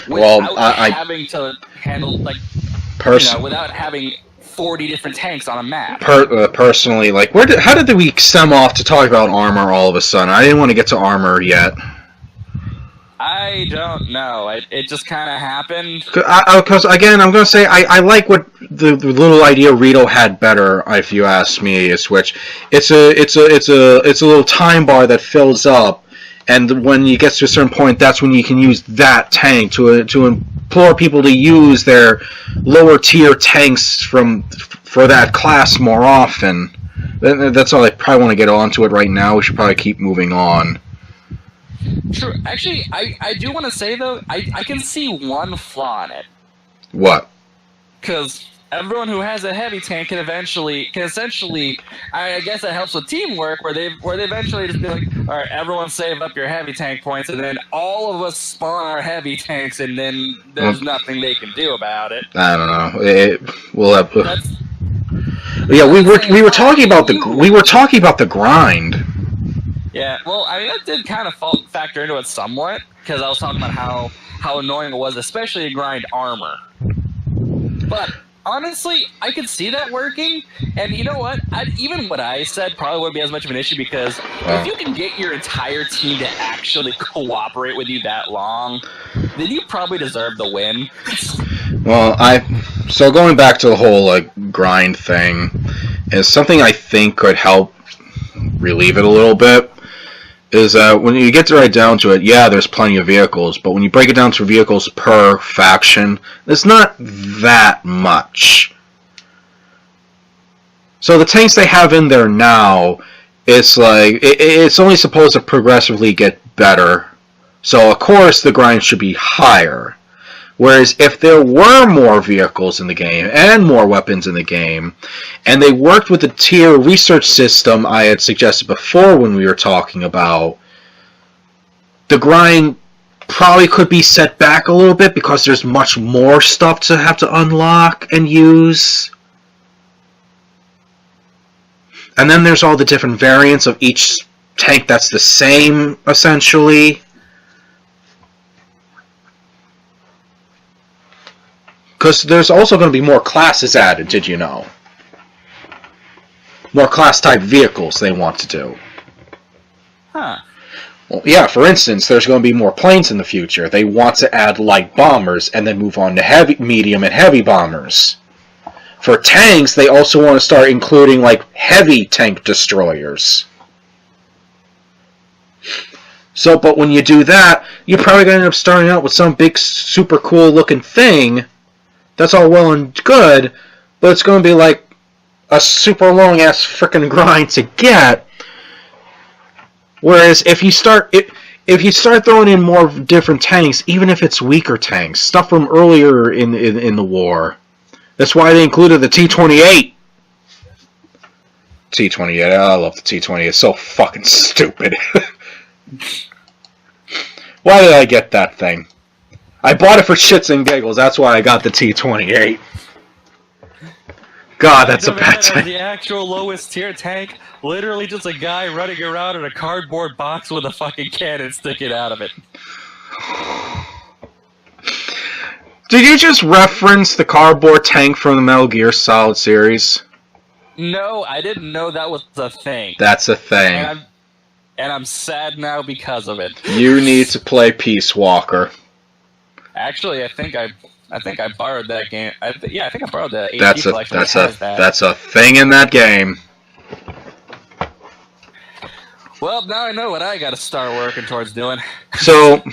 without having to handle without having 40 different tanks on a map. Personally, like, how did we stem off to talk about armor all of a sudden? I didn't want to get to armor yet. I don't know. It just kind of happened. Because again, I'm going to say I like what the little idea Rito had better. If you ask me, it's it's a little time bar that fills up, and when you get to a certain point, that's when you can use that tank to implore people to use their lower tier tanks for that class more often. That's all. I probably want to get onto it right now. We should probably keep moving on. True. Actually, I do want to say, though, I can see one flaw in it. What? Because everyone who has a heavy tank can essentially, I guess that helps with teamwork, where they eventually just be like, all right, everyone save up your heavy tank points, and then all of us spawn our heavy tanks, and then there's nothing they can do about it. I don't know. We were talking about the grind. Yeah, well, I mean, that did kind of factor into it somewhat, because I was talking about how annoying it was, especially to grind armor. But honestly, I could see that working. And you know what? Even what I said probably wouldn't be as much of an issue because if you can get your entire team to actually cooperate with you that long, then you probably deserve the win. Well, so going back to the whole grind thing is something I think could help relieve it a little bit. Is when you get right down to it, yeah, there's plenty of vehicles, but when you break it down to vehicles per faction, there's not that much. So the tanks they have in there now, it's like it's only supposed to progressively get better. So of course the grind should be higher. Whereas if there were more vehicles in the game and more weapons in the game, and they worked with the tier research system I had suggested before when we were talking about, the grind probably could be set back a little bit because there's much more stuff to have to unlock and use. And then there's all the different variants of each tank that's the same, essentially. Because there's also going to be more classes added, did you know? More class-type vehicles they want to do. Huh. Well, yeah, for instance, there's going to be more planes in the future. They want to add light bombers and then move on to heavy, medium, and heavy bombers. For tanks, they also want to start including, heavy tank destroyers. So, but when you do that, you're probably going to end up starting out with some big, super cool-looking thing. That's all well and good, but it's going to be like a super long-ass frickin' grind to get. Whereas if you start throwing in more different tanks, even if it's weaker tanks, stuff from earlier in the war, that's why they included the T-28. T-28, I love the T-28. It's so fucking stupid. Why did I get that thing? I bought it for shits and giggles. That's why I got the T-28. God, that's a bad tank. The actual lowest tier tank, literally just a guy running around in a cardboard box with a fucking cannon sticking out of it. Did you just reference the cardboard tank from the Metal Gear Solid series? No, I didn't know that was a thing. That's a thing. And I'm sad now because of it. You need to play Peace Walker. Actually, I think I borrowed that game. I think I borrowed the HD collection. That's a thing in that game. Well, now I know what I got to start working towards doing. So,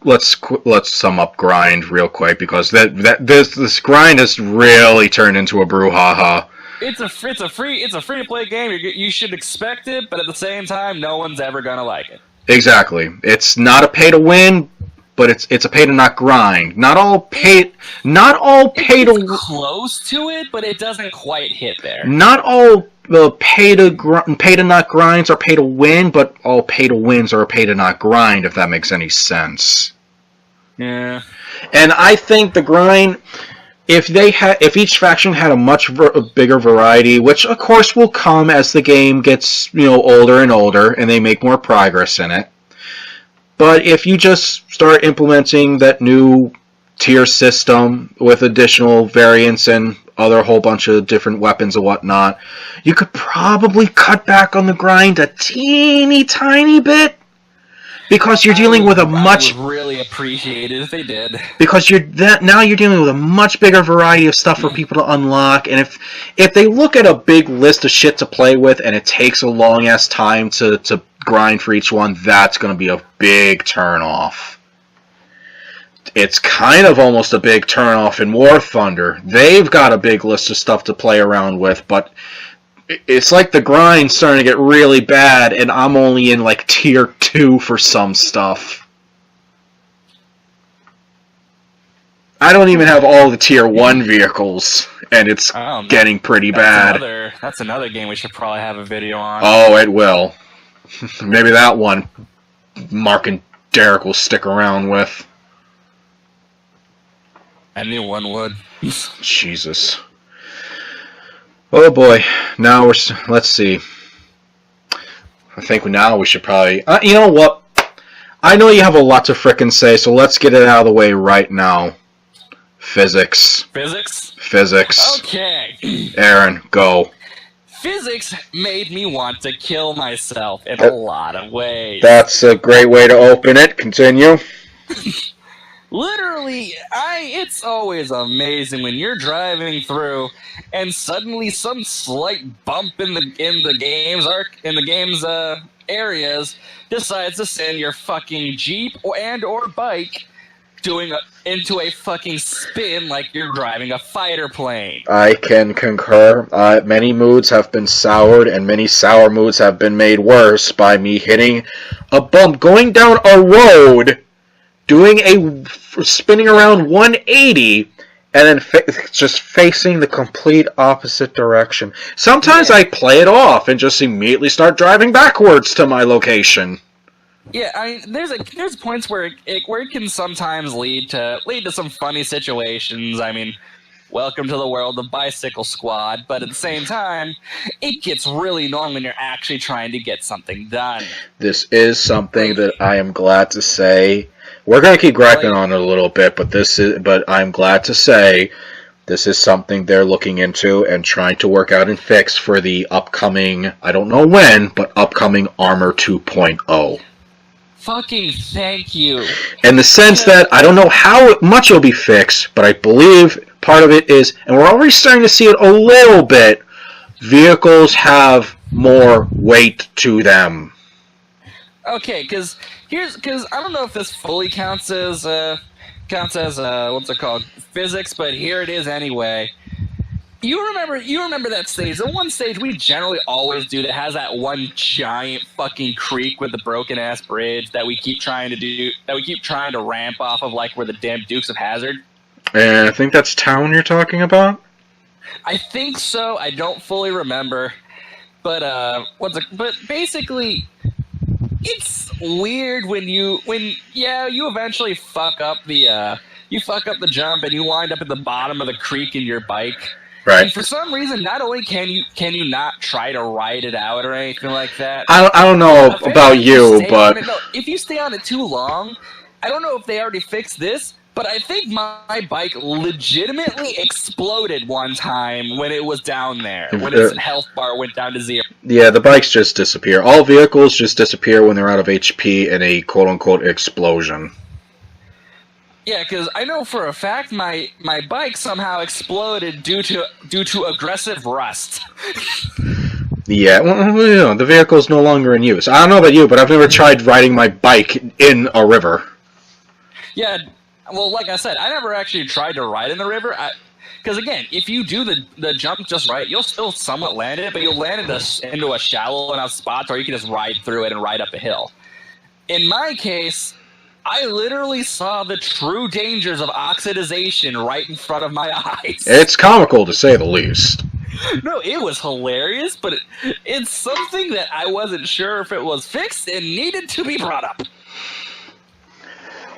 let's sum up grind real quick because this grind has really turned into a brouhaha. It's a free to play game. You should expect it, but at the same time, no one's ever gonna like it. Exactly. It's not a pay to win. But it's a pay to not grind. Not all pay to close to it, but it doesn't quite hit there. Not all pay to not grinds are pay to win, but all pay to wins are pay to not grind. If that makes any sense. Yeah. And I think the grind, if each faction had a much bigger variety, which of course will come as the game gets older and older, and they make more progress in it. But if you just start implementing that new tier system with additional variants and other whole bunch of different weapons and whatnot, you could probably cut back on the grind a teeny tiny bit. Because you're dealing with a much... I would really appreciate it if they did. Because now you're dealing with a much bigger variety of stuff for people to unlock, and if they look at a big list of shit to play with and it takes a long-ass time to grind for each one, that's going to be a big turn-off. It's kind of almost a big turn-off in War Thunder. They've got a big list of stuff to play around with, but... it's like the grind's starting to get really bad, and I'm only in, Tier 2 for some stuff. I don't even have all the Tier 1 vehicles, and it's getting pretty bad. That's another game we should probably have a video on. Oh, it will. Maybe that one Mark and Derek will stick around with. Anyone would. Jesus. Oh boy, now let's see. I think now we should probably... you know what? I know you have a lot to frickin' say, so let's get it out of the way right now. Physics. Physics? Physics. Okay. Aaron, go. Physics made me want to kill myself in a lot of ways. That's a great way to open it. Continue. Literally, it's always amazing when you're driving through and suddenly some slight bump in the game's areas decides to send your fucking Jeep or bike into a fucking spin like you're driving a fighter plane. I can concur. Many moods have been soured, and many sour moods have been made worse by me hitting a bump, going down a road, spinning around 180, and then just facing the complete opposite direction. Sometimes I play it off and just immediately start driving backwards to my location. Yeah, I mean, there's points where it can sometimes lead to some funny situations. I mean, welcome to the world of Bicycle Squad, but at the same time, it gets really annoying when you're actually trying to get something done. This is something that I am glad to say. We're going to keep griping on it a little bit, but I'm glad to say this is something they're looking into and trying to work out and fix for the upcoming, I don't know when, but upcoming Armor 2.0. Fucking thank you. In the sense that I don't know how much it'll be fixed, but I believe part of it is, and we're already starting to see it a little bit, vehicles have more weight to them. Okay, because I don't know if this fully counts as what's it called, physics, but here it is anyway. You remember that stage? The one stage we generally always do that has that one giant fucking creek with the broken ass bridge that we keep trying to ramp off of, like we're the damn Dukes of Hazzard. And I think that's Town you're talking about? I think so. I don't fully remember. But basically it's weird when you eventually fuck up the jump and you wind up at the bottom of the creek in your bike. Right. And for some reason, not only can you not try to ride it out or anything like that. I don't know about you, but if you stay on it too long, I don't know if they already fixed this, but I think my bike legitimately exploded one time when it was down there, when its health bar went down to 0. Yeah, the bikes just disappear. All vehicles just disappear when they're out of HP in a quote-unquote explosion. Yeah, because I know for a fact my bike somehow exploded due to aggressive rust. Yeah, well, the vehicle's no longer in use. I don't know about you, but I've never tried riding my bike in a river. Yeah, well, like I said, I never actually tried to ride in the river. Because again, if you do the jump just right, you'll still somewhat land it, but you'll land into a shallow enough spot where you can just ride through it and ride up a hill. In my case, I literally saw the true dangers of oxidization right in front of my eyes. It's comical, to say the least. No, it was hilarious, but it's something that I wasn't sure if it was fixed and needed to be brought up.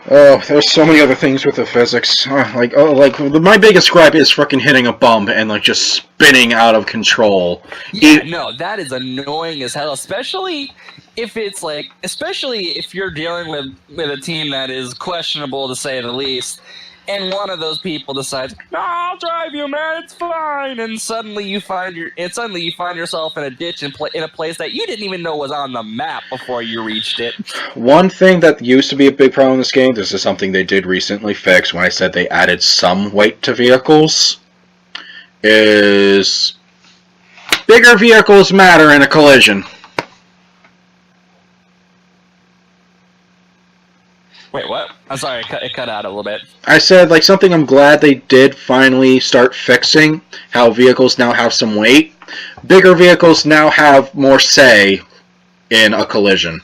Oh, there's so many other things with the physics. My biggest gripe is fucking hitting a bump and just spinning out of control. Yeah, no, that is annoying as hell, especially if you're dealing with a team that is questionable to say the least, and one of those people decides, "No, I'll drive you, man. It's fine." And suddenly you find yourself in a ditch in a place that you didn't even know was on the map before you reached it. One thing that used to be a big problem in this game, this is something they did recently fix when I said they added some weight to vehicles, is bigger vehicles matter in a collision. Wait, what? I'm sorry, it cut out a little bit. I said, something I'm glad they did finally start fixing, how vehicles now have some weight. Bigger vehicles now have more say in a collision.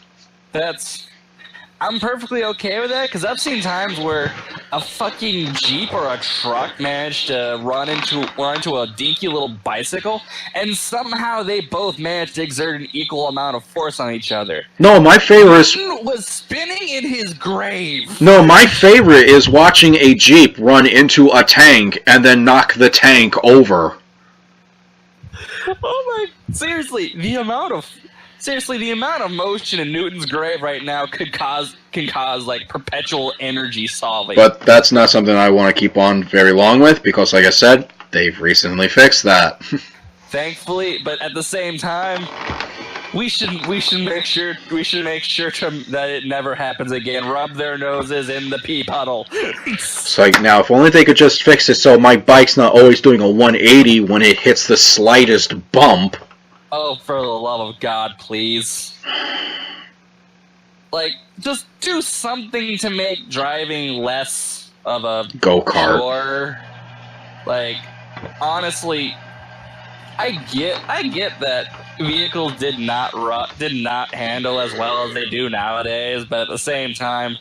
I'm perfectly okay with that, because I've seen times where a fucking Jeep or a truck managed to run into a dinky little bicycle, and somehow they both managed to exert an equal amount of force on each other. No, my favorite was spinning in his grave. No, my favorite is watching a Jeep run into a tank and then knock the tank over. Oh my... Seriously, the amount of seriously, the amount of motion in Newton's grave right now can cause like perpetual energy solving. But that's not something I want to keep on very long with, because like I said, they've recently fixed that. Thankfully, but at the same time, we should make sure that it never happens again. Rub their noses in the pee puddle. It's like, now, if only they could just fix it so my bike's not always doing a 180 when it hits the slightest bump. Oh, for the love of God, please. Like, just do something to make driving less of a go-kart. chore. Like, honestly, I get that vehicles did not handle as well as they do nowadays, but at the same time,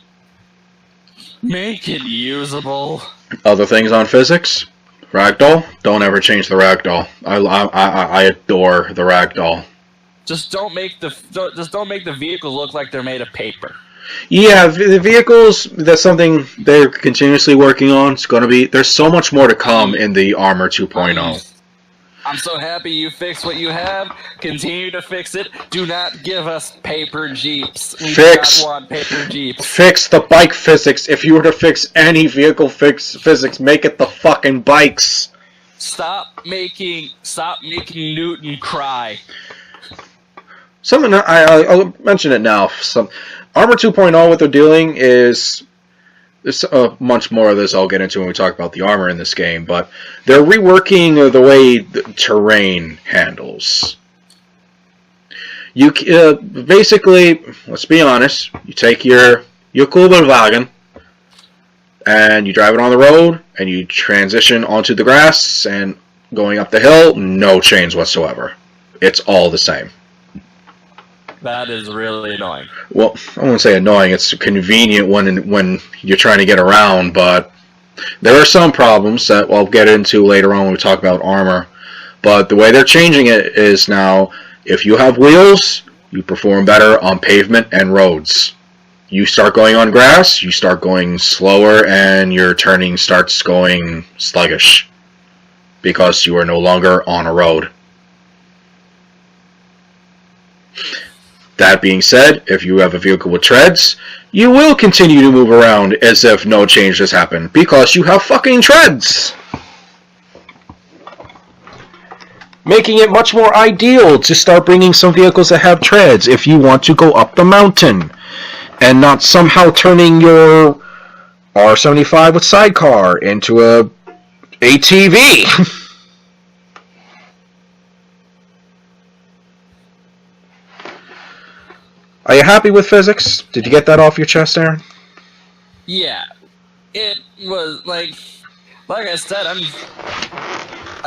make it usable. Other things on physics? Ragdoll? Don't ever change the ragdoll. I adore the ragdoll. Just don't make the vehicles look like they're made of paper. Yeah, the vehicles, that's something they're continuously working on. It's going to be, there's so much more to come in the Armor 2.0. I'm so happy you fixed what you have. Continue to fix it. Do not give us paper Jeeps. We do not want paper Jeeps. Fix the bike physics. If you were to fix any vehicle physics, make it the fucking bikes. Stop making Newton cry. Something I'll mention it now. Armor 2.0, what they're doing is, there's much more of this I'll get into when we talk about the armor in this game, but they're reworking the way the terrain handles. You basically, let's be honest, you take your Kugelwagen and you drive it on the road and you transition onto the grass and going up the hill, no change whatsoever. It's all the same. That is really annoying. Well, I won't say annoying. It's convenient when you're trying to get around, but there are some problems that I'll get into later on when we talk about armor. But the way they're changing it is now, if you have wheels, you perform better on pavement and roads. You start going on grass, you start going slower, and your turning starts going sluggish because you are no longer on a road. That being said, if you have a vehicle with treads, you will continue to move around as if no change has happened, because you have fucking treads! Making it much more ideal to start bringing some vehicles that have treads if you want to go up the mountain, and not somehow turning your R75 with sidecar into a ATV. Are you happy with physics? Did you get that off your chest, Aaron? Yeah. It was, like I said, I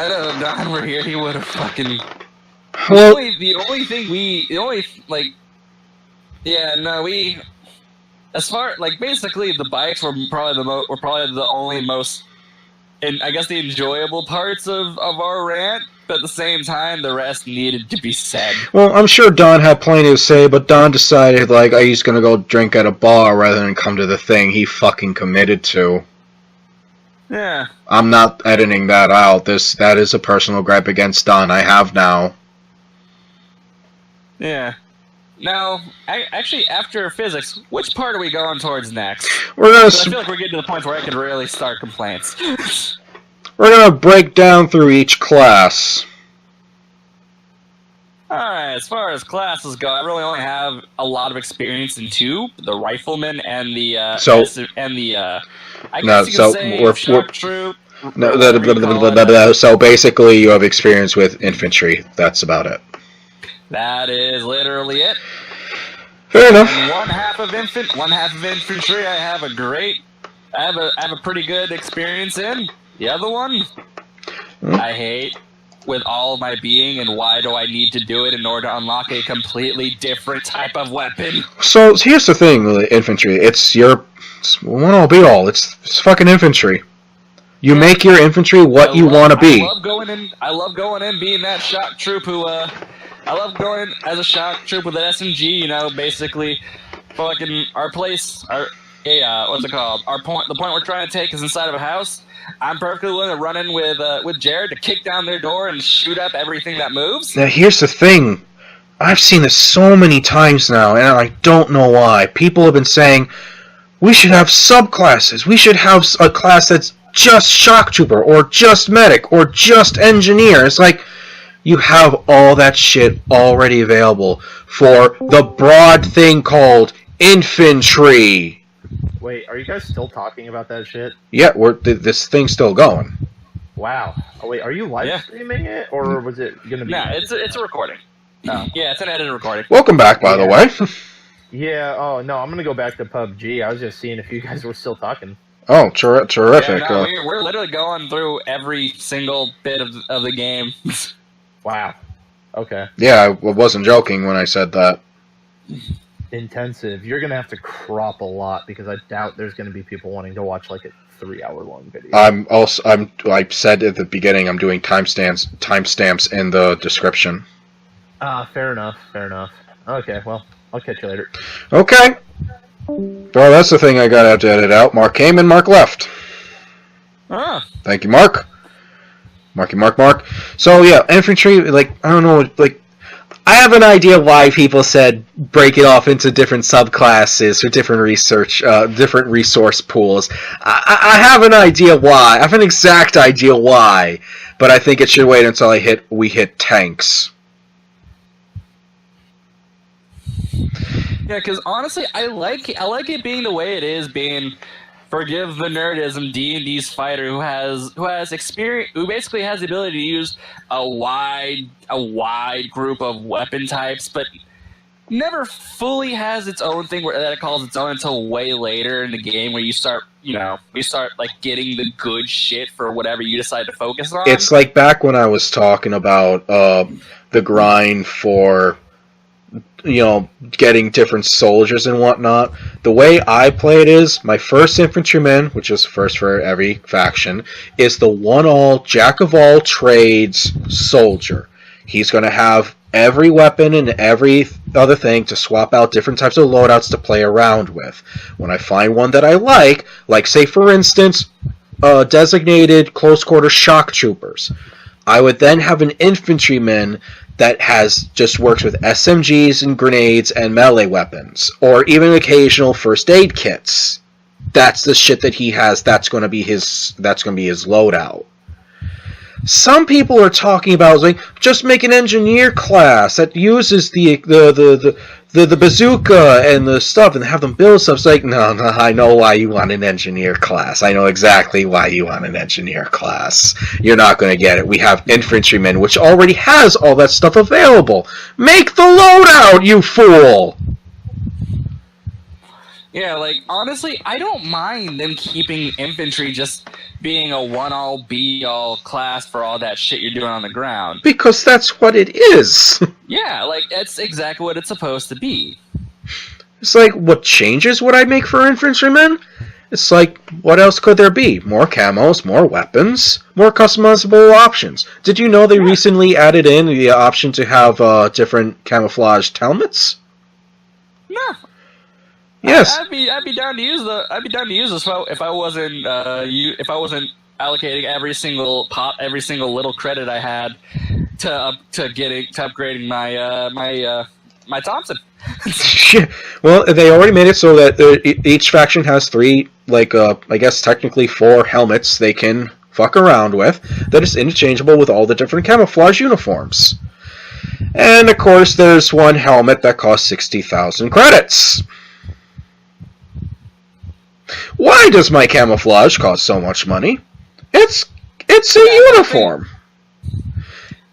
don't know if Don were here, he would have fucking... Well... As far, like, basically, the bikes were probably the only most, and I guess the enjoyable parts of our rant, but at the same time, the rest needed to be said. Well, I'm sure Don had plenty to say, but Don decided, like, he's gonna go drink at a bar rather than come to the thing he fucking committed to. Yeah. I'm not editing that out. That is a personal gripe against Don. I have now. Yeah. Now, actually, after physics, which part are we going towards next? I feel like we're getting to the point where I can really start complaints. We're gonna break down through each class. Alright, as far as classes go, I really only have a lot of experience in two: the rifleman and the shock troop. So basically, you have experience with infantry. That's about it. That is literally it. Fair enough. And one half of infantry, I have a pretty good experience in. The other one, I hate with all of my being, and why do I need to do it in order to unlock a completely different type of weapon? So here's the thing with infantry. It's one all be all. It's fucking infantry. You make your infantry what you want to be. I love going in being that shock troop who, I love going as a shock troop with an SMG, you know, basically fucking what's it called? The point we're trying to take is inside of a house. I'm perfectly willing to run in with Jared to kick down their door and shoot up everything that moves. Now here's the thing. I've seen this so many times now, and I don't know why. People have been saying, we should have subclasses. We should have a class that's just shock trooper, or just medic, or just engineer. It's like, you have all that shit already available for the broad thing called infantry. Wait, are you guys still talking about that shit? Yeah, this thing's still going. Wow. Oh, wait, are you live streaming it, or was it going to be... No, it's a recording. No. Yeah, it's an edited recording. Welcome back, by the way. Yeah, oh, no, I'm going to go back to PUBG. I was just seeing if you guys were still talking. Oh, terrific. Yeah, no, we're literally going through every single bit of the game. Wow. Okay. Yeah, I wasn't joking when I said that. Intensive. You're going to have to crop a lot, because I doubt there's going to be people wanting to watch, like, a 3-hour-long video. I said at the beginning, I'm doing timestamps in the description. Fair enough. Okay, well, I'll catch you later. Okay. Well, that's the thing I gotta have to edit out. Mark came and Mark left. Thank you, Mark. Mark. So, yeah, infantry, like, I don't know, like, I have an idea why people said break it off into different subclasses or different different resource pools. I have an idea why. I have an exact idea why, but I think it should wait until we hit tanks. Yeah, because honestly, I like it being the way it is, being, forgive the nerdism, D&D's fighter who has experience, who basically has the ability to use a wide group of weapon types, but never fully has its own thing that it calls its own until way later in the game, where you start like getting the good shit for whatever you decide to focus on. It's like back when I was talking about the grind for, getting different soldiers and whatnot. The way I play it is, my first infantryman, which is first for every faction, is the one-all, jack-of-all-trades soldier. He's going to have every weapon and every other thing to swap out different types of loadouts to play around with. When I find one that I like say for instance, designated close-quarter shock troopers, I would then have an infantryman that just works with SMGs and grenades and melee weapons, or even occasional first aid kits. That's the shit that he has. That's going to be his loadout. Some people are talking about, like, just make an engineer class that uses the bazooka and the stuff and have them build stuff. It's like, no, I know why you want an engineer class. I know exactly why you want an engineer class. You're not going to get it. We have infantrymen, which already has all that stuff available. Make the loadout, you fool! Yeah, like, honestly, I don't mind them keeping infantry just being a one-all, be-all class for all that shit you're doing on the ground. Because that's what it is. Yeah, like, that's exactly what it's supposed to be. It's like, what changes would I make for infantrymen? It's like, what else could there be? More camos, more weapons, more customizable options. Did you know they recently added in the option to have different camouflaged helmets? No. Yes. I'd be down to use this if I wasn't allocating every single little credit I had to upgrading my Thompson. Well, they already made it so that each faction has 3, I guess technically 4 helmets they can fuck around with that is interchangeable with all the different camouflage uniforms. And of course, there's one helmet that costs 60,000 credits. Why does my camouflage cost so much money? It's a uniform.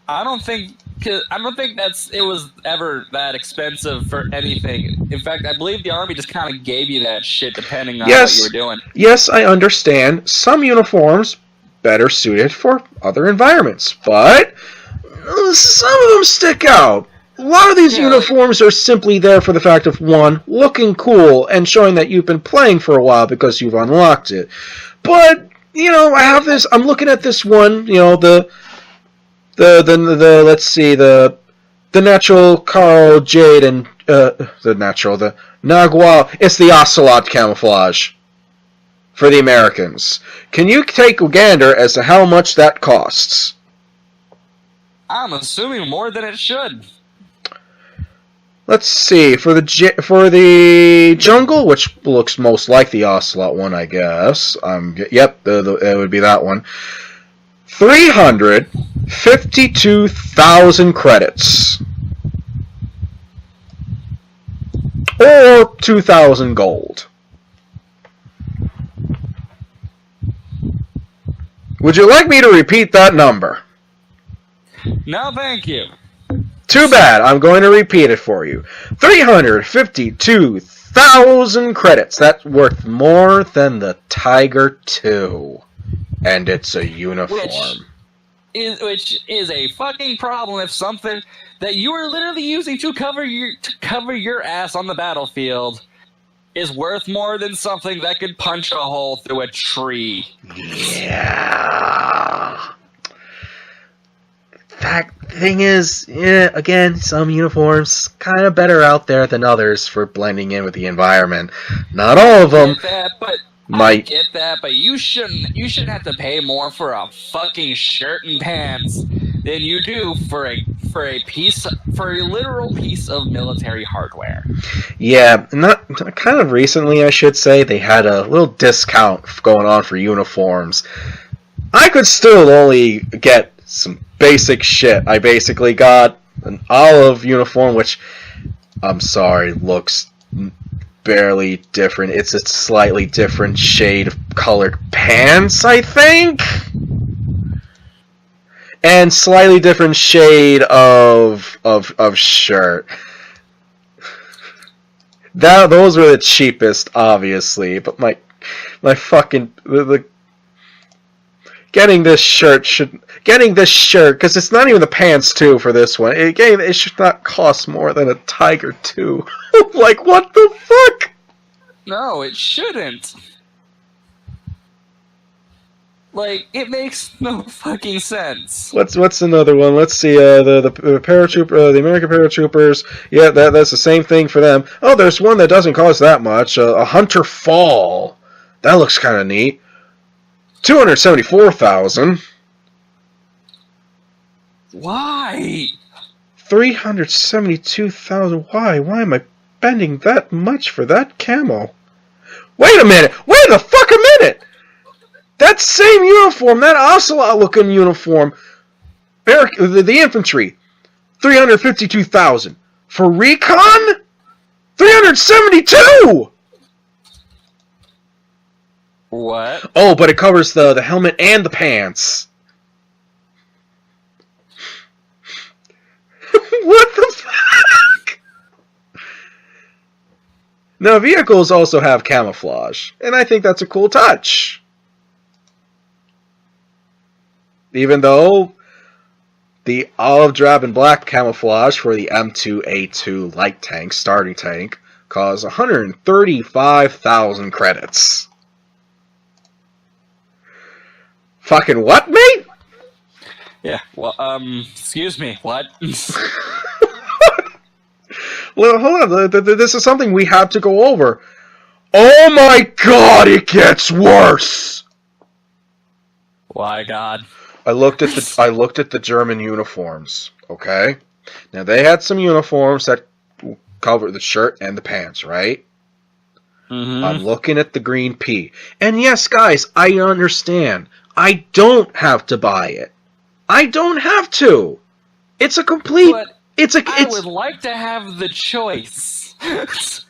I don't think it was ever that expensive for anything. In fact, I believe the Army just kind of gave you that shit depending on what you were doing. Yes, I understand. Some uniforms better suited for other environments, but some of them stick out. A lot of these uniforms are simply there for the fact of, one, looking cool and showing that you've been playing for a while because you've unlocked it. But, I have this, I'm looking at this one, the natural Carl Jade and, the Nagual, it's the Ocelot camouflage for the Americans. Can you take a gander as to how much that costs? I'm assuming more than it should. Let's see, for the jungle, which looks most like the Ocelot one, I guess. Yep, it would be that one. 352,000 credits. Or 2,000 gold. Would you like me to repeat that number? No, thank you. Too bad. I'm going to repeat it for you. 352,000 credits. That's worth more than the Tiger II. And it's a uniform. Which is a fucking problem if something that you are literally using to cover your ass on the battlefield is worth more than something that could punch a hole through a tree. Yeah. That thing is, again, some uniforms kind of better out there than others for blending in with the environment. Not all of them. I get that, but you shouldn't have to pay more for a fucking shirt and pants than you do for a literal piece of military hardware. Yeah, kind of recently, I should say, they had a little discount going on for uniforms. I could still only get some basic shit. I basically got an olive uniform, which, I'm sorry, looks barely different. It's a slightly different shade of colored pants, I think? And slightly different shade of shirt. Those were the cheapest, obviously, but my fucking getting this shirt, because it's not even the pants too for this one. It should not cost more than a Tiger II. Like, what the fuck? No, it shouldn't. Like, it makes no fucking sense. What's another one? Let's see. The paratrooper, the American paratroopers. Yeah, that's the same thing for them. Oh, there's one that doesn't cost that much. A Hunter Fall. That looks kind of neat. 274,000. Why? 372,000. Why? Why am I spending that much for that camo? Wait a minute! Wait the fuck a minute! That same uniform, that Ocelot-looking uniform, the Infantry, 352,000. For Recon, 372! What? Oh, but it covers the helmet and the pants. What the fuck? Now, vehicles also have camouflage, and I think that's a cool touch. Even though the olive drab and black camouflage for the M2A2 light tank, starting tank, costs 135,000 credits. Fucking what, mate? Yeah, well, excuse me, what? Well, hold on, this is something we have to go over. Oh my god, it gets worse! Why, God? I looked at the German uniforms, okay? Now, they had some uniforms that cover the shirt and the pants, right? Mm-hmm. I'm looking at the green P. And yes, guys, I understand. I don't have to buy it. I don't have to. It's a complete... But I would like to have the choice.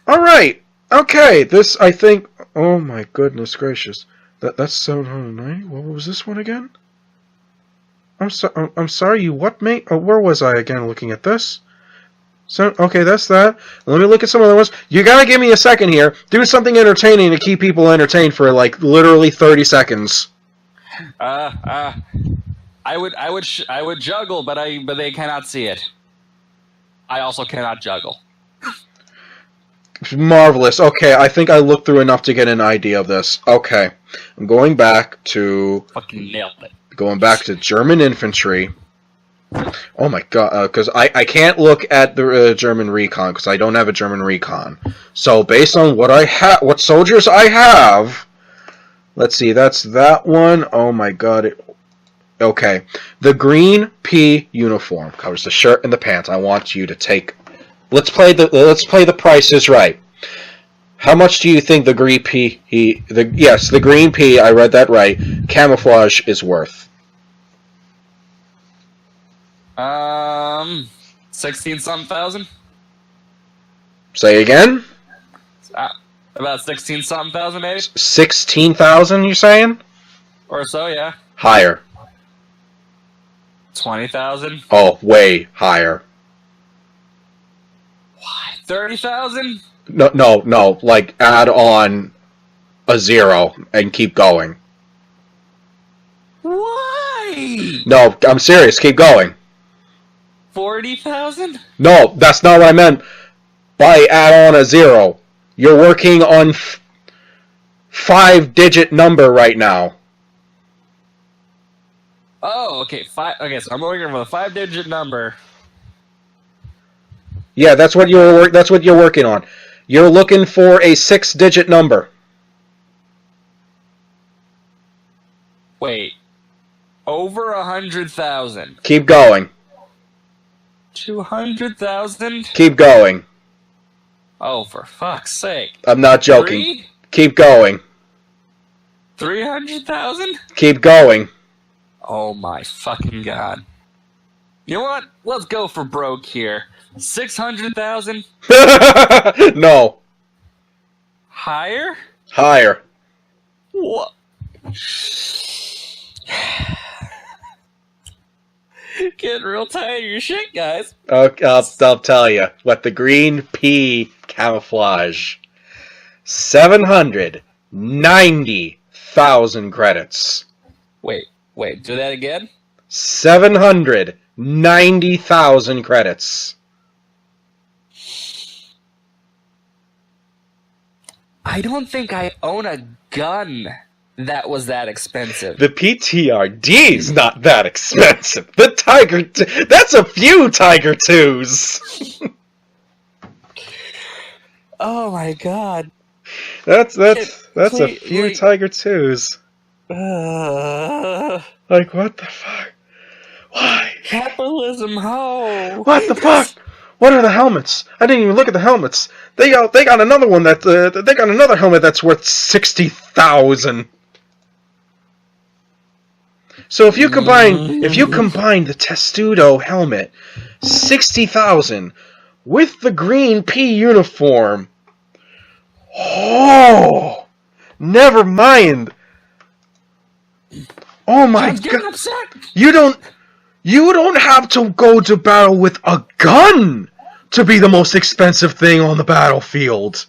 Alright. Okay, this, I think... Oh my goodness gracious. That's 790? What was this one again? I'm sorry, you what, mate? Oh, where was I again looking at this? So, okay, that's that. Let me look at some other ones. You gotta give me a second here. Do something entertaining to keep people entertained for, like, literally 30 seconds. I would juggle, but they cannot see it. I also cannot juggle. Marvelous. Okay, I think I looked through enough to get an idea of this. Okay, I'm going back to... Fucking nailed it. Going back to German infantry. Oh my god, because I can't look at the German Recon, because I don't have a German Recon. So, based on what I have, what soldiers I have... Let's see, that's that one. Oh my god. Okay. The green P uniform covers the shirt and the pants. I want you to take let's play the Price is Right. How much do you think the green pea? The green pea. I read that right. Camouflage is worth. 16-something thousand. Say again. About 16-something thousand, maybe. 16,000. You saying? Or so, yeah. Higher. 20,000. Oh, way higher. What? 30,000? No. Like add on a 0 and keep going. Why? No, I'm serious. Keep going. 40,000? No, that's not what I meant. By add on a 0, you're working on 5-digit number right now. Oh, okay. Okay, so I'm working with a 5-digit number. Yeah, that's what you're working on. You're looking for a 6-digit number. Wait. Over 100,000. Keep going. 200,000? Keep going. Oh, for fuck's sake. I'm not joking. 3? Keep going. 300,000? Keep going. Oh my fucking god. You know what? Let's go for broke here. 600,000? No. Higher? Higher. What? Getting real tired of your shit, guys. Okay, I'll tell you. What the green pea camouflage. 790,000 credits. Wait, do that again? 790,000 credits. I don't think I own a gun that was that expensive. The PTRD's not that expensive. The Tiger... That's a few Tiger 2s. Oh my god. That's a few Tiger 2s. Like, what the fuck? Why? Capitalism, ho! What the fuck? What are the helmets? I didn't even look at the helmets. They got another one they got another helmet that's worth 60,000. So if you combine the Testudo helmet, 60,000, with the green pea uniform, oh, never mind. Oh my god! Upset. You don't have to go to battle with a gun to be the most expensive thing on the battlefield.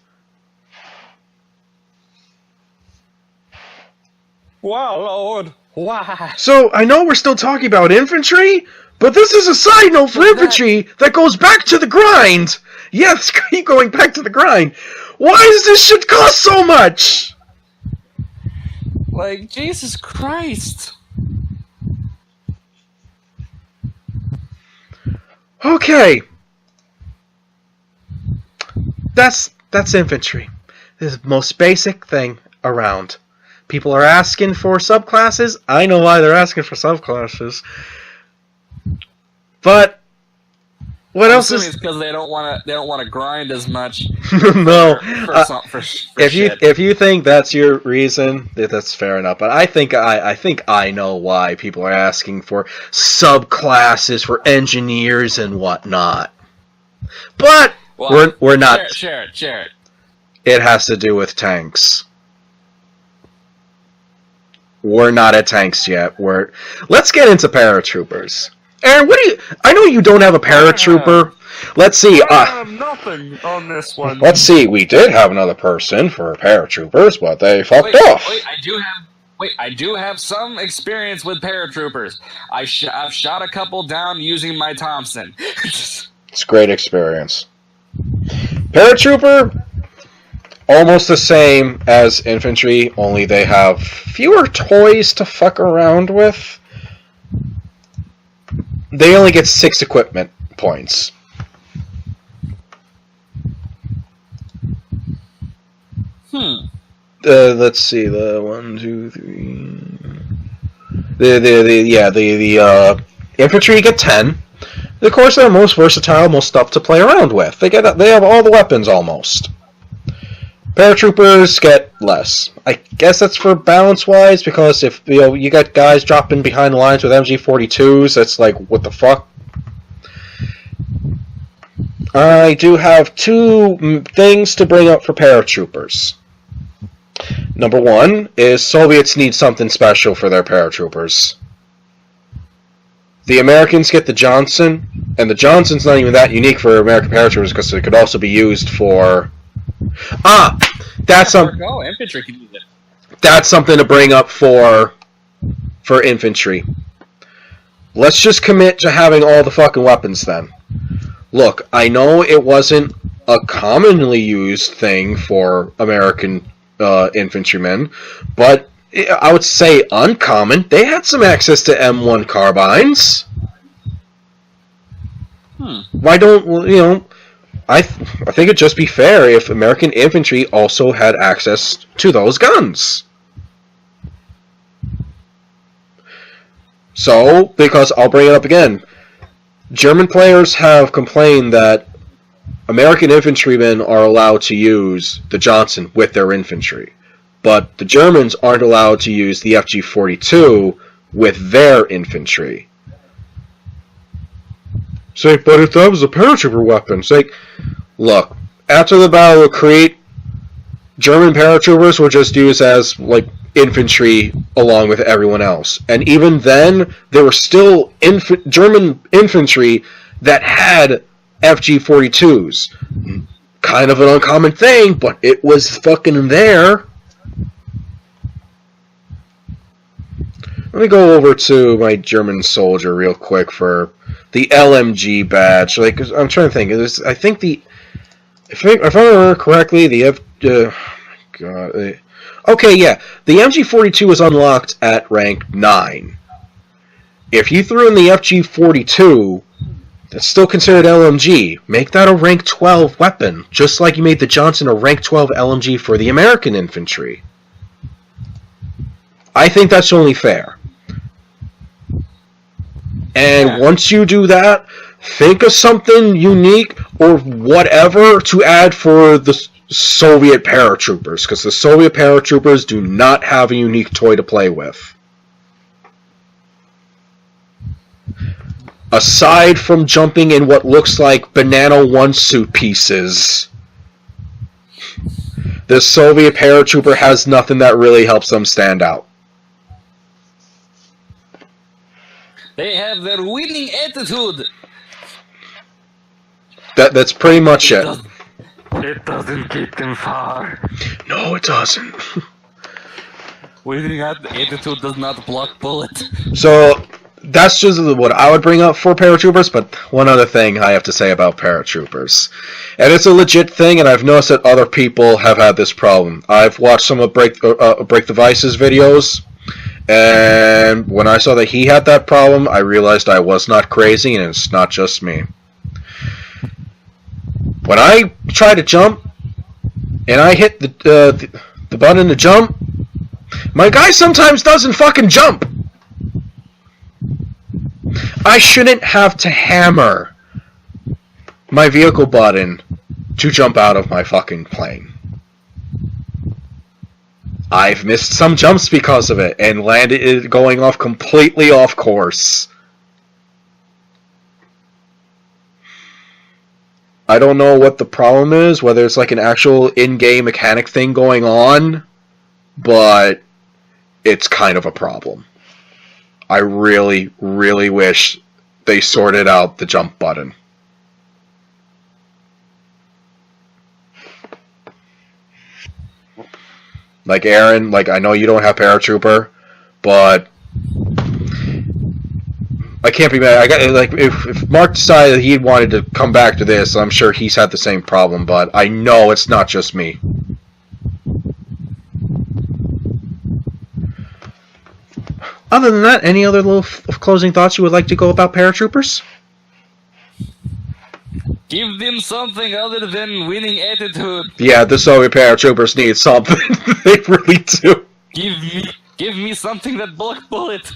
Wow, Lord. Why? So, I know we're still talking about infantry, but this is a side note for infantry that goes back to the grind. Yes, keep going back to the grind. Why does this shit cost so much? Like, Jesus Christ. Okay. That's infantry. This is the most basic thing around. People are asking for subclasses. I know why they're asking for subclasses. But what else is? It's because they don't want to grind as much. No. If you think that's your reason, that's fair enough. But I think I know why people are asking for subclasses for engineers and whatnot. But we're not. Share it. It has to do with tanks. We're not at tanks yet. Let's get into paratroopers. Aaron, I know you don't have a paratrooper. Let's see. I have nothing on this one. Let's see. We did have another person for paratroopers, but they fucked off. I do have some experience with paratroopers. I've shot a couple down using my Thompson. It's a great experience. Paratrooper, almost the same as infantry, only they have fewer toys to fuck around with. They only get 6 equipment points. Let's see. The 1, 2, 3. The infantry get 10. Of course, they're most versatile, most stuff to play around with. They have all the weapons almost. Paratroopers get less. I guess that's for balance-wise, because if you got guys dropping behind the lines with MG42s, that's like, what the fuck? I do have two things to bring up for paratroopers. Number one is Soviets need something special for their paratroopers. The Americans get the Johnson, and the Johnson's not even that unique for American paratroopers because it could also be used for... That's infantry can use it. That's something to bring up for infantry. Let's just commit to having all the fucking weapons then. Look, I know it wasn't a commonly used thing for American infantrymen, but I would say uncommon. They had some access to M1 carbines. Why don't, I think it'd just be fair if American infantry also had access to those guns. So, because I'll bring it up again, German players have complained that American infantrymen are allowed to use the Johnson with their infantry, but the Germans aren't allowed to use the FG-42 with their infantry. Say, but if that was a paratrooper weapon, say, look, after the Battle of Crete, German paratroopers were just used as, like, infantry along with everyone else. And even then, there were still German infantry that had FG-42s. Kind of an uncommon thing, but it was fucking there. Let me go over to my German soldier real quick for the LMG badge. Like, I'm trying to think. I think if I remember correctly, okay, yeah. The MG42 was unlocked at rank 9. If you threw in the FG42, that's still considered LMG. Make that a rank 12 weapon, just like you made the Johnson a rank 12 LMG for the American infantry. I think that's only fair. And once you do that, think of something unique or whatever to add for the Soviet paratroopers, because the Soviet paratroopers do not have a unique toy to play with. Aside from jumping in what looks like banana one-suit pieces, the Soviet paratrooper has nothing that really helps them stand out. They have their winning attitude. That's pretty much it. It doesn't get them far. No, it doesn't. Winning attitude does not block bullet. So, that's just what I would bring up for paratroopers, but one other thing I have to say about paratroopers. And it's a legit thing, and I've noticed that other people have had this problem. I've watched some of Break the Vice's videos, and when I saw that he had that problem, I realized I was not crazy, and it's not just me. When I try to jump, and I hit the button to jump, my guy sometimes doesn't fucking jump. I shouldn't have to hammer my vehicle button to jump out of my fucking plane. I've missed some jumps because of it, and landed it going off completely off course. I don't know what the problem is, whether it's like an actual in-game mechanic thing going on, but it's kind of a problem. I really, really wish they sorted out the jump button. Like, Aaron, like, I know you don't have Paratrooper, but I can't be mad. I got, like, if Mark decided that he wanted to come back to this, I'm sure he's had the same problem, but I know it's not just me. Other than that, any other little closing thoughts you would like to go about Paratroopers? Give them something other than winning attitude. Yeah, the Soviet Paratroopers need something. They really do. Give me something that block bullet.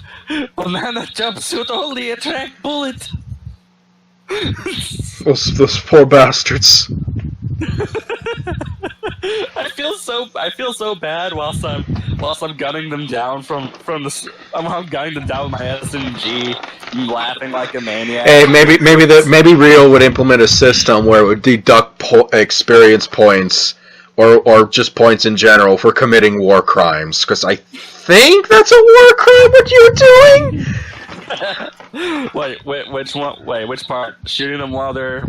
Banana jumpsuit only attract bullet. Those poor bastards. I feel so bad whilst I'm gunning them down I'm gunning them down with my SMG, laughing like a maniac. Hey, maybe Rio would implement a system where it would deduct experience points or just points in general for committing war crimes. Because I think that's a war crime. What you're doing? Wait, which one? Wait, which part? Shooting them while they're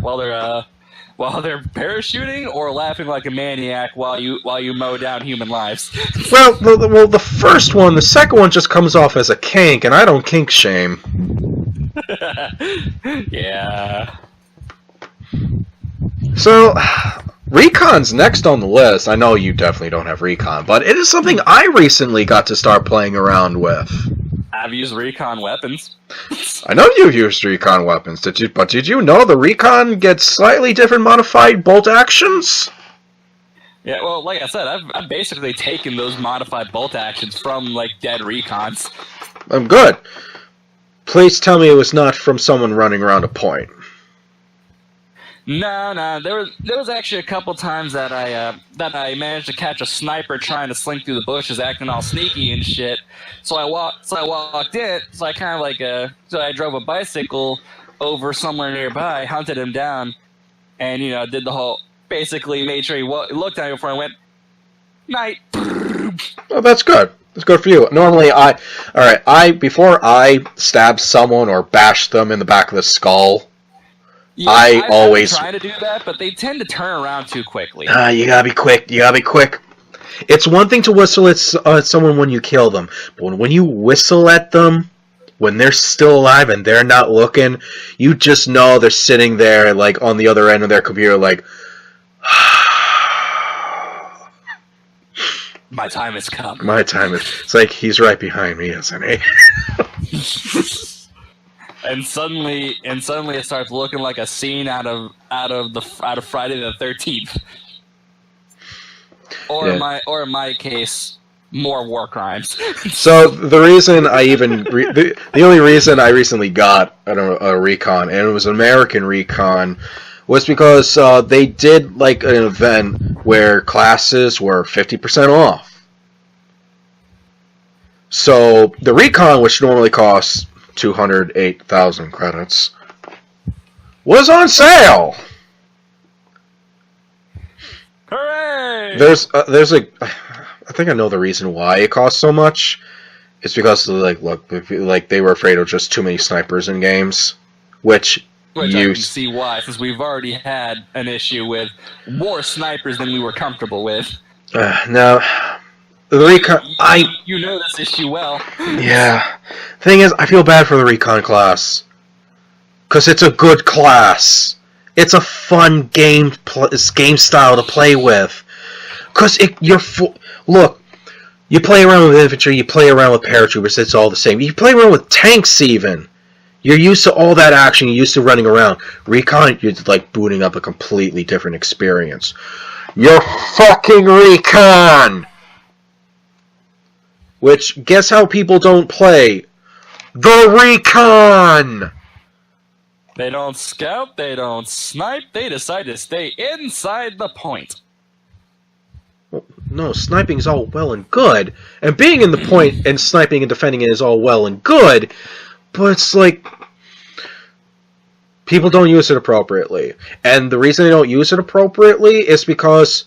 parachuting, or laughing like a maniac while you mow down human lives? Well, the first one. The second one just comes off as a kink, and I don't kink shame. Yeah. So, Recon's next on the list. I know you definitely don't have Recon, but it is something I recently got to start playing around with. I've used Recon weapons. I know you've used Recon weapons, but did you know the Recon gets slightly different modified bolt actions? Yeah, well, like I said, I've basically taken those modified bolt actions from, like, dead Recons. I'm good. Please tell me it was not from someone running around a point. No, there was actually a couple times that I managed to catch a sniper trying to slink through the bushes, acting all sneaky and shit. So I walked in. So I kind of so I drove a bicycle over somewhere nearby, hunted him down, and did the whole, basically made sure he looked at me before I went night. Well, that's good. That's good for you. Normally, before I stab someone or bash them in the back of the skull. Yeah, I always try to do that, but they tend to turn around too quickly. You gotta be quick. It's one thing to whistle at someone when you kill them, but when you whistle at them when they're still alive and they're not looking, you just know they're sitting there, like, on the other end of their computer, like, my time has come. It's like, he's right behind me, isn't he? And suddenly it starts looking like a scene out of Friday the 13th, or in my case, more war crimes. So the reason the only reason I recently got a Recon, and it was an American Recon, was because they did like an event where classes were 50% off. So the Recon, which normally costs 208,000 credits, was on sale. Hooray! I think I know the reason why it costs so much. It's because they were afraid of just too many snipers in games, which I can see why, since we've already had an issue with more snipers than we were comfortable with. Now, the Recon, you know this issue well. Yeah. Thing is, I feel bad for the Recon class. Because it's a good class. It's a fun game style to play with. Because look, you play around with infantry, you play around with paratroopers, it's all the same. You play around with tanks even. You're used to all that action, you're used to running around. Recon, you're like booting up a completely different experience. You're fucking Recon! Which, guess how people don't play? The Recon! They don't scout, they don't snipe, they decide to stay inside the point. Well, no, sniping's all well and good, and being in the point and sniping and defending it is all well and good, but it's like, people don't use it appropriately. And the reason they don't use it appropriately is because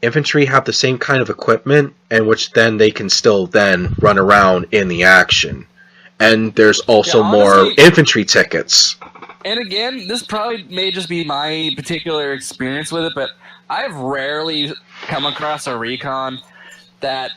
infantry have the same kind of equipment, and which then they can still then run around in the action. And there's also more infantry tickets. And again, this probably may just be my particular experience with it, but I've rarely come across a Recon that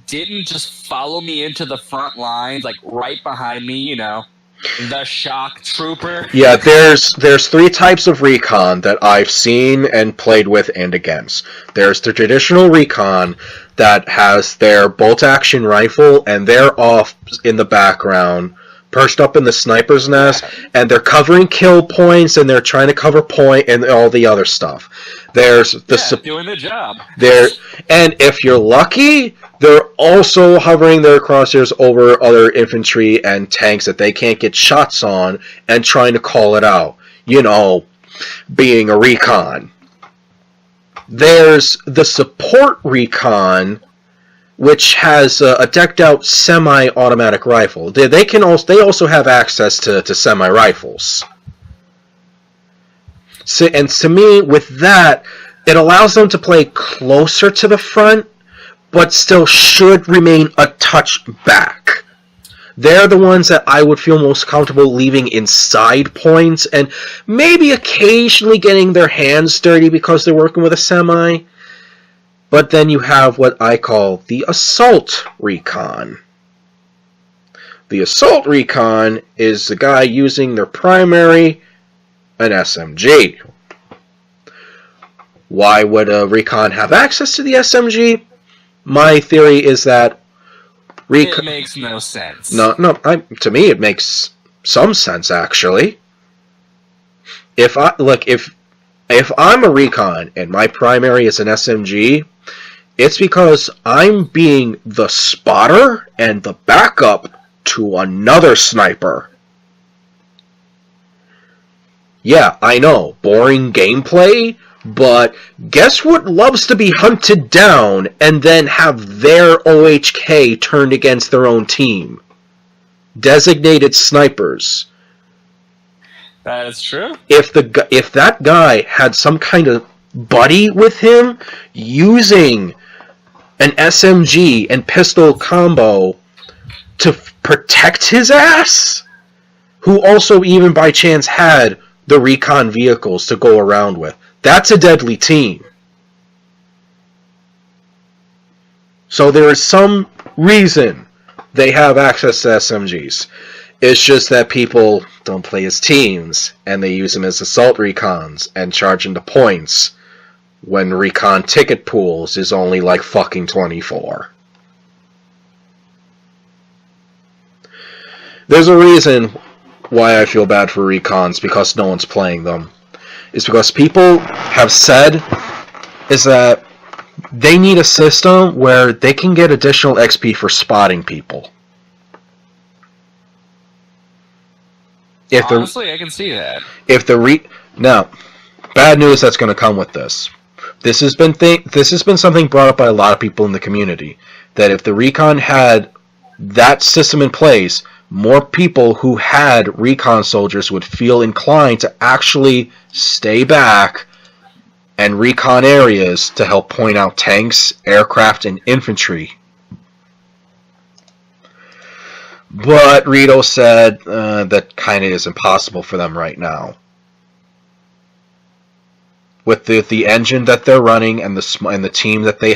didn't just follow me into the front lines, like right behind me, the shock trooper. Yeah, there's three types of Recon that I've seen and played with and against. There's the traditional Recon that has their bolt-action rifle, and they're off in the background, perched up in the sniper's nest, and they're covering kill points, and they're trying to cover point and all the other stuff. There's doing the job. And if you're lucky, They're also hovering their crosshairs over other infantry and tanks that they can't get shots on and trying to call it out. You know, being a recon. There's the support recon, which has a decked-out semi-automatic rifle. They also have access to semi-rifles. So, and to me, with that, it allows them to play closer to the front, but still should remain a touch back. They're the ones that I would feel most comfortable leaving inside points and maybe occasionally getting their hands dirty because they're working with a semi. But then you have what I call the assault recon. The assault recon is the guy using their primary, an SMG. Why would a recon have access to the SMG? My theory is that it makes no sense. To me, it makes some sense actually. If I'm a recon and my primary is an SMG, it's because I'm being the spotter and the backup to another sniper. Yeah, I know, boring gameplay, but guess what loves to be hunted down and then have their OHK turned against their own team? Designated snipers. That is true. If that guy had some kind of buddy with him using an SMG and pistol combo to protect his ass, who also even by chance had the recon vehicles to go around with, that's a deadly team. So there is some reason they have access to SMGs. It's just that people don't play as teams, and they use them as assault recons and charge into points when recon ticket pools is only like fucking 24. There's a reason why I feel bad for recons, because no one's playing them. It's because people have said is that they need a system where they can get additional XP for spotting people. Honestly, I can see that. Now, bad news that's going to come with this. This has been something brought up by a lot of people in the community, that if the recon had that system in place, more people who had recon soldiers would feel inclined to actually stay back and recon areas to help point out tanks, aircraft, and infantry. But Rito said that kind of is impossible for them right now. With the engine that they're running and the team that they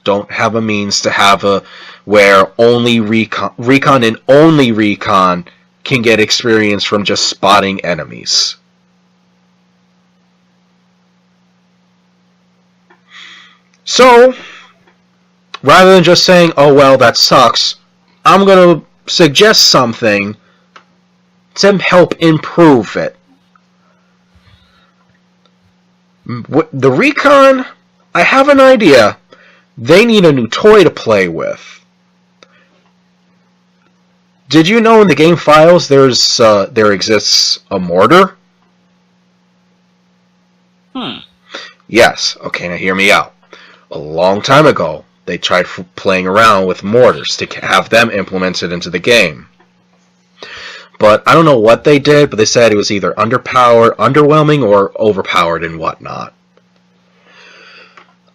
don't have a means to have where only recon and only recon can get experience from just spotting enemies. So, rather than just saying, oh well, that sucks, I'm going to suggest something to help improve it. The recon, I have an idea. They need a new toy to play with. Did you know in the game files there exists a mortar? Yes. Okay, now hear me out. A long time ago, they tried playing around with mortars to have them implemented into the game. But I don't know what they did, but they said it was either underwhelming, or overpowered and whatnot.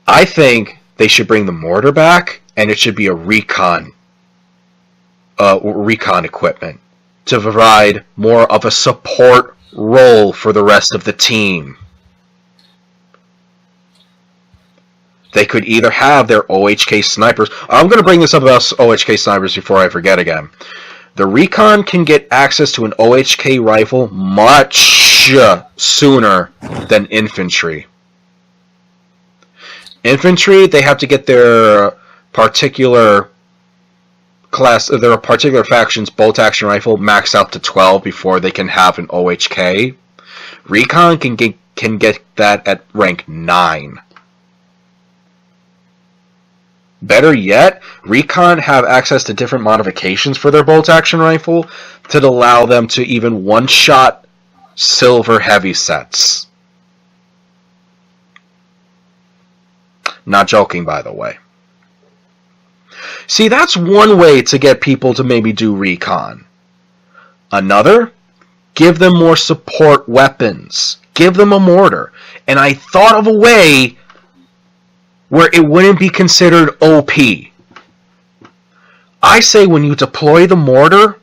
I think they should bring the mortar back, and it should be a recon equipment to provide more of a support role for the rest of the team. They could either have their OHK snipers. I'm going to bring this up about OHK snipers before I forget again. The recon can get access to an OHK rifle much sooner than infantry. Infantry, they have to get their particular class, their particular faction's bolt action rifle maxed out to 12 before they can have an OHK. Recon can get that at rank 9. Better yet, Recon have access to different modifications for their bolt-action rifle to allow them to even one-shot silver heavy sets. Not joking, by the way. See, that's one way to get people to maybe do Recon. Another, give them more support weapons. Give them a mortar. And I thought of a way where it wouldn't be considered OP. I say when you deploy the mortar,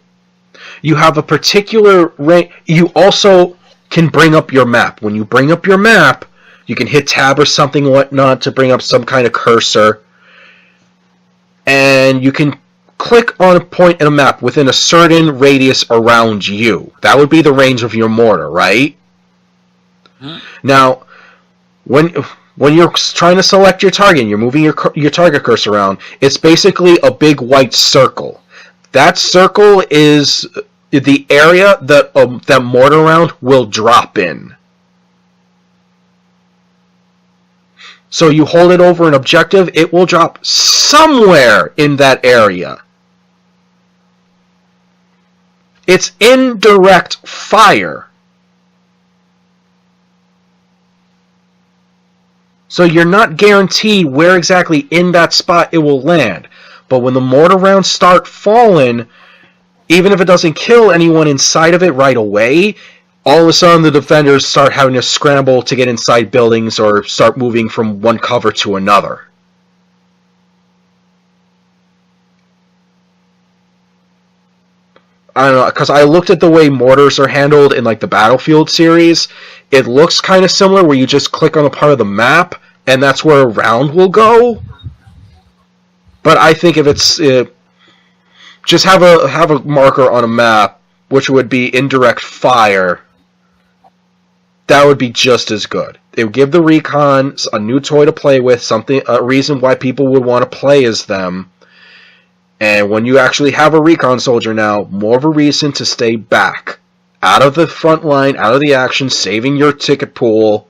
you have a particular range. You also can bring up your map. When you bring up your map, you can hit tab or something whatnot to bring up some kind of cursor. And you can click on a point in a map within a certain radius around you. That would be the range of your mortar, right? Now, when you're trying to select your target and you're moving your target cursor around, it's basically a big white circle. That circle is the area that that mortar round will drop in. So you hold it over an objective, it will drop somewhere in that area. It's indirect fire. So you're not guaranteed where exactly in that spot it will land. But when the mortar rounds start falling, even if it doesn't kill anyone inside of it right away, all of a sudden the defenders start having to scramble to get inside buildings or start moving from one cover to another. I don't know, because I looked at the way mortars are handled in like the Battlefield series. It looks kind of similar where you just click on a part of the map and that's where a round will go. But I think if it's just have a marker on a map, which would be indirect fire, that would be just as good. It would give the Recons a new toy to play with, a reason why people would want to play as them. And when you actually have a Recon soldier now, more of a reason to stay back, out of the front line, out of the action, saving your ticket pool,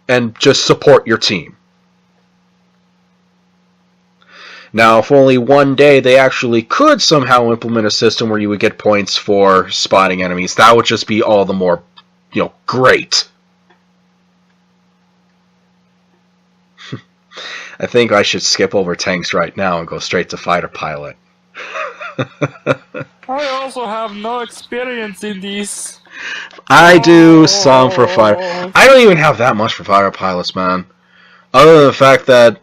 and just support your team. Now, if only one day they actually could somehow implement a system where you would get points for spotting enemies, that would just be all the more, great. I think I should skip over tanks right now and go straight to fighter pilot. I also have no experience in these. I do some for fighter. I don't even have that much for fighter pilots, man. Other than the fact that,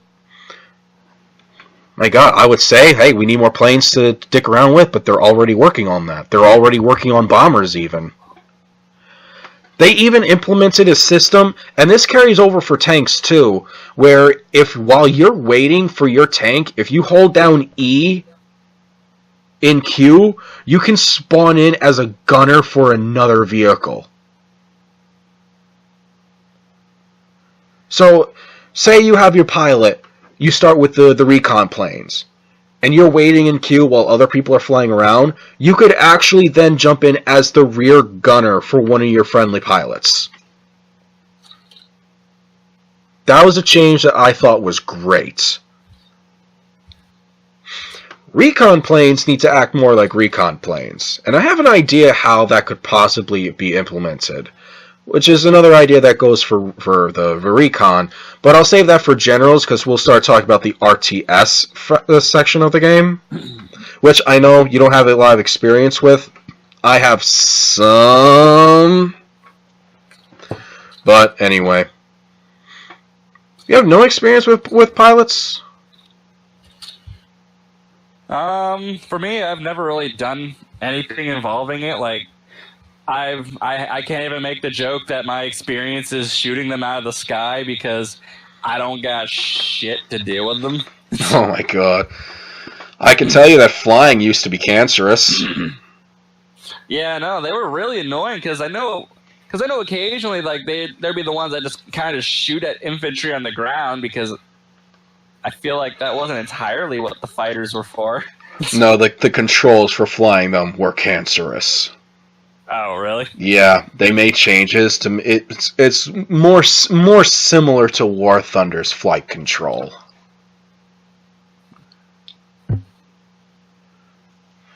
my God, I would say, hey, we need more planes to dick around with, but they're already working on that. They're already working on bombers, even. They even implemented a system, and this carries over for tanks too, where while you're waiting for your tank, if you hold down E in Q, you can spawn in as a gunner for another vehicle. So, say you have your pilot, you start with the recon planes, and you're waiting in queue while other people are flying around, you could actually then jump in as the rear gunner for one of your friendly pilots. That was a change that I thought was great. Recon planes need to act more like recon planes, and I have an idea how that could possibly be implemented, which is another idea that goes for the Recon, but I'll save that for generals because we'll start talking about the RTS section of the game, which I know you don't have a lot of experience with. I have some, but anyway. You have no experience with pilots? For me, I've never really done anything involving it. Like, I can't even make the joke that my experience is shooting them out of the sky because I don't got shit to deal with them. Oh my God. I can tell you that flying used to be cancerous. Yeah, no, they were really annoying because I know occasionally like there'd be the ones that just kind of shoot at infantry on the ground because I feel like that wasn't entirely what the fighters were for. No, the controls for flying them were cancerous. Oh, really? Yeah, they made changes to it's more similar to War Thunder's flight control.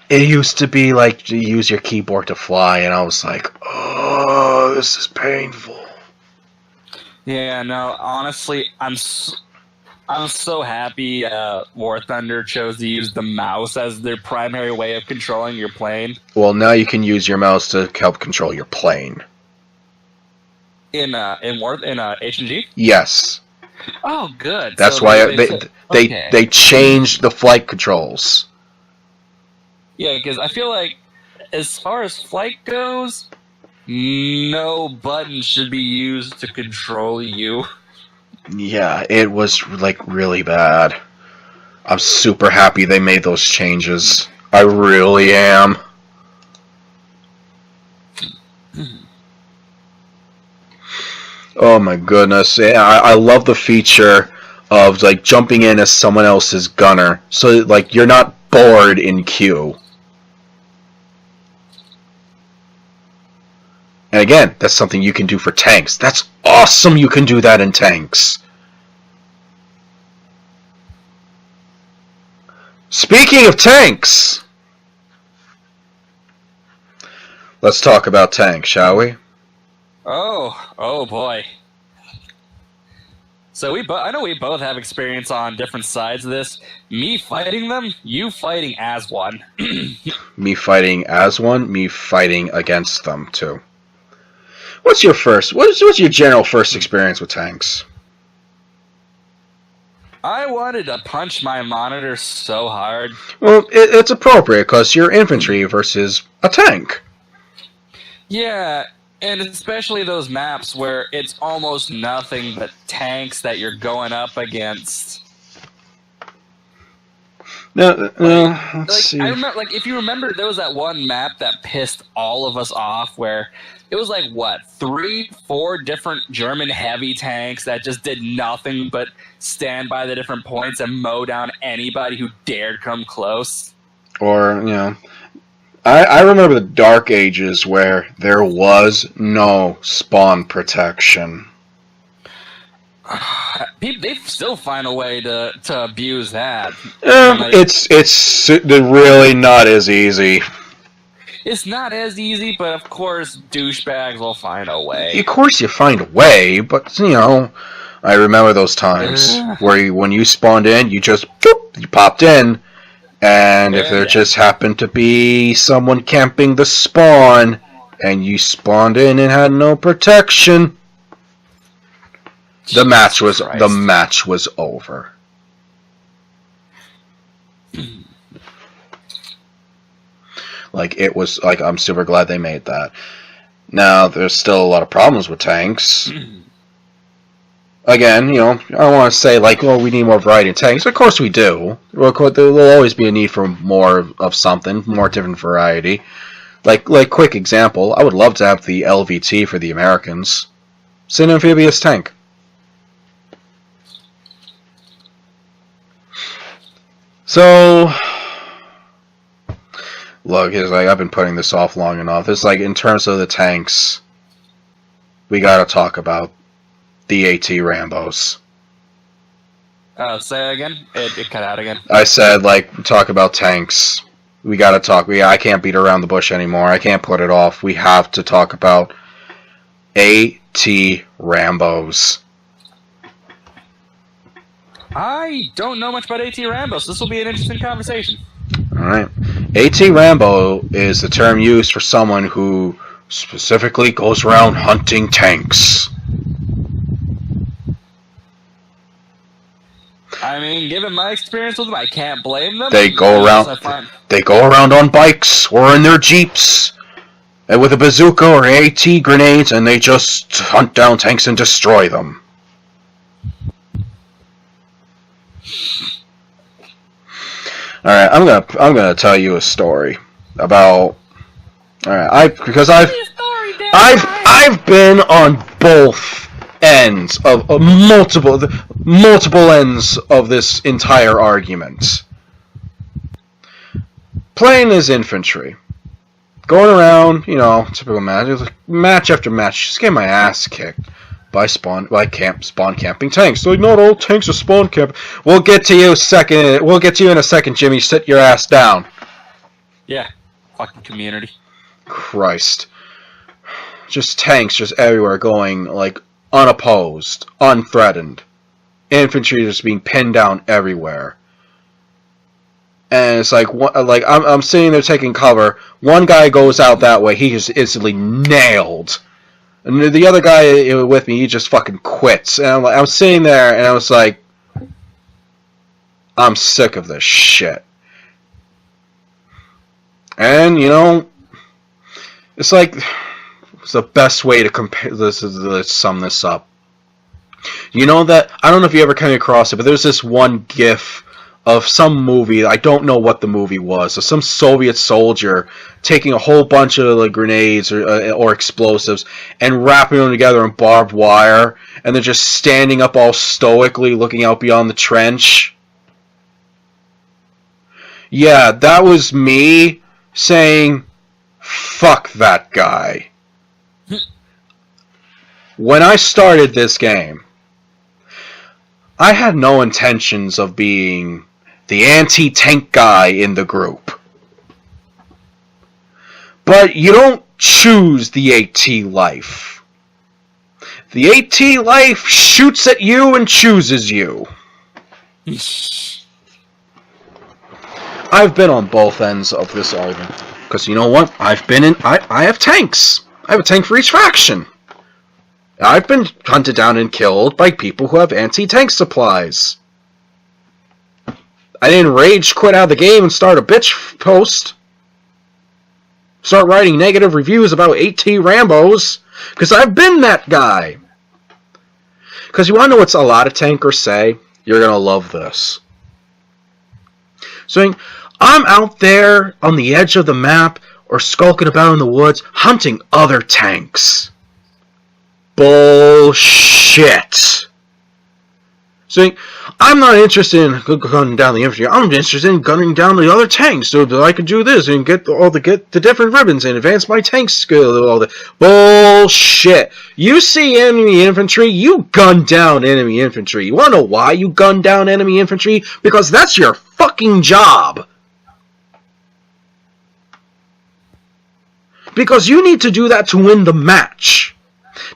It used to be like you use your keyboard to fly, and I was like, oh, this is painful. Yeah, no, honestly, I'm so happy War Thunder chose to use the mouse as their primary way of controlling your plane. Well, now you can use your mouse to help control your plane. In H&G? Yes. Oh, good. That's so why okay. they changed the flight controls. Yeah, because I feel like as far as flight goes, no button should be used to control you. Yeah, it was like really bad. I'm super happy they made those changes. I really am. Oh my goodness. Yeah, I love the feature of like jumping in as someone else's gunner. So like you're not bored in queue. And again, that's something you can do for tanks. That's awesome you can do that in tanks. Speaking of tanks, let's talk about tanks, shall we? Oh boy. So I know we both have experience on different sides of this. Me fighting them, you fighting as one. Me fighting as one, me fighting against them too. What's your general first experience with tanks? I wanted to punch my monitor so hard. Well, it's appropriate because you're infantry versus a tank. Yeah, and especially those maps where it's almost nothing but tanks that you're going up against. No, let's see. I remember, if you remember, there was that one map that pissed all of us off where it was 3-4 different German heavy tanks that just did nothing but stand by the different points and mow down anybody who dared come close. Or, I remember the Dark Ages where there was no spawn protection. They still find a way to abuse that. It's really not as easy. It's not as easy, but of course, douchebags will find a way. Of course you find a way, but, I remember those times where when you spawned in, you just, you popped in, and if there just happened to be someone camping the spawn, and you spawned in and had no protection, the match was over. I'm super glad they made that. Now, there's still a lot of problems with tanks. Again, I don't want to say, we need more variety in tanks. Of course we do. There will always be a need for more of something, more different variety. Quick example, I would love to have the LVT for the Americans. It's an amphibious tank. So, look, I've been putting this off long enough. It's in terms of the tanks, we gotta talk about the AT Rambos. Say again? It cut out again. I said, talk about tanks. We gotta talk. I can't beat around the bush anymore. I can't put it off. We have to talk about AT Rambos. I don't know much about AT Rambo, so this will be an interesting conversation. Alright. AT Rambo is the term used for someone who specifically goes around hunting tanks. I mean, given my experience with them, I can't blame them. They go around on bikes or in their jeeps and with a bazooka or AT grenades, and they just hunt down tanks and destroy them. Alright, I'm gonna tell you a story about. Alright, I've been on both ends of multiple ends of this entire argument. Playing as infantry, going around, typical match after match, just getting my ass kicked by spawn camping tanks. So not all tanks are spawn camp. We'll get to you in a second, Jimmy. Sit your ass down. Yeah, fucking community. Christ. Just tanks just everywhere going, like, unopposed, unthreatened. Infantry just being pinned down everywhere. And it's like, I'm sitting there taking cover. One guy goes out that way, he just instantly nailed. And the other guy with me, he just fucking quits. And I'm sitting there, and I was like, I'm sick of this shit. And, you know, it's like, it's the best way to compare this. Let's sum this up. You know that, I don't know if you ever came across it, but there's this one GIF of some movie, I don't know what the movie was, of some Soviet soldier taking a whole bunch of like, grenades or explosives and wrapping them together in barbed wire, and they're just standing up all stoically looking out beyond the trench. Yeah, that was me saying, fuck that guy. When I started this game, I had no intentions of being the anti-tank guy in the group. But you don't choose the AT life. The AT life shoots at you and chooses you. I've been on both ends of this argument. Because you know what? I have tanks. I have a tank for each faction. I've been hunted down and killed by people who have anti-tank supplies. I didn't rage quit out of the game and start a bitch post. Start writing negative reviews about AT Rambos. Because I've been that guy. Because you want to know what a lot of tankers say? You're going to love this. Saying, I'm out there on the edge of the map or skulking about in the woods hunting other tanks. Bullshit. Saying, I'm not interested in gunning down the infantry. I'm interested in gunning down the other tanks so that I can do this and get the different ribbons and advance my tank skill. All the bullshit. You see enemy infantry, you gun down enemy infantry. You want to know why you gun down enemy infantry? Because that's your fucking job. Because you need to do that to win the match.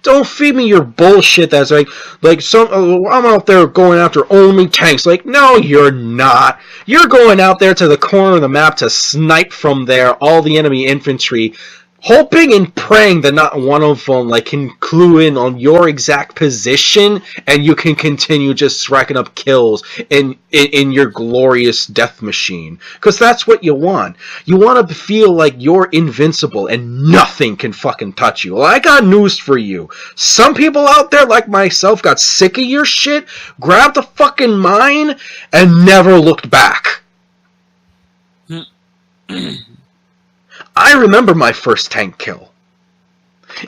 Don't feed me your bullshit that's I'm out there going after only tanks. Like, no, you're not. You're going out there to the corner of the map to snipe from there all the enemy infantry, hoping and praying that not one of them can clue in on your exact position, and you can continue just racking up kills in your glorious death machine. Because that's what you want. You want to feel like you're invincible and nothing can fucking touch you. Well, I got news for you. Some people out there like myself got sick of your shit, grabbed the fucking mine, and never looked back. I remember my first tank kill.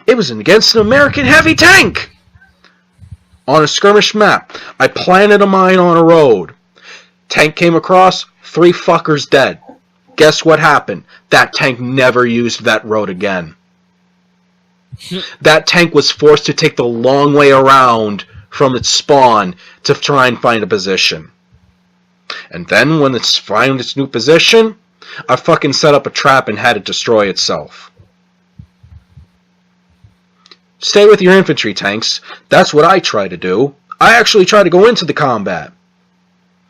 It was against an American heavy tank! On a skirmish map. I planted a mine on a road. Tank came across, 3 fuckers dead. Guess what happened? That tank never used that road again. That tank was forced to take the long way around from its spawn to try and find a position. And then when it's found its new position, I fucking set up a trap and had it destroy itself. Stay with your infantry tanks. That's what I try to do. I actually try to go into the combat.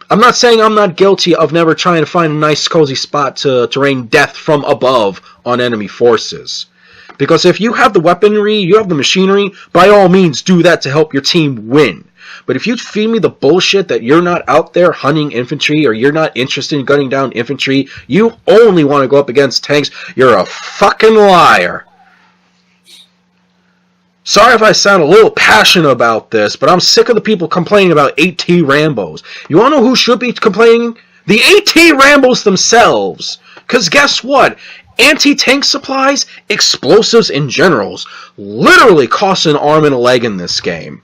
I'm not saying I'm not guilty of never trying to find a nice cozy spot to rain death from above on enemy forces. Because if you have the weaponry, you have the machinery, by all means do that to help your team win. But if you feed me the bullshit that you're not out there hunting infantry or you're not interested in gunning down infantry, you only want to go up against tanks, you're a fucking liar. Sorry if I sound a little passionate about this, but I'm sick of the people complaining about AT Rambos. You want to know who should be complaining? The AT Rambos themselves. Because guess what? Anti-tank supplies, explosives, and generals literally cost an arm and a leg in this game.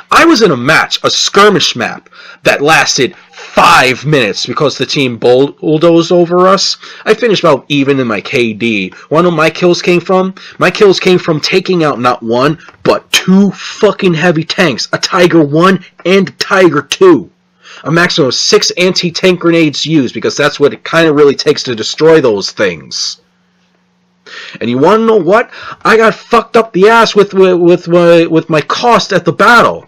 I was in a match, a skirmish map, that lasted 5 minutes because the team bulldozed over us. I finished about even in my KD. One of my kills came from? My kills came from taking out not one, but 2 fucking heavy tanks. A Tiger 1 and a Tiger 2. A maximum of 6 anti-tank grenades used, because that's what it kind of really takes to destroy those things. And you want to know what? I got fucked up the ass with my cost at the battle.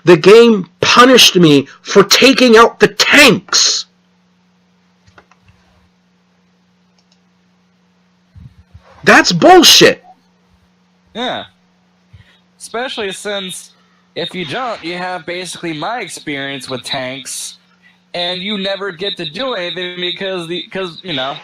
The game punished me for taking out the tanks. That's bullshit. Yeah. Especially since if you don't, you have basically my experience with tanks, and you never get to do anything because you know,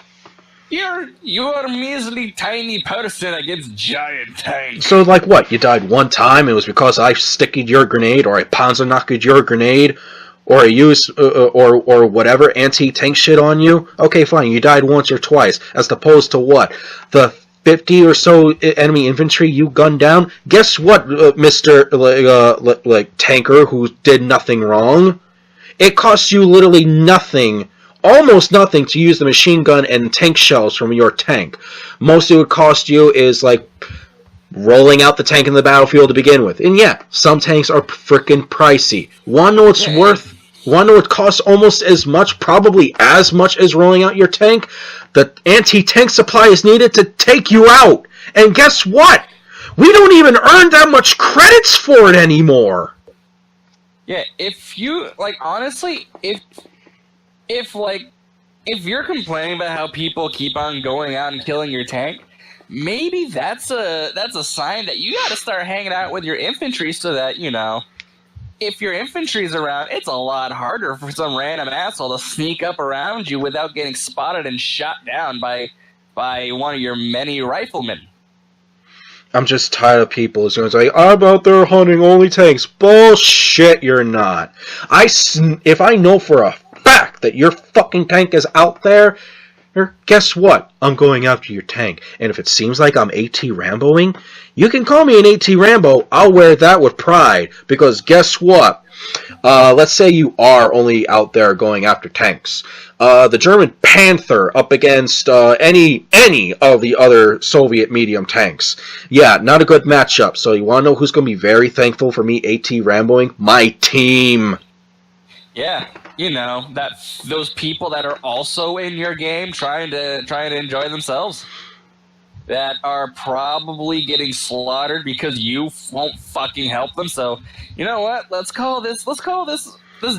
you're a measly tiny person against giant tanks. So like what? You died one time, it was because I sticked your grenade, or I panzerknocked your grenade, or I used or whatever anti-tank shit on you. Okay, fine. You died once or twice, as opposed to what? The 50 or so enemy infantry you gunned down. Guess what, Mr. Tanker, who did nothing wrong? It costs you literally nothing, almost nothing, to use the machine gun and tank shells from your tank. Most it would cost you is like rolling out the tank in the battlefield to begin with. And yeah, some tanks are freaking pricey. Wanna know what's worth? Wanna know what costs almost as much, probably as much as rolling out your tank? The anti-tank supply is needed to take you out. And guess what? We don't even earn that much credits for it anymore. Yeah, if you, like, honestly, if you're complaining about how people keep on going out and killing your tank, maybe that's a sign that you gotta start hanging out with your infantry, so that, you know, if your infantry's around, it's a lot harder for some random asshole to sneak up around you without getting spotted and shot down by one of your many riflemen. I'm just tired of people who's going to say, I'm out there hunting only tanks. Bullshit, you're not. If I know for a fact that your fucking tank is out there, guess what? I'm going after your tank. And if it seems like I'm AT Ramboing, you can call me an AT Rambo. I'll wear that with pride. Because guess what? Let's say you are only out there going after tanks. The German Panther up against any of the other Soviet medium tanks. Yeah, not a good matchup. So you want to know who's going to be very thankful for me AT Ramboing? My team. Yeah, you know, those people that are also in your game trying to enjoy themselves, that are probably getting slaughtered because you won't fucking help them. So, you know what? Let's call this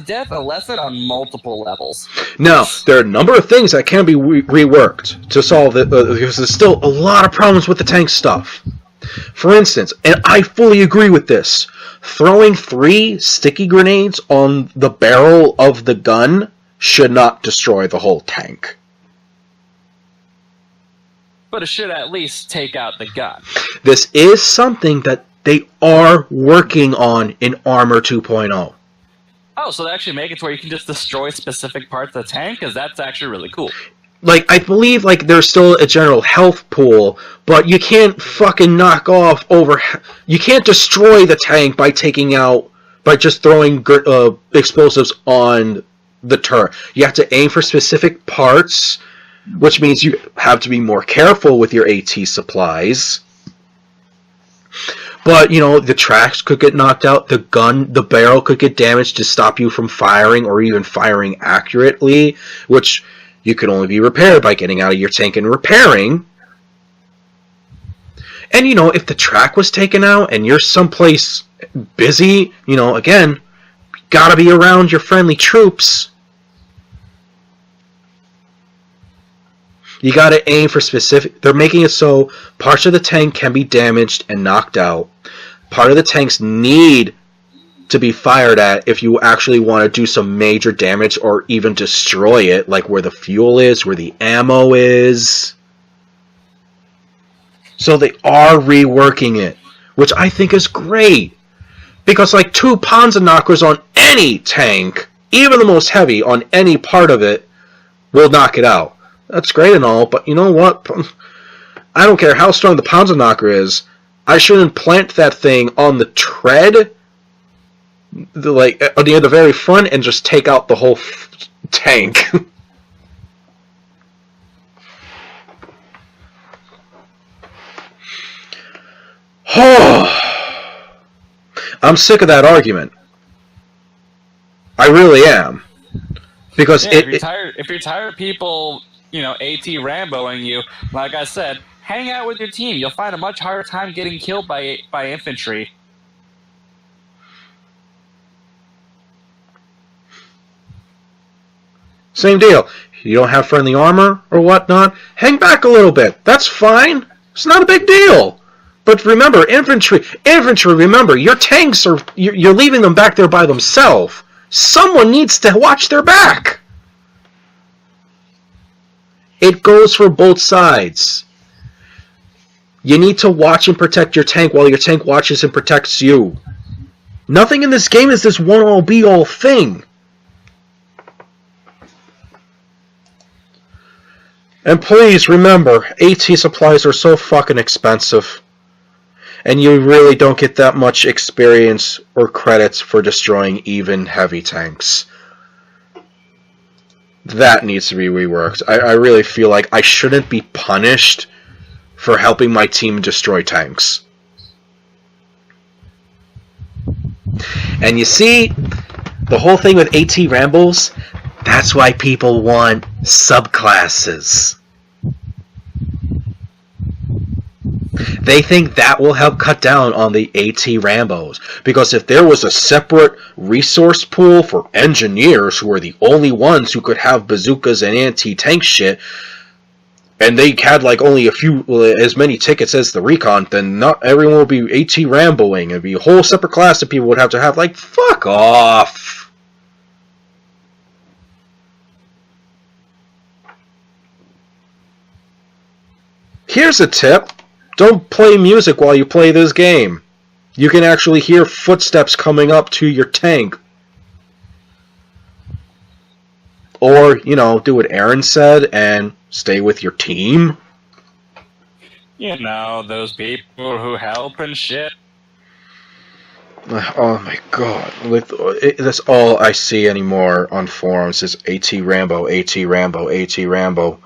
death a lesson on multiple levels. Now, there are a number of things that can be reworked to solve it, because there's still a lot of problems with the tank stuff. For instance, and I fully agree with this, throwing 3 sticky grenades on the barrel of the gun should not destroy the whole tank. But it should at least take out the gun. This is something that they are working on in Armor 2.0. Oh, so they actually make it to where you can just destroy specific parts of the tank? Because that's actually really cool. Like, I believe, like, there's still a general health pool, but you can't fucking knock off over... You can't destroy the tank by just throwing explosives on the turret. You have to aim for specific parts, which means you have to be more careful with your AT supplies. But, you know, the tracks could get knocked out, the barrel could get damaged to stop you from firing, or even firing accurately, which... You could only be repaired by getting out of your tank and repairing. And, you know, if the track was taken out and you're someplace busy, you know, again, gotta be around your friendly troops. You gotta aim for specific... They're making it so parts of the tank can be damaged and knocked out. Part of the tanks need to be fired at if you actually want to do some major damage or even destroy it, like where the fuel is, where the ammo is. So they are reworking it, which I think is great. Because like 2 Panzerknockers on any tank, even the most heavy on any part of it, will knock it out. That's great and all, but you know what? I don't care how strong the Panzerknocker is, I shouldn't plant that thing on the tread, like near the very front, and just take out the whole tank. I'm sick of that argument. I really am. Because if you're tired of people, AT Ramboing you, like I said, hang out with your team. You'll find a much harder time getting killed by infantry. Same deal. You don't have friendly armor or whatnot, hang back a little bit. That's fine. It's not a big deal. But remember, infantry, remember, your tanks you're leaving them back there by themselves. Someone needs to watch their back. It goes for both sides. You need to watch and protect your tank while your tank watches and protects you. Nothing in this game is this one-all be-all thing. And please remember, AT supplies are so fucking expensive. And you really don't get that much experience or credits for destroying even heavy tanks. That needs to be reworked. I really feel like I shouldn't be punished for helping my team destroy tanks. And you see, the whole thing with AT Rambos, that's why people want subclasses. They think that will help cut down on the AT Rambos. Because if there was a separate resource pool for engineers who are the only ones who could have bazookas and anti-tank shit, and they had like only as many tickets as the Recon, then not everyone would be AT Ramboing. It'd be a whole separate class that people would have to have. Like, fuck off. Here's a tip. Don't play music while you play this game. You can actually hear footsteps coming up to your tank. Or, do what Aaron said and stay with your team. Those people who help and shit. Oh my god. That's all I see anymore on forums is AT Rambo, AT Rambo, AT Rambo.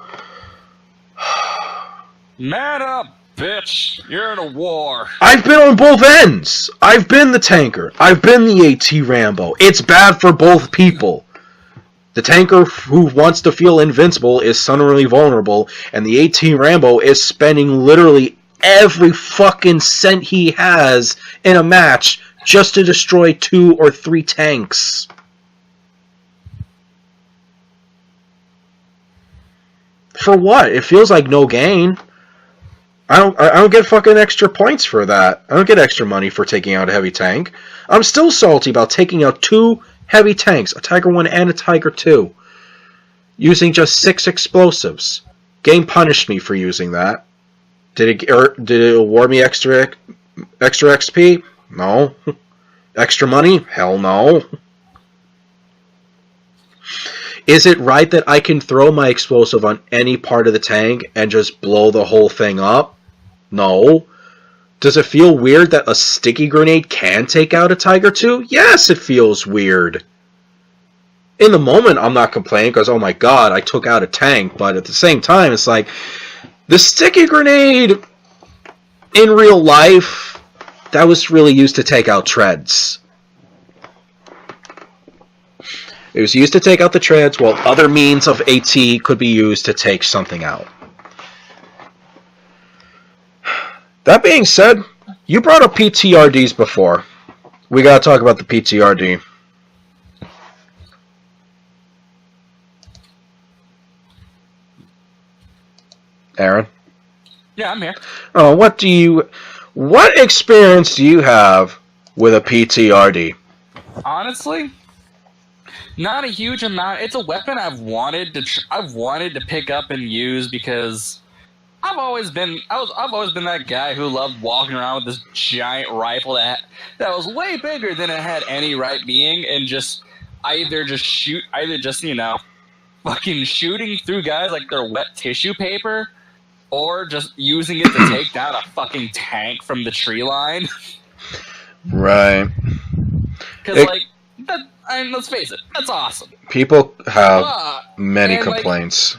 Man up, bitch. You're in a war. I've been on both ends. I've been the tanker. I've been the AT Rambo. It's bad for both people. The tanker who wants to feel invincible is suddenly vulnerable, and the AT Rambo is spending literally every fucking cent he has in a match just to destroy 2 or 3 tanks. For what? It feels like no gain. I don't get fucking extra points for that. I don't get extra money for taking out a heavy tank. I'm still salty about taking out 2 heavy tanks, a Tiger 1 and a Tiger 2, using just 6 explosives. Game punished me for using that. Did it award me extra XP? No. Extra money? Hell no. Is it right that I can throw my explosive on any part of the tank and just blow the whole thing up? No. Does it feel weird that a sticky grenade can take out a Tiger 2? Yes, it feels weird. In the moment, I'm not complaining because, oh my god, I took out a tank. But at the same time, it's like, the sticky grenade in real life, that was really used to take out treads. It was used to take out the treads, while other means of AT could be used to take something out. That being said, you brought up PTRDs before. We gotta talk about the PTRD. Aaron? Yeah, I'm here. Oh, what experience do you have with a PTRD? Honestly, not a huge amount. It's a weapon I've wanted to pick up and use because I've always been that guy who loved walking around with this giant rifle that was way bigger than it had any right being, and either fucking shooting through guys like they're wet tissue paper, or just using it to take down a fucking tank from the tree line. Right. Because let's face it, that's awesome. People have many complaints.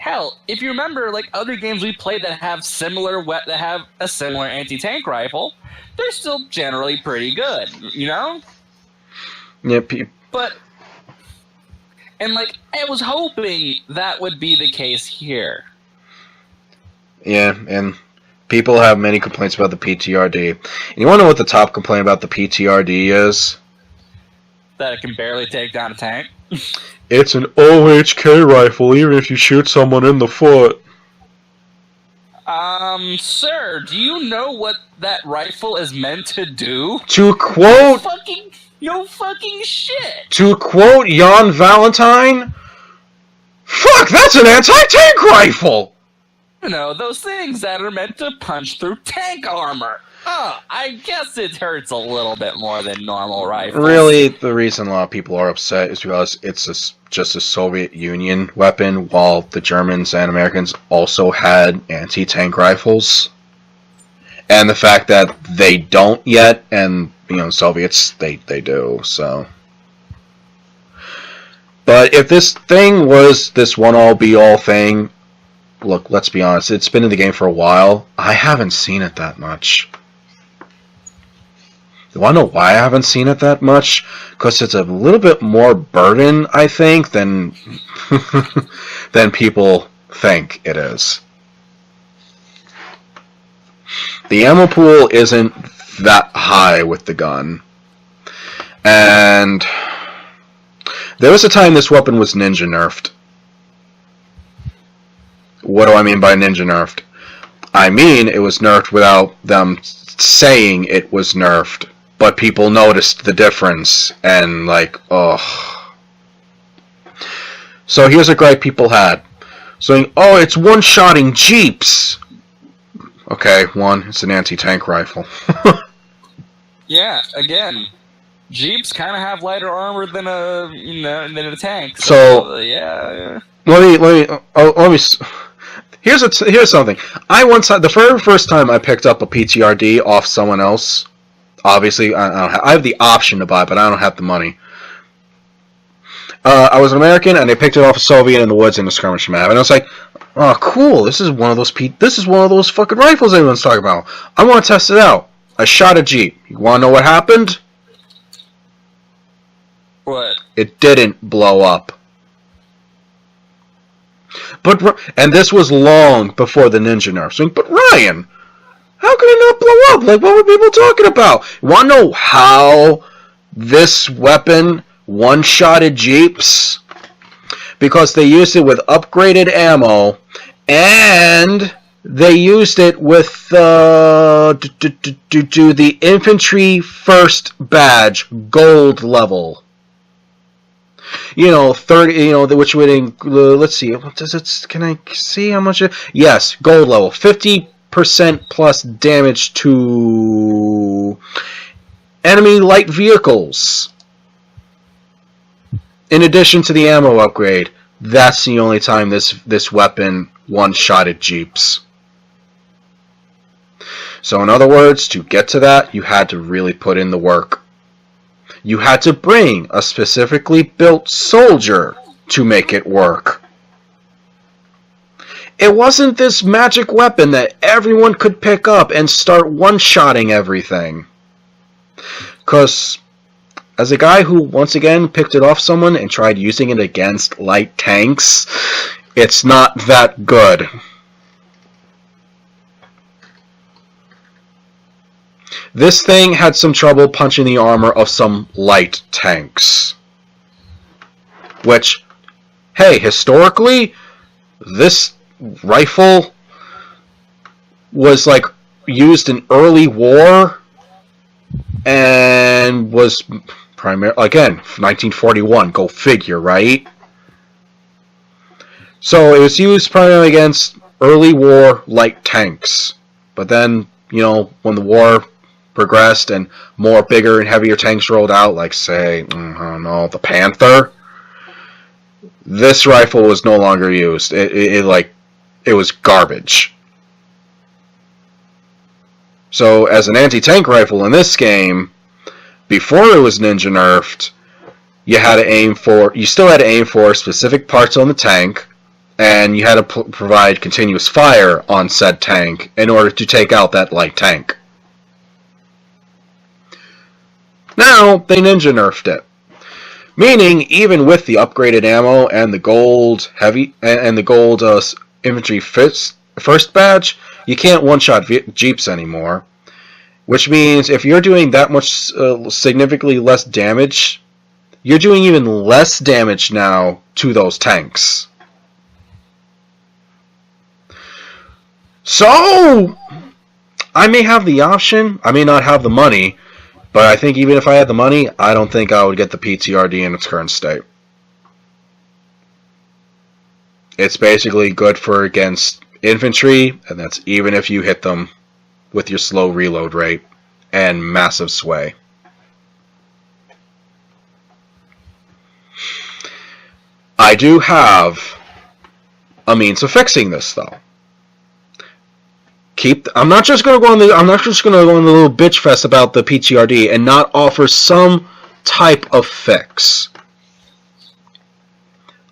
Hell, if you remember, other games we played that have a similar anti-tank rifle, they're still generally pretty good, Yeah, But, and like, I was hoping that would be the case here. yeah, and people have many complaints about the PTRD. And you want to know what the top complaint about the PTRD is? That it can barely take down a tank. It's an OHK rifle, even if you shoot someone in the foot. Sir, do you know what that rifle is meant to do? To quote... No fucking shit! To quote Jan Valentine, fuck, that's an anti-tank rifle! You know, those things that are meant to punch through tank armor. Oh, I guess it hurts a little bit more than normal rifles. Really, the reason a lot of people are upset is because it's just a Soviet Union weapon, while the Germans and Americans also had anti-tank rifles. And the fact that they don't yet, and, you know, Soviets, they do, so. But if this thing was this one-all, be-all thing, look, let's be honest, it's been in the game for a while. I haven't seen it that much. You want to know why I haven't seen it that much? Because it's a little bit more burden, I think, than than people think it is. The ammo pool isn't that high with the gun. And there was a time this weapon was ninja nerfed. What do I mean by ninja nerfed? I mean it was nerfed without them saying it was nerfed. But people noticed the difference, and like, ugh. So here's a gripe people had. Saying, oh, it's one-shotting Jeeps! Okay, one, it's an anti-tank rifle. Yeah, again, Jeeps kind of have lighter armor than a tank. So yeah. Let me. Here's something. I once had the very first time I picked up a PTRD off someone else. Obviously, I have the option to buy, but I don't have the money. I was an American, and they picked it off a Soviet in the woods in a skirmish map, and I was like, "Oh, cool! This is one of those fucking rifles everyone's talking about. I want to test it out." I shot a Jeep. You want to know what happened? What? It didn't blow up. And this was long before the ninja nerfs. But Ryan, how could it not blow up? Like, what were people talking about? You want to know how this weapon one-shotted Jeeps? Because they used it with upgraded ammo, and they used it with the Infantry first badge, gold level. You know, 30. You know, which would let's see. What does it? Can I see how much? Yes, gold level, 50% plus damage to enemy light vehicles. In addition to the ammo upgrade, that's the only time this weapon one-shotted Jeeps. So in other words, to get to that, you had to really put in the work. You had to bring a specifically built soldier to make it work. It wasn't this magic weapon that everyone could pick up and start one-shotting everything. Because as a guy who, once again, picked it off someone and tried using it against light tanks, it's not that good. This thing had some trouble punching the armor of some light tanks. Which, hey, historically, this rifle was like used in early war and was primarily, again, 1941, go figure, right? So it was used primarily against early war light tanks. But then, you know, when the war progressed and more bigger and heavier tanks rolled out, like, say, I don't know, the Panther, this rifle was no longer used. It was garbage. So as an anti-tank rifle in this game, before it was ninja nerfed, you still had to aim for specific parts on the tank, and you had to provide continuous fire on said tank in order to take out that light tank. Now, they ninja nerfed it. Meaning, even with the upgraded ammo and the gold heavy and the gold infantry first badge, you can't one-shot jeeps anymore. Which means if you're doing that much significantly less damage, you're doing even less damage now to those tanks. So, I may have the option, I may not have the money, but I think even if I had the money, I don't think I would get the PTRD in its current state. It's basically good for against infantry, and that's even if you hit them with your slow reload rate and massive sway. I do have a means of fixing this, though. I'm not just going to go on the little bitch fest about the PTRD and not offer some type of fix.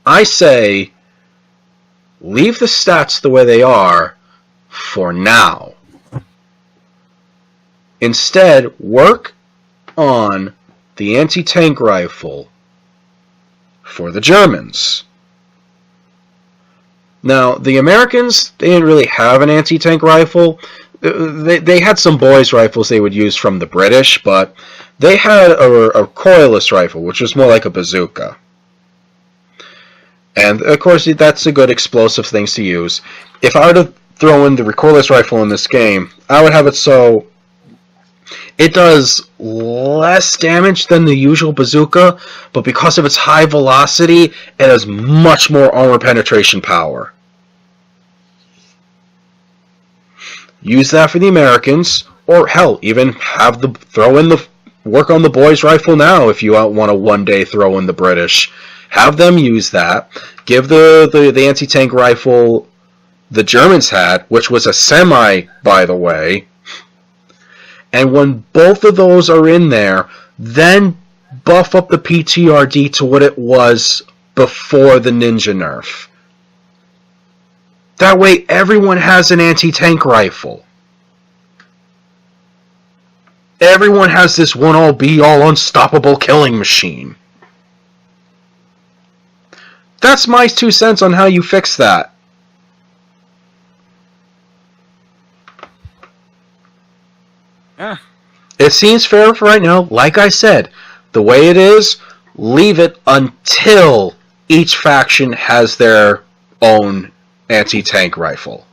I say, leave the stats the way they are for now. Instead, work on the anti-tank rifle for the Germans. Now, the Americans, they didn't really have an anti-tank rifle. They had some boys' rifles they would use from the British, but they had a recoilless rifle, which was more like a bazooka. And, of course, that's a good explosive thing to use. If I were to throw in the recoilless rifle in this game, I would have it so it does less damage than the usual bazooka, but because of its high velocity, it has much more armor penetration power. Use that for the Americans, or hell, even work on the boys' rifle now if you want to one day throw in the British. Have them use that. Give the anti-tank rifle the Germans had, which was a semi, by the way. And when both of those are in there, then buff up the PTRD to what it was before the ninja nerf. That way everyone has an anti-tank rifle. Everyone has this one-all be-all unstoppable killing machine. That's my 2 cents on how you fix that. Yeah. It seems fair for right now. Like I said, the way it is, leave it until each faction has their own anti-tank rifle.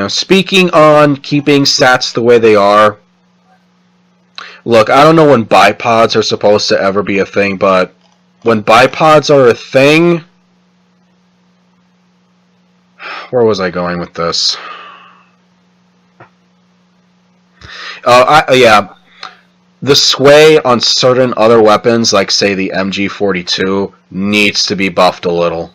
Speaking on keeping stats the way they are, look, I don't know when bipods are supposed to ever be a thing, but when bipods are a thing, where was I going with this? Yeah. The sway on certain other weapons, like say the MG42, needs to be buffed a little.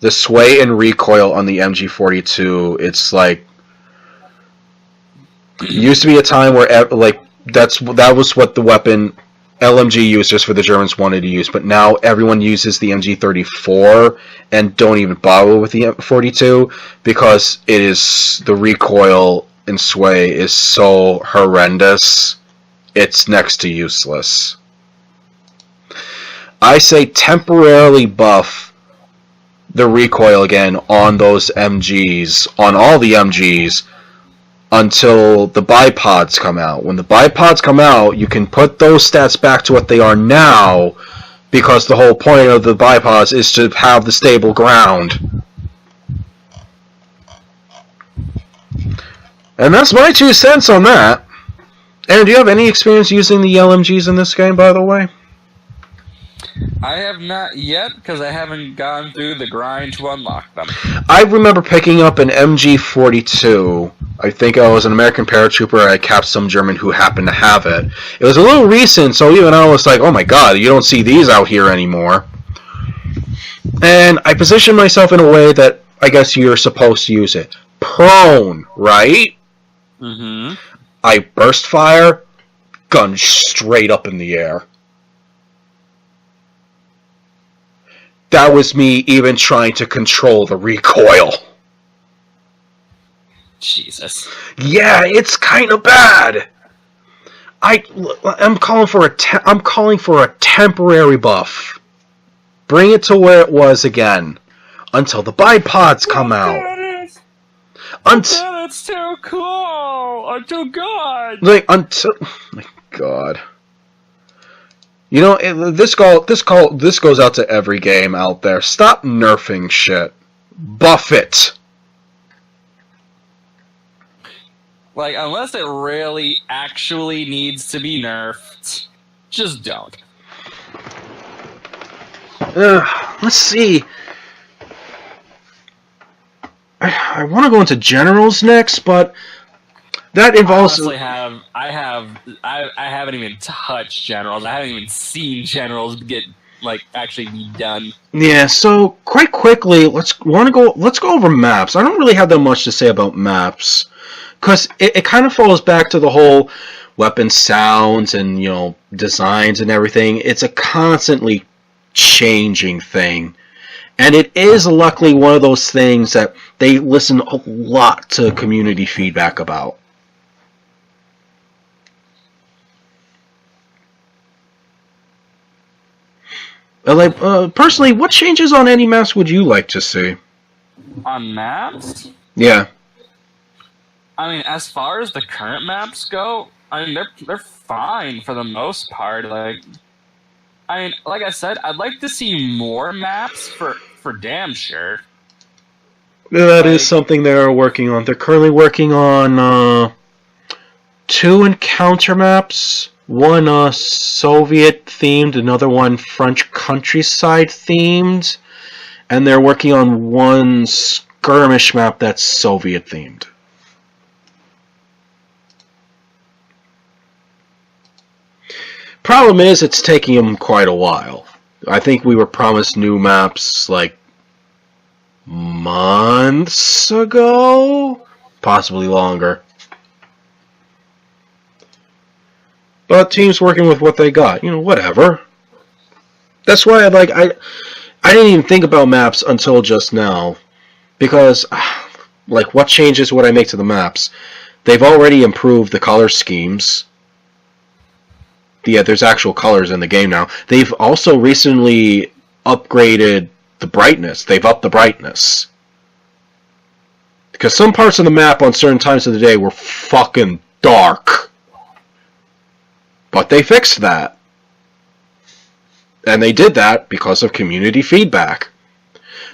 The sway and recoil on the MG42, it's like... used to be a time where that was what the weapon LMG users for the Germans wanted to use, but now everyone uses the MG34 and don't even bother with the M42 because the recoil and sway is so horrendous, it's next to useless. I say temporarily buff the recoil again on those MGs, on all the MGs, until the bipods come out. When the bipods come out, you can put those stats back to what they are now, because the whole point of the bipods is to have the stable ground. And that's my 2 cents on that. Aaron, do you have any experience using the LMGs in this game, by the way? I have not yet, because I haven't gone through the grind to unlock them. I remember picking up an MG42. I think I was an American Paratrooper. I capped some German who happened to have it. It was a little recent, so even I was like, oh my god, you don't see these out here anymore. And I positioned myself in a way that I guess you're supposed to use it. Prone, right? Mm-hmm. I burst fire, gun straight up in the air. That was me even trying to control the recoil. Jesus. Yeah, it's kind of bad. I'm calling for a temporary buff. Bring it to where it was again, until the bipods come out. It's too cool. I'm too good. Like until, my God. You know, this goes out to every game out there. Stop nerfing shit. Buff it. Like, unless it really actually needs to be nerfed, just don't. Let's see. I want to go into generals next, but that involves. I haven't even touched generals. I haven't even seen generals get actually be done. Yeah. So quite quickly, let's go over maps. I don't really have that much to say about maps because it kind of falls back to the whole weapon sounds and designs and everything. It's a constantly changing thing. And it is luckily one of those things that they listen a lot to community feedback about. Personally, what changes on any maps would you like to see? On maps? Yeah. I mean, as far as the current maps go, I mean they're fine for the most part. Like I said, I'd like to see more maps for damn sure. That is something they're working on. They're currently working on 2 encounter maps. One Soviet themed, another one French countryside themed, and they're working on one skirmish map that's Soviet themed. Problem is, it's taking them quite a while. I think we were promised new maps months ago, possibly longer. But teams working with what they got, whatever. That's why I didn't even think about maps until just now, because what changes would I make to the maps? They've already improved the color schemes. Yeah, there's actual colors in the game now. They've also recently upgraded the brightness. They've upped the brightness. Because some parts of the map on certain times of the day were fucking dark. But they fixed that. And they did that because of community feedback.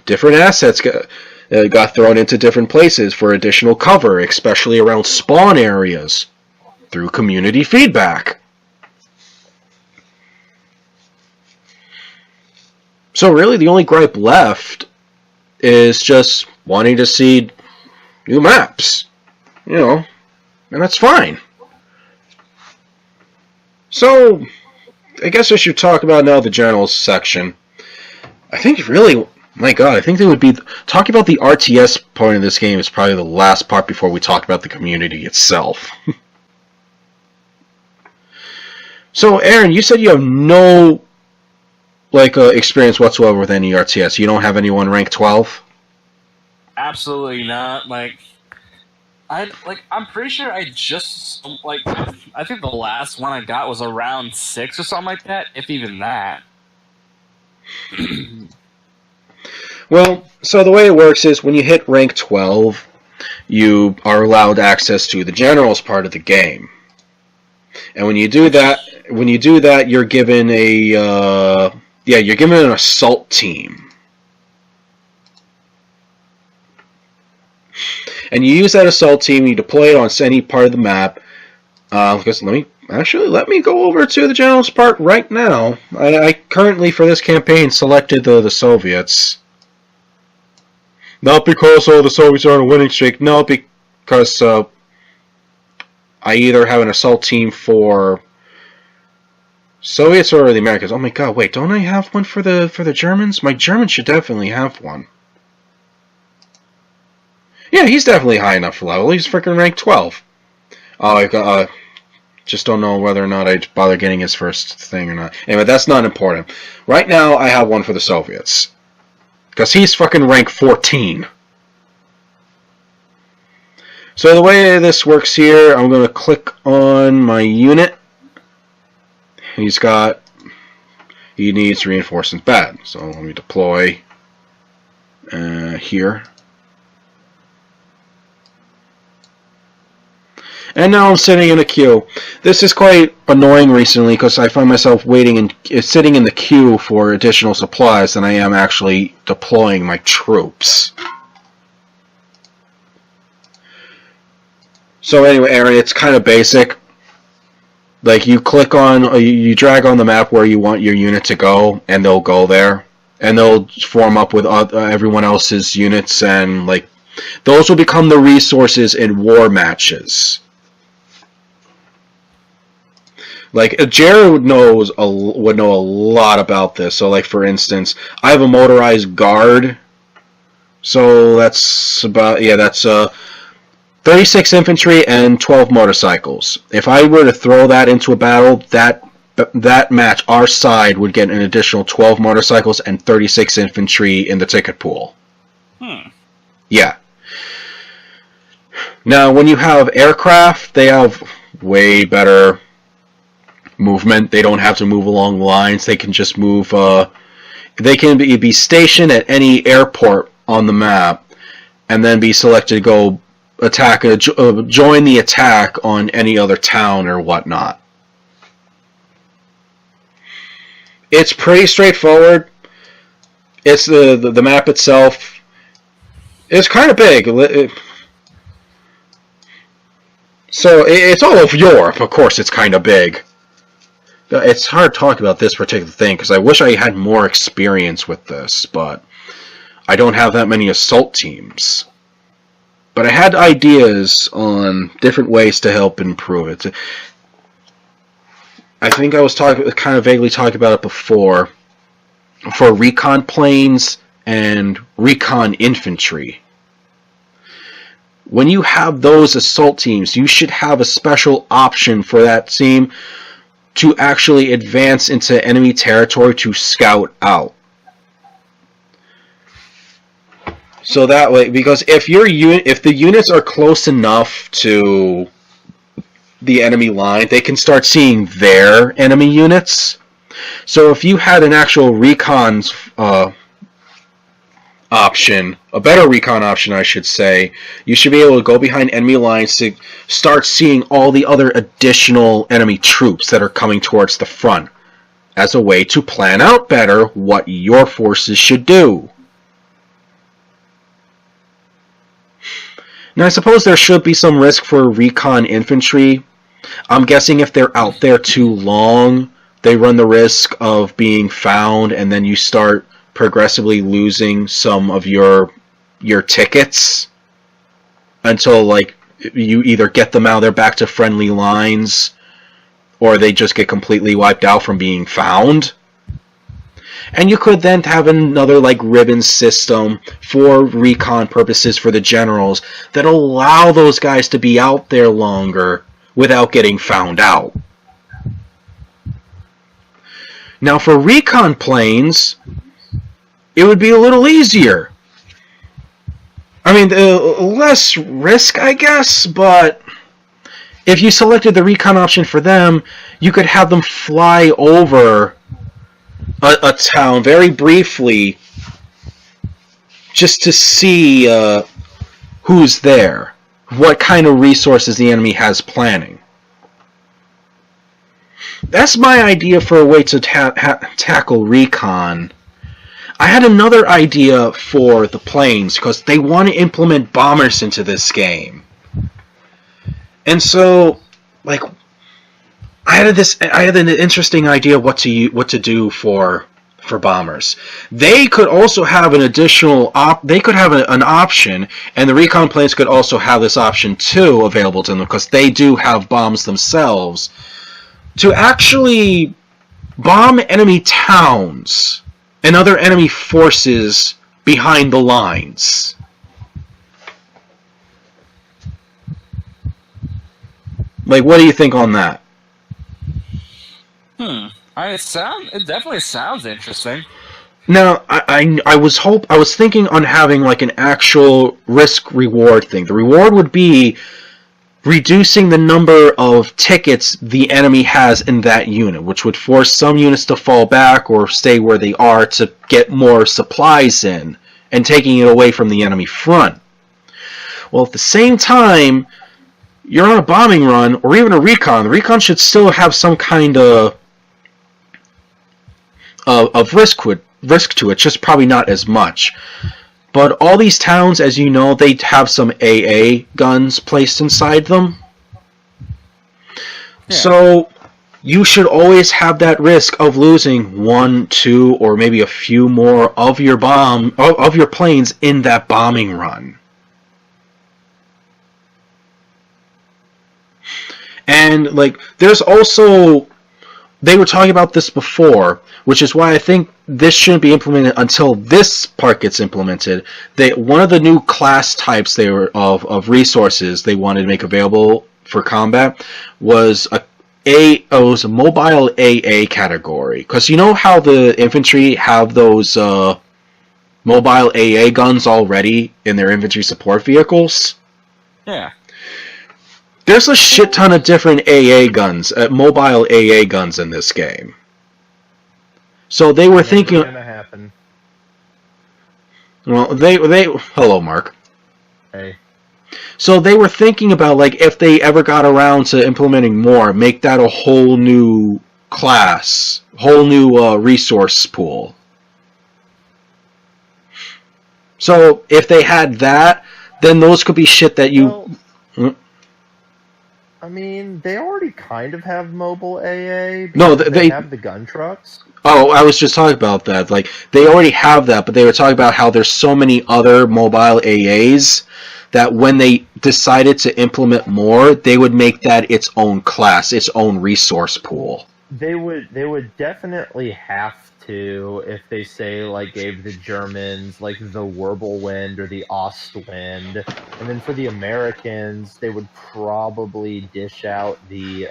Different assets got thrown into different places for additional cover, especially around spawn areas, through community feedback. So really the only gripe left is just wanting to see new maps. And that's fine. So, I guess I should talk about now the generals section. I think really, my God, I think they would be... Talking about the RTS part of this game is probably the last part before we talk about the community itself. So, Aaron, you said you have no... experience whatsoever with any RTS. You don't have anyone rank 12? Absolutely not. I'm pretty sure I just I think the last one I got was around 6 or something like that, if even that. Well, so the way it works is when you hit rank 12, you are allowed access to the generals part of the game. And when you do that, you're given you're given an assault team. And you use that assault team, you deploy it on any part of the map. Because let me go over to the generals part right now. I currently, for this campaign, selected the Soviets. Not because the Soviets are on a winning streak, no, because I either have an assault team for Soviets or the Americans. Oh my God! Wait, don't I have one for the Germans? My Germans should definitely have one. Yeah, he's definitely high enough for level. He's freaking rank 12. Oh, I just don't know whether or not I'd bother getting his first thing or not. Anyway, that's not important. Right now, I have one for the Soviets. Because he's fucking rank 14. So the way this works here, I'm going to click on my unit. He needs reinforcements bad. So let me deploy here. And now I'm sitting in a queue. This is quite annoying recently because I find myself sitting in the queue for additional supplies than I am actually deploying my troops. So anyway, Aaron, it's kind of basic. Like you you drag on the map where you want your unit to go, and they'll go there, and they'll form up with everyone else's units, and like those will become the resources in war matches. Like Jared would know a lot about this. So, like for instance, I have a motorized guard, so that's 36 infantry and 12 motorcycles. If I were to throw that into a battle, that match, our side would get an additional 12 motorcycles and 36 infantry in the ticket pool. Yeah. Now, when you have aircraft, they have way better movement. They don't have to move along lines. They can just move. They can be stationed at any airport on the map, and then be selected to go attack, join the attack on any other town or whatnot. It's pretty straightforward. It's the map itself. It's kind of big. So it's all of Europe. Of course, it's kind of big. It's hard to talk about this particular thing because I wish I had more experience with this, but I don't have that many assault teams. But I had ideas on different ways to help improve it. I think I was kind of vaguely talking about it before. For Recon planes and Recon Infantry. When you have those assault teams, you should have a special option for that team to actually advance into enemy territory to scout out. So that way, because if the units are close enough to the enemy line, they can start seeing their enemy units. So if you had an actual recon option, a better recon option, I should say, you should be able to go behind enemy lines to start seeing all the other additional enemy troops that are coming towards the front, as a way to plan out better what your forces should do. Now, I suppose there should be some risk for recon infantry. I'm guessing if they're out there too long, they run the risk of being found, and then you start progressively losing some of your tickets until like you either get them out there back to friendly lines, or they just get completely wiped out from being found. And you could then have another like ribbon system for recon purposes for the generals that allow those guys to be out there longer without getting found out. Now for recon planes, it would be a little easier. I mean, less risk, I guess, but if you selected the recon option for them, you could have them fly over a town very briefly just to see who's there, what kind of resources the enemy has planning. That's my idea for a way to tackle recon. I had another idea for the planes because they want to implement bombers into this game. And so, like, I had an interesting idea what to do for bombers. They could also have an additional an option, and the recon planes could also have this option too available to them because they do have bombs themselves to actually bomb enemy towns and other enemy forces behind the lines. Like, what do you think on that? It definitely sounds interesting. Now, I was thinking on having like an actual risk reward thing. The reward would be reducing the number of tickets the enemy has in that unit, which would force some units to fall back or stay where they are to get more supplies in, and taking it away from the enemy front. Well, at the same time, you're on a bombing run, or even a recon. The recon should still have some kind of risk to it, just probably not as much. But all these towns, as you know, they have some AA guns placed inside them. Yeah. So you should always have that risk of losing 1, 2, or maybe a few more of your planes in that bombing run. And like, there's also, they were talking about this before, which is why I think this shouldn't be implemented until this part gets implemented. One of the new class types of resources they wanted to make available for combat was a mobile AA category. Because you know how the infantry have those mobile AA guns already in their infantry support vehicles? Yeah. There's a shit ton of different AA guns, mobile AA guns in this game. So they were thinking. What's gonna happen? Well, they. Hello, Mark. Hey. So they were thinking about, like, if they ever got around to implementing more, make that a whole new class, whole new resource pool. So if they had that, then those could be shit that you. Well, I mean, they already kind of have mobile AA. No, they have the gun trucks. Oh, I was just talking about that. Like, they already have that, but they were talking about how there's so many other mobile AAs that when they decided to implement more, they would make that its own class, its own resource pool. They would definitely have to, if they say, like, gave the Germans like the Wirbelwind or the Ostwind, and then for the Americans they would probably dish out the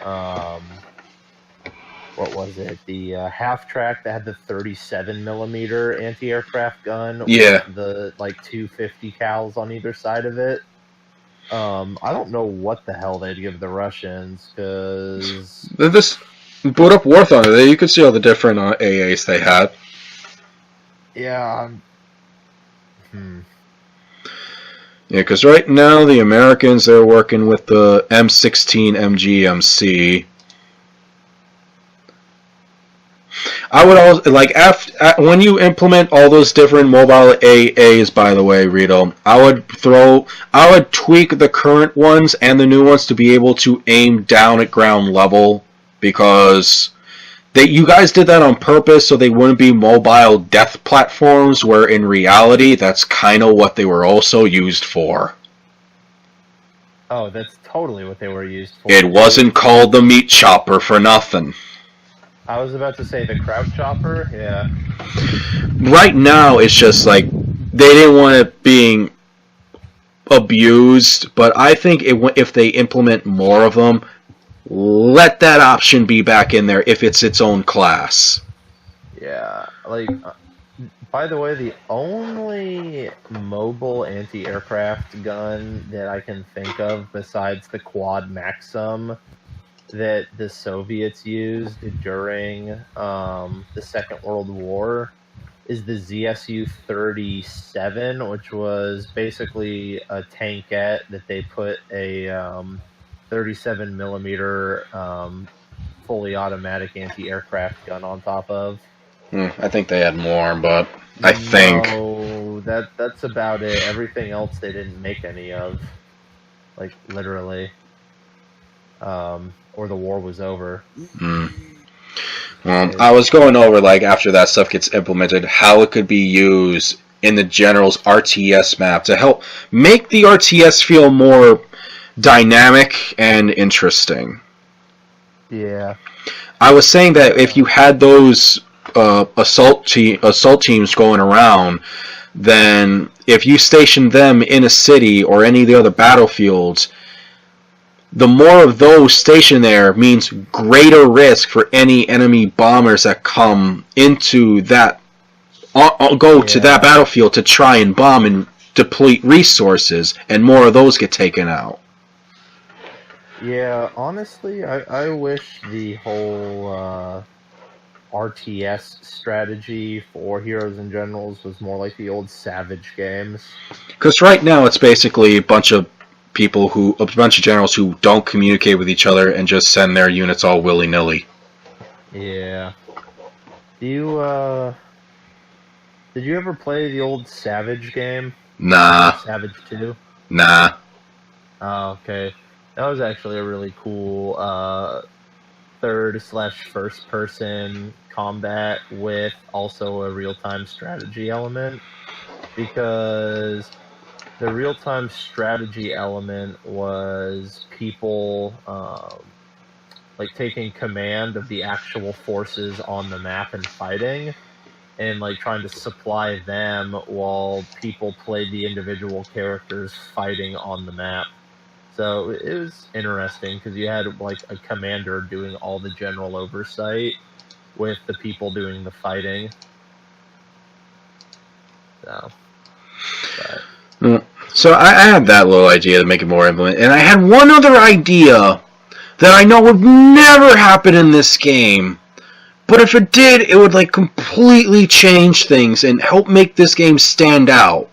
what was it, the half track that had the 37mm anti-aircraft gun, yeah, with the like 250 cals on either side of it. I don't know what the hell they'd give the Russians, because this boot up War Thunder. You could see all the different AAs they had. Yeah. Yeah, because right now the Americans, they're working with the M16 MGMC. I would also, like, when you implement all those different mobile AAs, by the way, Rito, I would tweak the current ones and the new ones to be able to aim down at ground level, because you guys did that on purpose so they wouldn't be mobile death platforms, where in reality that's kind of what they were also used for. Oh, that's totally what they were used for. It wasn't called the meat chopper for nothing. I was about to say the kraut chopper, yeah. Right now, it's just like, they didn't want it being abused, but I think if they implement more of them, let that option be back in there if it's its own class. Yeah, like, by the way, the only mobile anti-aircraft gun that I can think of besides the Quad Maxim that the Soviets used during the Second World War is the ZSU-37, which was basically a tankette that they put a 37mm fully automatic anti-aircraft gun on top of. I think they had more, but I think... No, that's about it. Everything else they didn't make any of. Like, literally. Or the war was over. Well, I was going over, like, after that stuff gets implemented, how it could be used in the General's RTS map to help make the RTS feel more dynamic and interesting. Yeah. I was saying that if you had those assault teams going around, then if you stationed them in a city or any of the other battlefields, the more of those stationed there means greater risk for any enemy bombers that come into that go to that battlefield to try and bomb and deplete resources, and more of those get taken out. Yeah, honestly, I wish the whole RTS strategy for Heroes and Generals was more like the old Savage games. Because right now it's basically a bunch of generals who don't communicate with each other and just send their units all willy-nilly. Yeah. Did you ever play the old Savage game? Nah. Savage 2? Nah. Oh, okay. That was actually a really cool third/first person combat with also a real-time strategy element, because the real-time strategy element was people like taking command of the actual forces on the map and fighting, and like trying to supply them while people played the individual characters fighting on the map. So it was interesting because you had like a commander doing all the general oversight with the people doing the fighting. So I had that little idea to make it more implement, and I had one other idea that I know would never happen in this game, but if it did, it would like completely change things and help make this game stand out.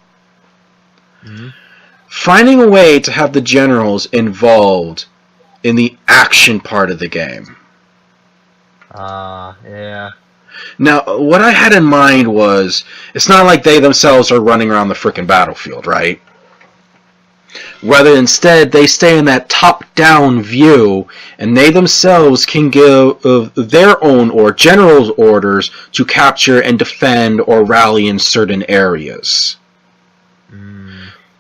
Mm-hmm. Finding a way to have the generals involved in the action part of the game. Yeah. Now, what I had in mind was, it's not like they themselves are running around the frickin' battlefield, right? Rather, instead, they stay in that top-down view, and they themselves can give their own or general's orders to capture and defend or rally in certain areas.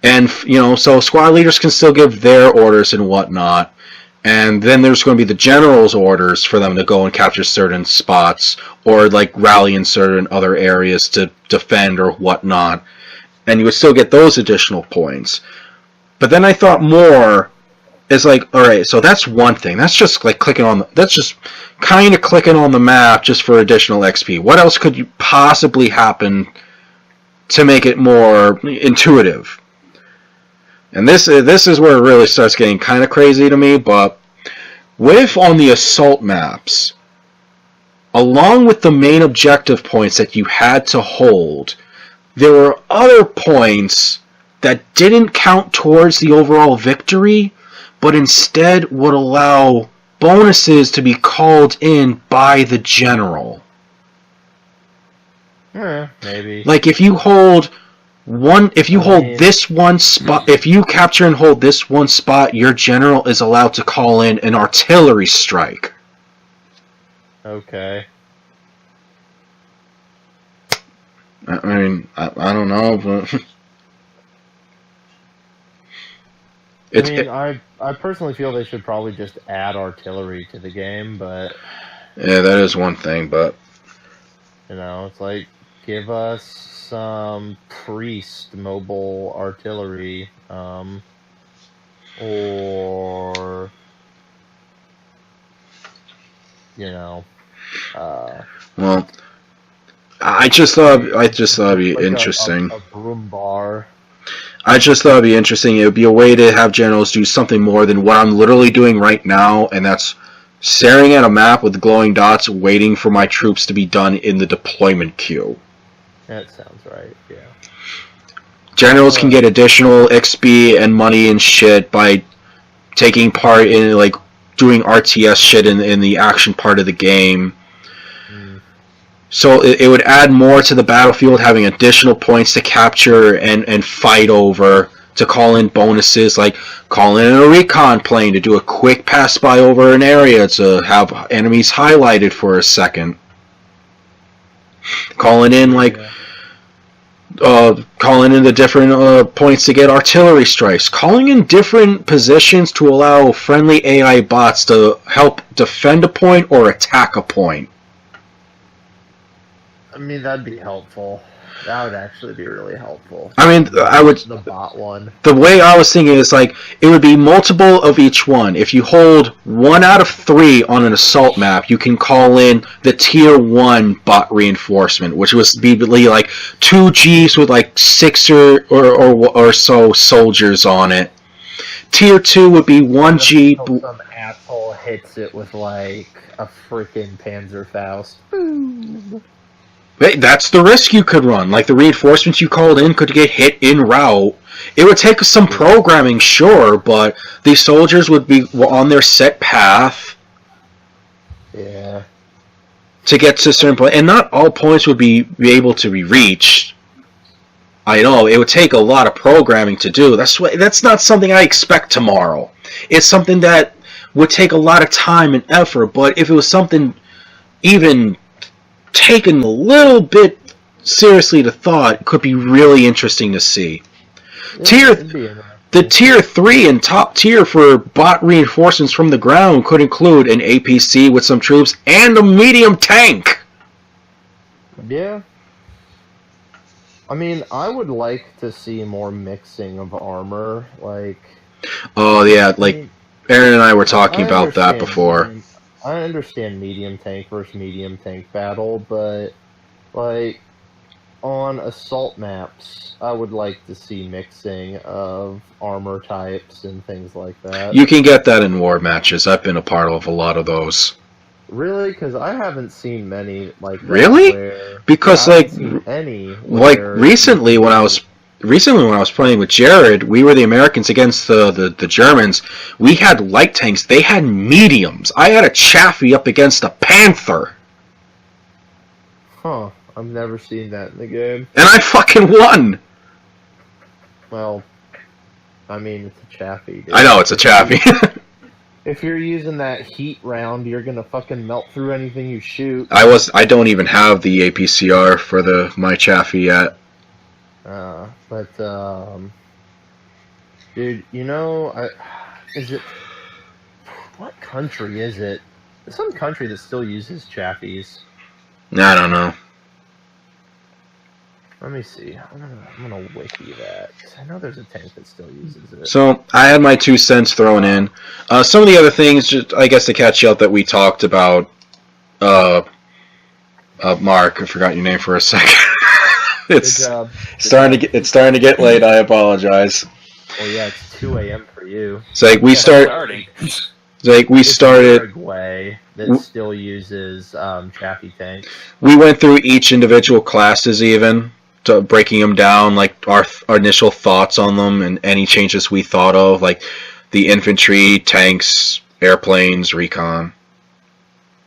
And, so squad leaders can still give their orders and whatnot. And then there's going to be the general's orders for them to go and capture certain spots or, like, rally in certain other areas to defend or whatnot. And you would still get those additional points. But then I thought more is like, alright, so that's one thing. That's just, like, that's just kind of clicking on the map just for additional XP. What else could you possibly happen to make it more intuitive? And this is where it really starts getting kind of crazy to me, but with on the assault maps, along with the main objective points that you had to hold, there were other points that didn't count towards the overall victory, but instead would allow bonuses to be called in by the general. Maybe. Like if you hold this one spot, if you capture and hold this one spot, your general is allowed to call in an artillery strike. Okay. I mean, I don't know, but I personally feel they should probably just add artillery to the game, but yeah, that is one thing, but it's like, give us some priest mobile artillery, or well, I just thought it'd be interesting. A broom bar. I just thought it'd be interesting. It would be a way to have generals do something more than what I'm literally doing right now, and that's staring at a map with glowing dots, waiting for my troops to be done in the deployment queue. That sounds right, yeah. Generals can get additional XP and money and shit by taking part in, like, doing RTS shit in the action part of the game. So it would add more to the battlefield, having additional points to capture and fight over, to call in bonuses, like calling in a Recon plane to do a quick pass-by over an area to have enemies highlighted for a second. Calling in, like, calling in the different points to get artillery strikes. Calling in different positions to allow friendly AI bots to help defend a point or attack a point. I mean, that'd be helpful. That would actually be really helpful. I mean, I would. The bot one. The way I was thinking is like it would be multiple of each one. If you hold 1 out of 3 on an assault map, you can call in the tier 1 bot reinforcement, which would be like 2 Gs with like 6 or so soldiers on it. Tier 2 would be 1 G. Some asshole hits it with like a freaking Panzerfaust. Boom. Hey, that's the risk you could run. Like the reinforcements you called in could get hit en route. It would take some programming, sure, but these soldiers would be on their set path. Yeah. To get to a certain point, and not all points would be able to be reached. I know it would take a lot of programming to do. That's not something I expect tomorrow. It's something that would take a lot of time and effort. But if it was something even taken a little bit seriously to thought, it could be really interesting to see. The tier 3 and top tier for bot reinforcements from the ground could include an APC with some troops and a medium tank. Yeah. I mean, I would like to see more mixing of armor, like... Oh, yeah, like, Aaron and I were talking about that before. I understand medium tank versus medium tank battle, but, like, on assault maps, I would like to see mixing of armor types and things like that. You can get that in war matches. I've been a part of a lot of those. Really? Because I haven't seen many like that. Really? Because like recently when I was playing with Jared, we were the Americans against the Germans. We had light tanks. They had mediums. I had a Chaffee up against a Panther. Huh. I've never seen that in the game. And I fucking won! Well, I mean, it's a Chaffee. Dude. I know, it's a Chaffee. If you're using that heat round, you're gonna fucking melt through anything you shoot. I don't even have the APCR for my Chaffee yet. Dude, you know, what country is it? There's some country that still uses Chaffies. I don't know. Let me see. I'm gonna wiki that, because I know there's a tank that still uses it. So, I had my 2 cents thrown in. Some of the other things, just I guess to catch you up that we talked about, Mark, I forgot your name for a second. It's starting to get late, I apologize. Well, yeah, it's 2 a.m. for you. It's like we started... Uruguay that still uses Chaffee tanks. We went through each individual classes even, to breaking them down, like our initial thoughts on them and any changes we thought of, like the infantry, tanks, airplanes, recon.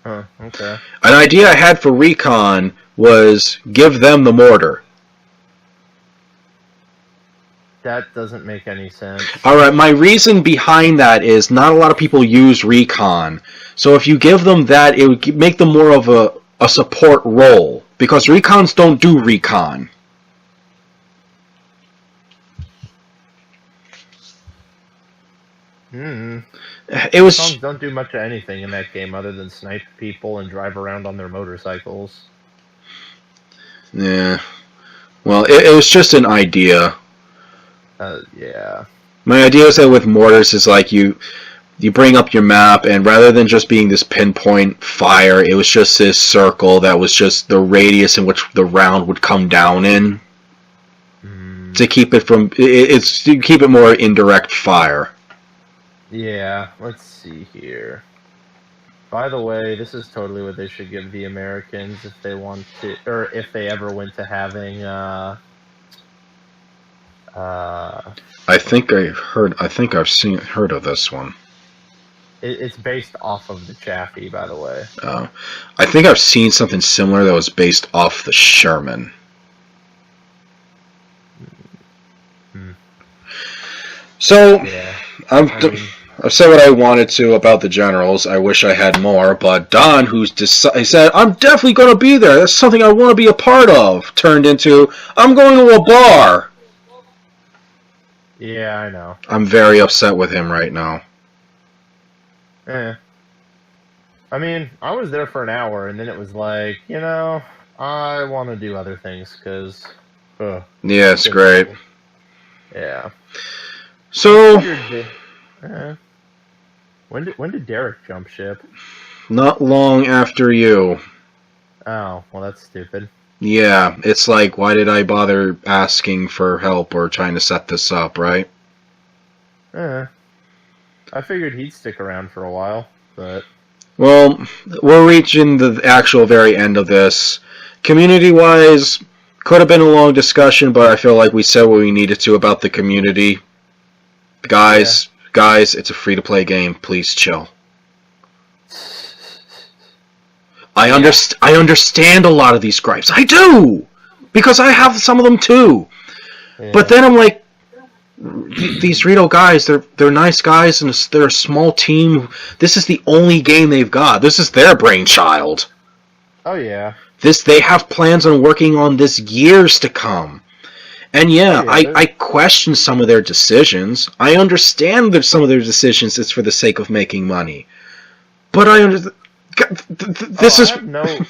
Huh, okay. An idea I had for recon was give them the mortar. That doesn't make any sense. Alright, my reason behind that is not a lot of people use recon. So if you give them that, it would make them more of a support role. Because recons don't do recon. It was... Recon's don't do much of anything in that game other than snipe people and drive around on their motorcycles. Yeah. Well, it was just an idea. Yeah. My idea is that with mortars is like you bring up your map, and rather than just being this pinpoint fire, it was just this circle that was just the radius in which the round would come down in. To keep it from to keep it more indirect fire. Yeah, let's see here. By the way, this is totally what they should give the Americans if they want to, or if they ever went to having I think I've heard of this one. It's based off of the Chaffee, by the way. I think I've seen something similar that was based off the Sherman. So, yeah. I've said what I wanted to about the generals. I wish I had more, but Don, he said, I'm definitely going to be there. That's something I want to be a part of, turned into, I'm going to a bar. Yeah, I know. I'm very upset with him right now. I mean, I was there for an hour, and then it was like, you know, I want to do other things, because Ugh. Yeah, it's great. Yeah. So, When did Derek jump ship? not long after you. Oh, well, that's stupid. Yeah, it's like, why did I bother asking for help or trying to set this up, right? I figured he'd stick around for a while, but... Well, we're reaching the actual very end of this. Community-wise, could have been a long discussion, but I feel like we said what we needed to about the community. Guys, it's a free-to-play game. Please chill. I understand a lot of these gripes. I do! Because I have some of them too. Yeah. But then I'm like, these Rito guys, they're nice guys, and they're a small team. This is the only game they've got. This is their brainchild. Oh, yeah. They have plans on working on this years to come. And I question some of their decisions. I understand that some of their decisions is for the sake of making money. But I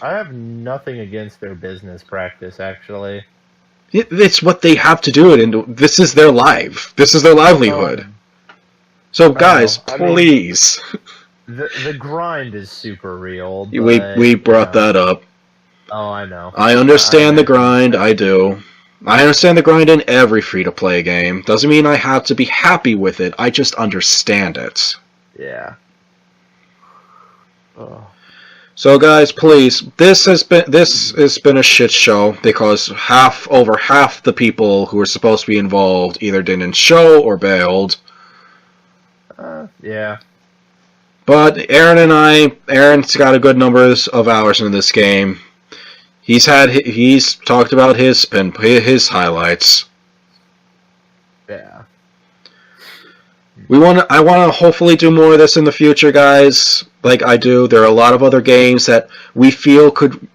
have nothing against their business practice, actually. It's what they have to do it, and this is their life. This is their livelihood. So, guys, please. The grind is super real. But, we brought that up. Oh, I know. I understand the grind. I do. I understand the grind in every free-to-play game. Doesn't mean I have to be happy with it. I just understand it. Yeah. Oh. So guys, please, this has been a shit show because over half the people who were supposed to be involved either didn't show or bailed. Yeah. But Aaron's got a good number of hours in this game. He's talked about his highlights. Yeah. I want to hopefully do more of this in the future, guys. Like I do. There are a lot of other games that we feel could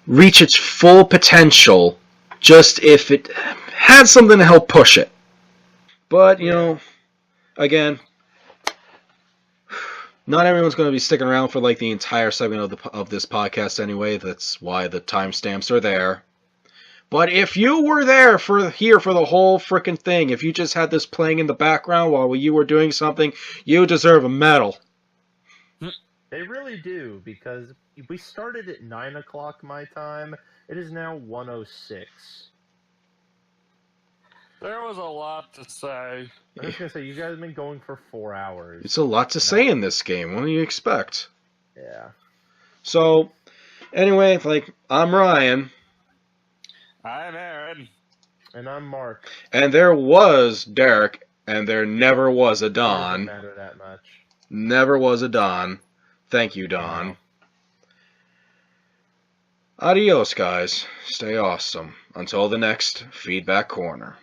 reach its full potential just if it had something to help push it. But, again, not everyone's going to be sticking around for like the entire segment of this podcast anyway. That's why the timestamps are there. But if you were there for the whole frickin' thing, if you just had this playing in the background while you were doing something, you deserve a medal. They really do, because we started at 9 o'clock my time. It is now 1:06. There was a lot to say. I was going to say, you guys have been going for 4 hours. It's a lot to say in this game. What do you expect? Yeah. So, anyway, I'm Ryan. I'm Aaron. And I'm Mark. And there was Derek, and there never was a Don. It doesn't matter that much. Never was a Don. Thank you, Don. Adios, guys. Stay awesome. Until the next Feedback Corner.